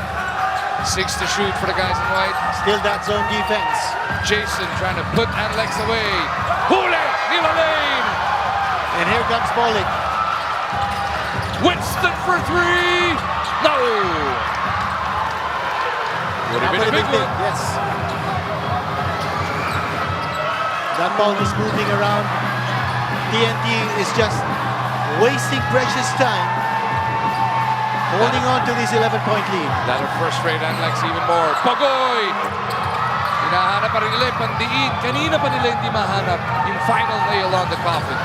S2: 6 to shoot for the guys in white.
S5: Still that zone defense.
S2: Jason trying to put NLEX away. Hule! Nilalane!
S5: And here comes Bolik.
S2: Winston for 3! No! Would have been a big one.
S5: Yes. That ball is moving around. TNT is just wasting precious time, holding on to this 11-point lead.
S2: That'll frustrate NLEX even more. Pagoy! Hinahanap pa rin nila yung pandiin. Kanina pa nila hindi mahanap yung final nail on the coffin.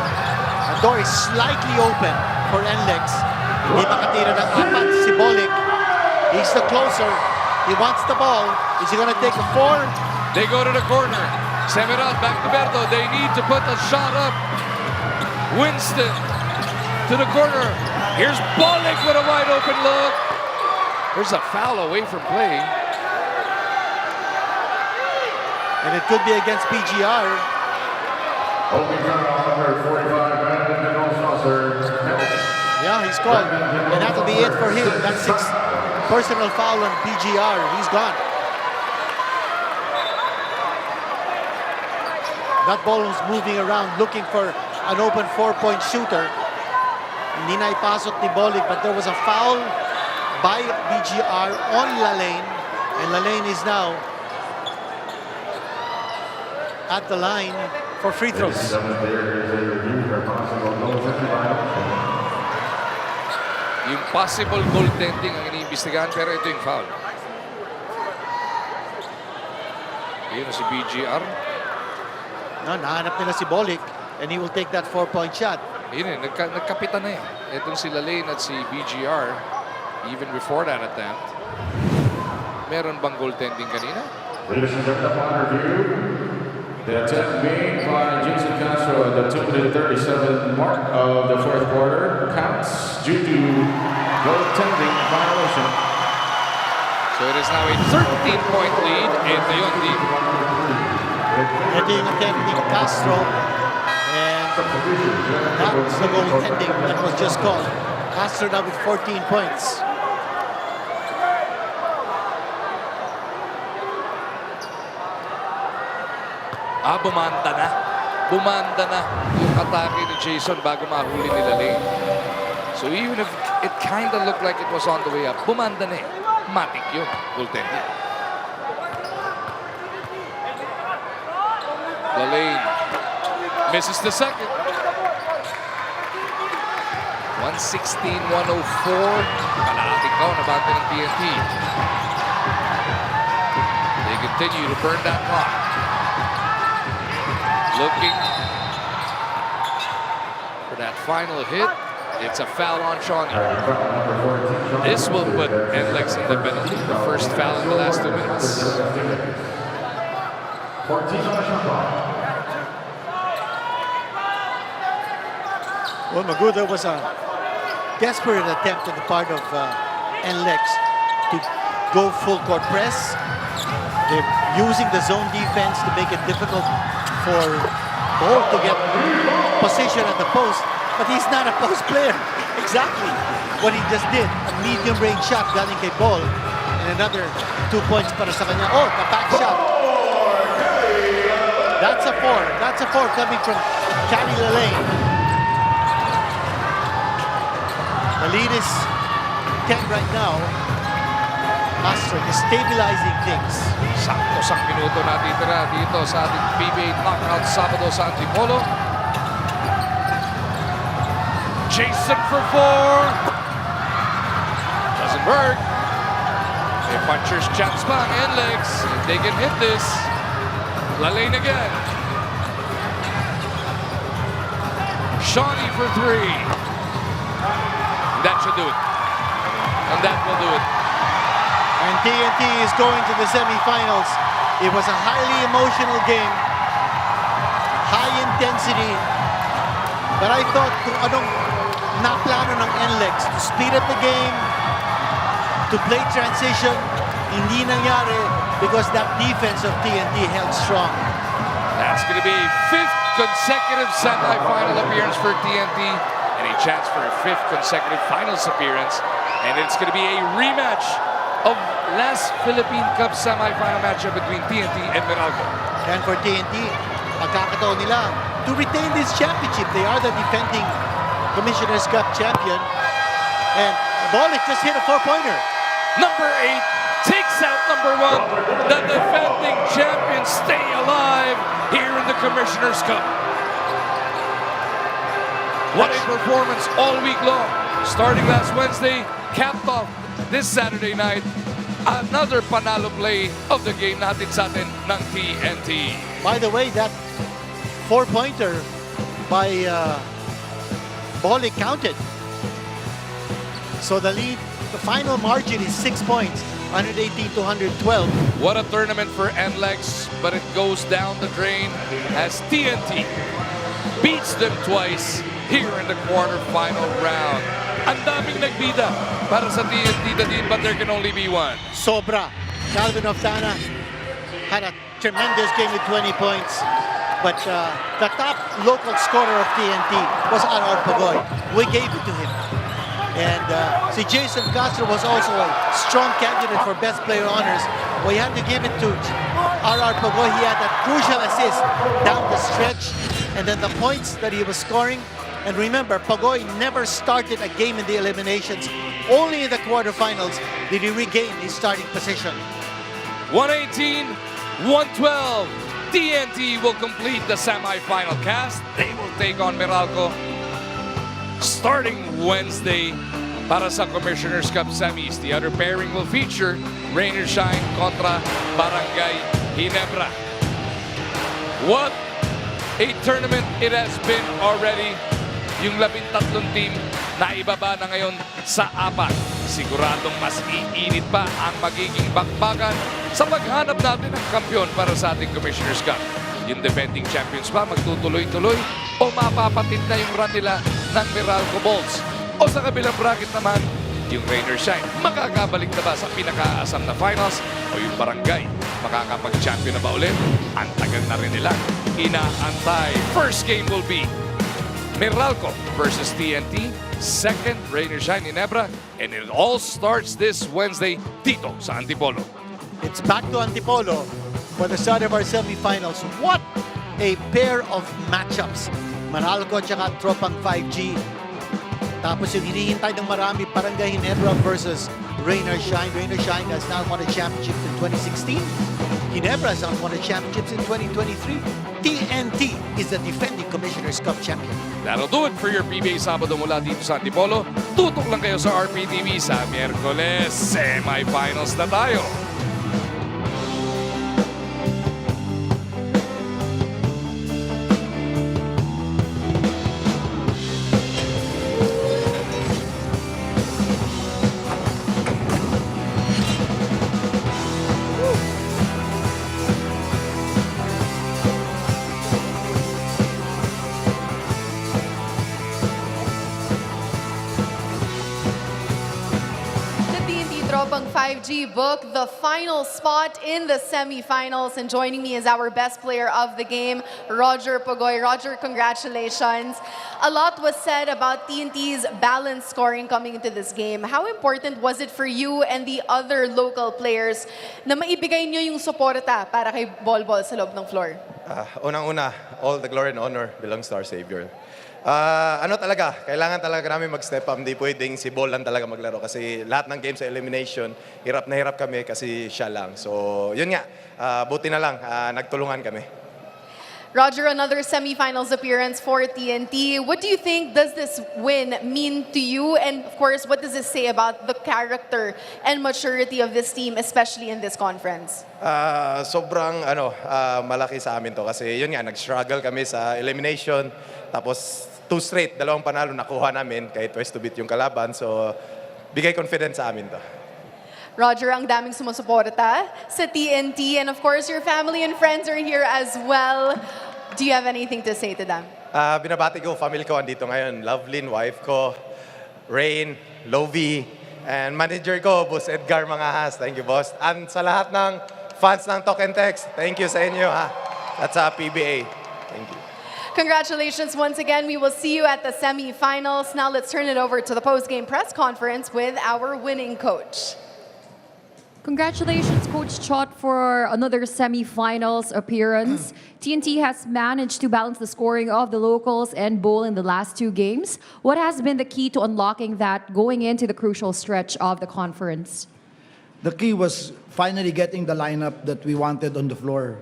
S5: The door is slightly open for NLEX. Hindi makatira ng 4 si Bolik. He's the closer. He wants the ball. Is he gonna take a 4?
S2: They go to the corner. Semerad back to Berto. They need to put a shot up. Winston to the corner. Here's Bolic with a wide open look. There's a foul away from play.
S5: And it could be against PGR. Yeah, he's called. And that'll be it for him. That's 6 personal foul on PGR. He's gone. That ball was moving around looking for an open 4-point shooter. Hindi na ipasok ni Bolic, but there was a foul by PGR on Lalaine. And Lalaine is now at the line for free throws.
S2: Yung possible goaltending ang iniimbestigahan, pero ito yung foul. Yun si BGR.
S5: No, nahanap nila si Bolic and he will take that 4-point shot.
S2: Yun eh, nagkapitan na yan. Itong si Lalaine at si BGR, even before that attempt. Meron bang goaltending kanina?
S6: Ladies and gentlemen, upon review, the attempt made by Jason Castro at the 2:37 mark of the fourth quarter counts due to goaltending violation.
S2: So it is now a 13-point lead in the Yonti.
S5: Ito yung attempt ni Castro. And that's the goaltending that was just called. Castro now with 14 points.
S2: Bumanda na. Bumanda na yung atake ni Jason bago mahuli ni Lalaine. So even if it kind of looked like it was on the way up, bumanda na eh. Matik yun, goaltending. Lalaine misses the second. 116-104. Kalahating daw na bante ng TNT. They continue to burn that clock. Looking for that final hit. It's a foul on Shawnee. This will put NLEX in the penalty. The first foul in the last 2 minutes.
S5: Well, Magoo, there was a desperate attempt on the part of NLEX to go full court press. They're using the zone defense to make it difficult for Bol to get position at the post, but he's not a post player. Exactly what he just did. A medium range shot galing kay Bol, and another 2 points para sa kanya. Oh, the back shot. That's a 4. That's a 4 coming from Cali Lalaine. The lead is 10 right now. Master is stabilizing things.
S2: Sakto-sak minuto natitira dito sa ating PBA knockout Sabado sa Antipolo. Jason for 4. Doesn't work. A puncher's chance pa ang NLEX. They can hit this. Lalaine again. Shawnee for 3. That should do it. And that will do it.
S5: And TNT is going to the semifinals. It was a highly emotional game. High intensity. But I thought kung anong naplano ng NLEX to speed up the game, to play transition, hindi nangyari because that defense of TNT held strong.
S2: That's going to be a 5th consecutive semifinal appearance for TNT and a chance for a 5th consecutive finals appearance. And it's going to be a rematch of last Philippine Cup semifinal matchup between TNT and Meralco.
S5: And for TNT, pagkakataon nila to retain this championship. They are the defending Commissioner's Cup champion. And Bolic just hit a 4-pointer.
S2: Number 8 takes out number 1. The defending champions stay alive here in the Commissioner's Cup. What a performance all week long. Starting last Wednesday, capped off this Saturday night, another panalo play of the game natin sa atin ng TNT.
S5: By the way, that 4-pointer by Bolic counted. So the lead, the final margin is 6 points, 118 to 112.
S2: What a tournament for NLEX, but it goes down the drain as TNT beats them twice here in the quarterfinal round. Ang daming nagbida para sa TNT the team, but there can only be one.
S5: Sobra. Calvin Oftana had a tremendous game with 20 points. But the top local scorer of TNT was R.R. Pagoy. We gave it to him. And si Jason Castro was also a strong candidate for best player honors. We had to give it to R.R. Pagoy. He had that crucial assist down the stretch. And then the points that he was scoring. And remember, Pagoy never started a game in the eliminations. Only in the quarterfinals did he regain his starting position.
S2: 118, 112. TNT will complete the semi-final cast. They will take on Meralco starting Wednesday para sa Commissioner's Cup semis. The other pairing will feature Rain or Shine kontra Barangay Ginebra. What a tournament it has been already. Yung 13 team na ibaba na ngayon sa 4. Siguradong mas iinit pa ang magiging bakbakan sa paghanap natin ng kampiyon para sa ating Commissioner's Cup. Yung defending champions ba magtutuloy-tuloy o mapapatid na yung run nila ng Meralco Bolts? O sa kabilang bracket naman, yung Rain or Shine makakabalik na ba sa pinakaasam na finals o yung Barangay makakapag-champion na ba ulit? Ang tagal na rin nila inaantay. First game will be Meralco versus TNT, second Rain or Shine Ginebra, and it all starts this Wednesday dito sa Antipolo.
S5: It's back to Antipolo for the start of our semifinals. What a pair of matchups. Meralco at Tropang 5G. Tapos yung hinihintay ng marami, Barangay Ginebra versus Rain or Shine. Rain or Shine has now won a championship in 2016. Ginebra has now won a championships in 2023. TNT is the defending Commissioner's Cup champion.
S2: That'll do it for your PBA Sabado mula dito sa Antipolo. Tutok lang kayo sa RPTV sa Miyerkules. Semi-finals na tayo.
S9: Tropang 5G booked the final spot in the semifinals, and joining me is our best player of the game, Roger Pagoy. Roger, congratulations. A lot was said about TNT's balanced scoring coming into this game. How important was it for you and the other local players na maibigay nyo yung suporta para kay Bol Bol sa loob ng floor?
S17: Unang-una, all the glory and honor belongs to our Savior. Kailangan talaga namin mag-step up. Hindi pwedeng si Bol lang talaga maglaro kasi lahat ng games sa elimination, hirap na hirap kami kasi siya lang. So, yun nga, buti na lang, nagtulungan kami.
S9: Roger, another semifinals appearance for TNT. What do you think does this win mean to you? And of course, what does this say about the character and maturity of this team, especially in this conference?
S17: Sobrang malaki sa amin to kasi yun nga, nag-struggle kami sa elimination. Tapos 2 straight, 2 panalo nakuha namin kahit twice to beat yung kalaban. So, bigay confidence sa amin to.
S9: Roger, ang daming sumusuporta sa TNT. And of course, your family and friends are here as well. Do you have anything to say to them?
S17: Binabati ko, family ko andito ngayon. Lovelyn, wife ko, Rain, Lovie, and manager ko, Boss Edgar Mangahas. Thank you, boss. And sa lahat ng fans ng Talk and Text, thank you sa inyo. That's PBA. Thank you.
S9: Congratulations once again. We will see you at the semifinals. Now let's turn it over to the post-game press conference with our winning coach.
S18: Congratulations, Coach Chot, for another semifinals appearance. TNT has managed to balance the scoring of the locals and Bol in the last 2 games. What has been the key to unlocking that going into the crucial stretch of the conference?
S3: The key was finally getting the lineup that we wanted on the floor.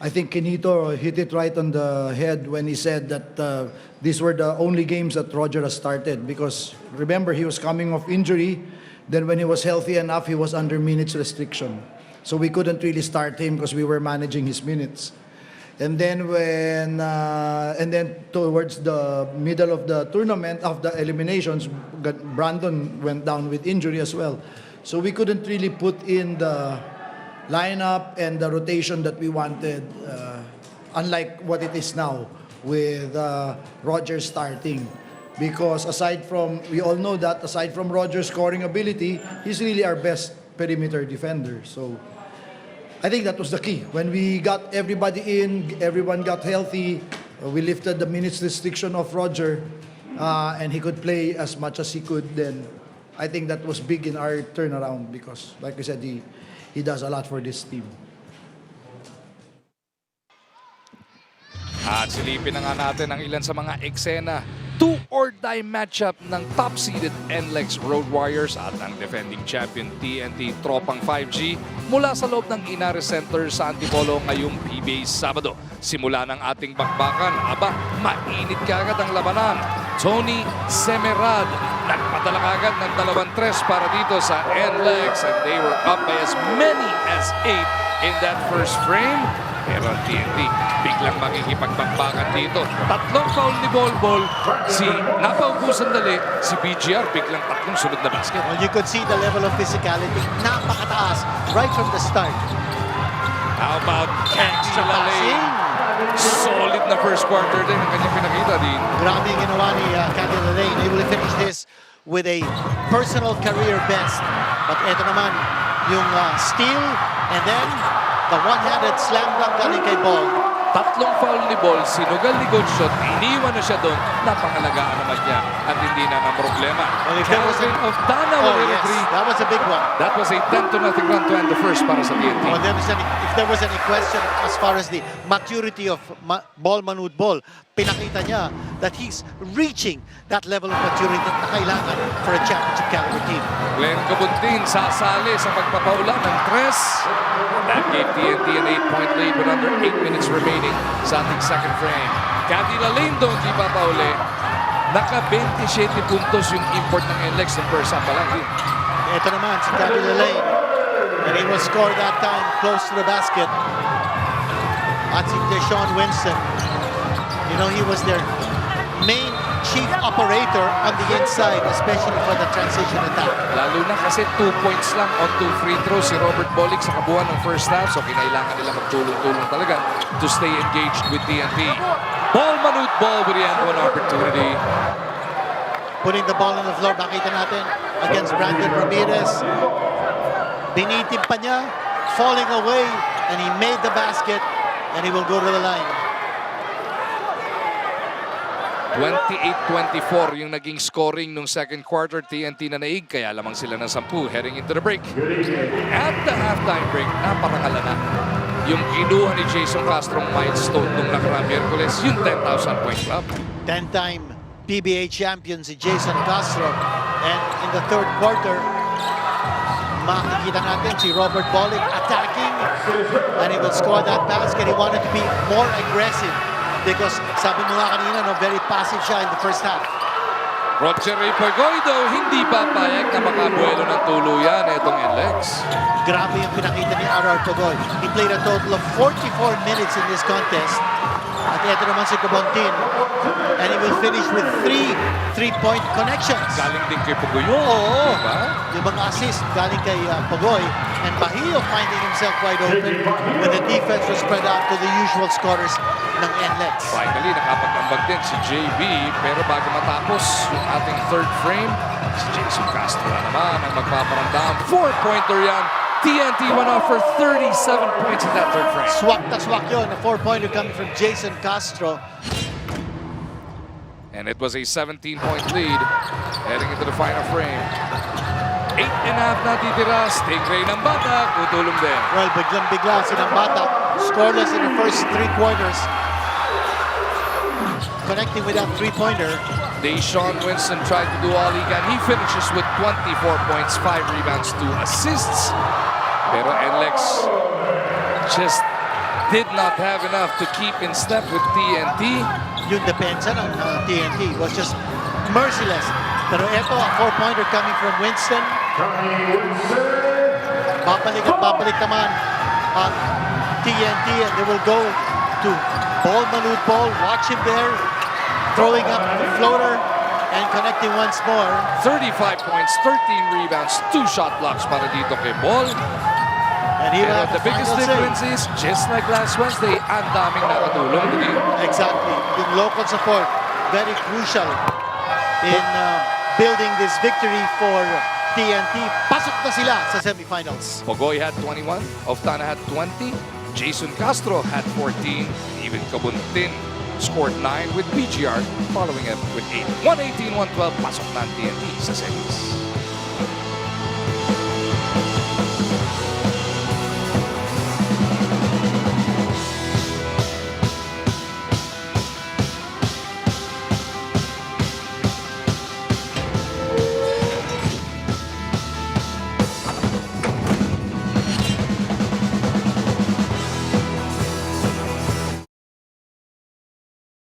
S3: I think Kenito hit it right on the head when he said that these were the only games that Roger has started because remember, he was coming off injury. Then when he was healthy enough, he was under minutes restriction. So we couldn't really start him because we were managing his minutes. And then towards the middle of the tournament, of the eliminations, Brandon went down with injury as well. So we couldn't really put in the lineup and the rotation that we wanted, unlike what it is now with Roger starting. Because we all know that aside from Roger's scoring ability, he's really our best perimeter defender. So I think that was the key. When we got everybody in, everyone got healthy, we lifted the minutes restriction of Roger, and he could play as much as he could, then I think that was big in our turnaround because, like I said, he does a lot for this team.
S2: At silipin na nga natin ang ilan sa mga eksena. Do-or-die matchup ng top-seeded NLEX Road Warriors at ang defending champion TNT Tropang 5G mula sa loob ng Inares Center sa Antipolo ngayong PBA Sabado. Simula ng ating bakbakan, mainit kaagad ang labanan. Tony Semerad nagpadala kaagad ng 2-3 para dito sa NLEX and they were up by as many as 8 in that first frame. Pero ang TNT, biglang makikipagbakbakan dito. Tatlong foul ni Bol Bol. Napaubusan dali, si BGR biglang tatlong sunod na basket.
S5: Well, you could see the level of physicality. Napakataas right from the start.
S2: How about extra passing? Solid na first quarter din ang kanyang pinakita din.
S5: Grabe yung ginawa ni Candy Lane. Able to finish this with a personal career best. But eto naman, yung steal and then the one-handed slam dunk galing kay Bol.
S2: Tatlong foul ni Bol, sinugal ni good shot, iniwan na siya doon, napakalagaan naman niya at hindi na ng problema. Calvin of Dana will agree.
S5: That was a big one.
S2: That was a 10-0 run to end the first para sa TNT.
S5: Well, if there was any question as far as the maturity of Bol Manood Bol, pinakita niya that he's reaching that level of maturity na kailangan for a championship caliber team.
S2: Glenn Cabuntin sasali sa pagpapaula ng tres. That gave TNT an 8-point lead with under 8 minutes remaining sa ating second frame. Candy Lane doon di papauli. Naka-27 puntos yung import ng NLEX ng first half pa lang.
S5: Ito naman si Candy Lane. And he will score that time close to the basket. At si Deshaun Winston, you know, he was their main chief operator on the inside, especially for the transition attack.
S2: Lalo na kasi 2 points lang on 2 free throws si Robert Bolick sa kabuuan ng first half. So kinailangan nila magtulong-tulong talaga to stay engaged with TNT. Bol Manood Bol with the end one opportunity.
S5: Putting the ball on the floor, makita natin against Brandon Ramirez. Binitin pa niya, falling away, and he made the basket, and he will go to the line.
S2: 28-24 yung naging scoring nung second quarter. TNT na naig, kaya lamang sila ng 10 heading into the break. At the halftime break, naparakala na yung kinuha ni Jason Castro milestone nung nakaraang Miyerkules, yung 10,000 point club.
S5: 10-time PBA champion si Jason Castro. And in the third quarter, makikita natin si Robert Bolick attacking, and he will score that basket. He wanted to be more aggressive. Because sabi mo nga kanina, no, very passive siya in the first half.
S2: Roger Pagoy daw hindi papayag na makabuelo ng tuluyan itong NLEX.
S5: Grabe yung pinakita ni R.R. Pagoy. He played a total of 44 minutes in this contest. At ito naman si Cabuntin. And he will finish with 3 3-point connections.
S2: Galing din kay Pagoy yun.
S5: Oo.
S2: Diba?
S5: Yung mga assist galing kay Pagoy. And Bahio finding himself wide open when the defense was spread out to the usual scorers ng NLEX.
S2: Finally, nakapag-ambag din si JB. Pero bago matapos yung ating third frame, si Jason Castro na naman ang magpaparandam. 4-pointer yan. TNT went off for 37 points in that third frame.
S5: Swak na swak yun. A 4-pointer coming from Jason Castro.
S2: And it was a 17-point lead heading into the final frame. 8.5 na titira. Stingray ng Bata. Tutulong din.
S5: Well, biglang-bigla si ng Bata. Scoreless in the first 3 quarters. Connecting with that 3-pointer.
S2: Deshaun Winston tried to do all he can. He finishes with 24 points, 5 rebounds, 2 assists. Pero NLEX just did not have enough to keep in step with TNT.
S5: Yung depensa ng TNT was just merciless. Pero ito, a 4-pointer coming from Winston. Babalik at babalik naman ang TNT, and they will go to Bol Manood Bol. Watch him there, throwing up the floater and connecting once more.
S2: 35 points, 13 rebounds, 2 shot blocks para dito kay Bol.
S5: And
S2: Pero the biggest difference is, just like last Wednesday, ang daming nakatulong.
S5: Exactly. Yung local support, very crucial in building this victory for TNT. Pasok na sila sa semifinals.
S2: Pogoy had 21, Oftana had 20, Jason Castro had 14, even Kabuntin scored 9 with BGR following up with 8. 118-112, pasok na ang TNT sa semis.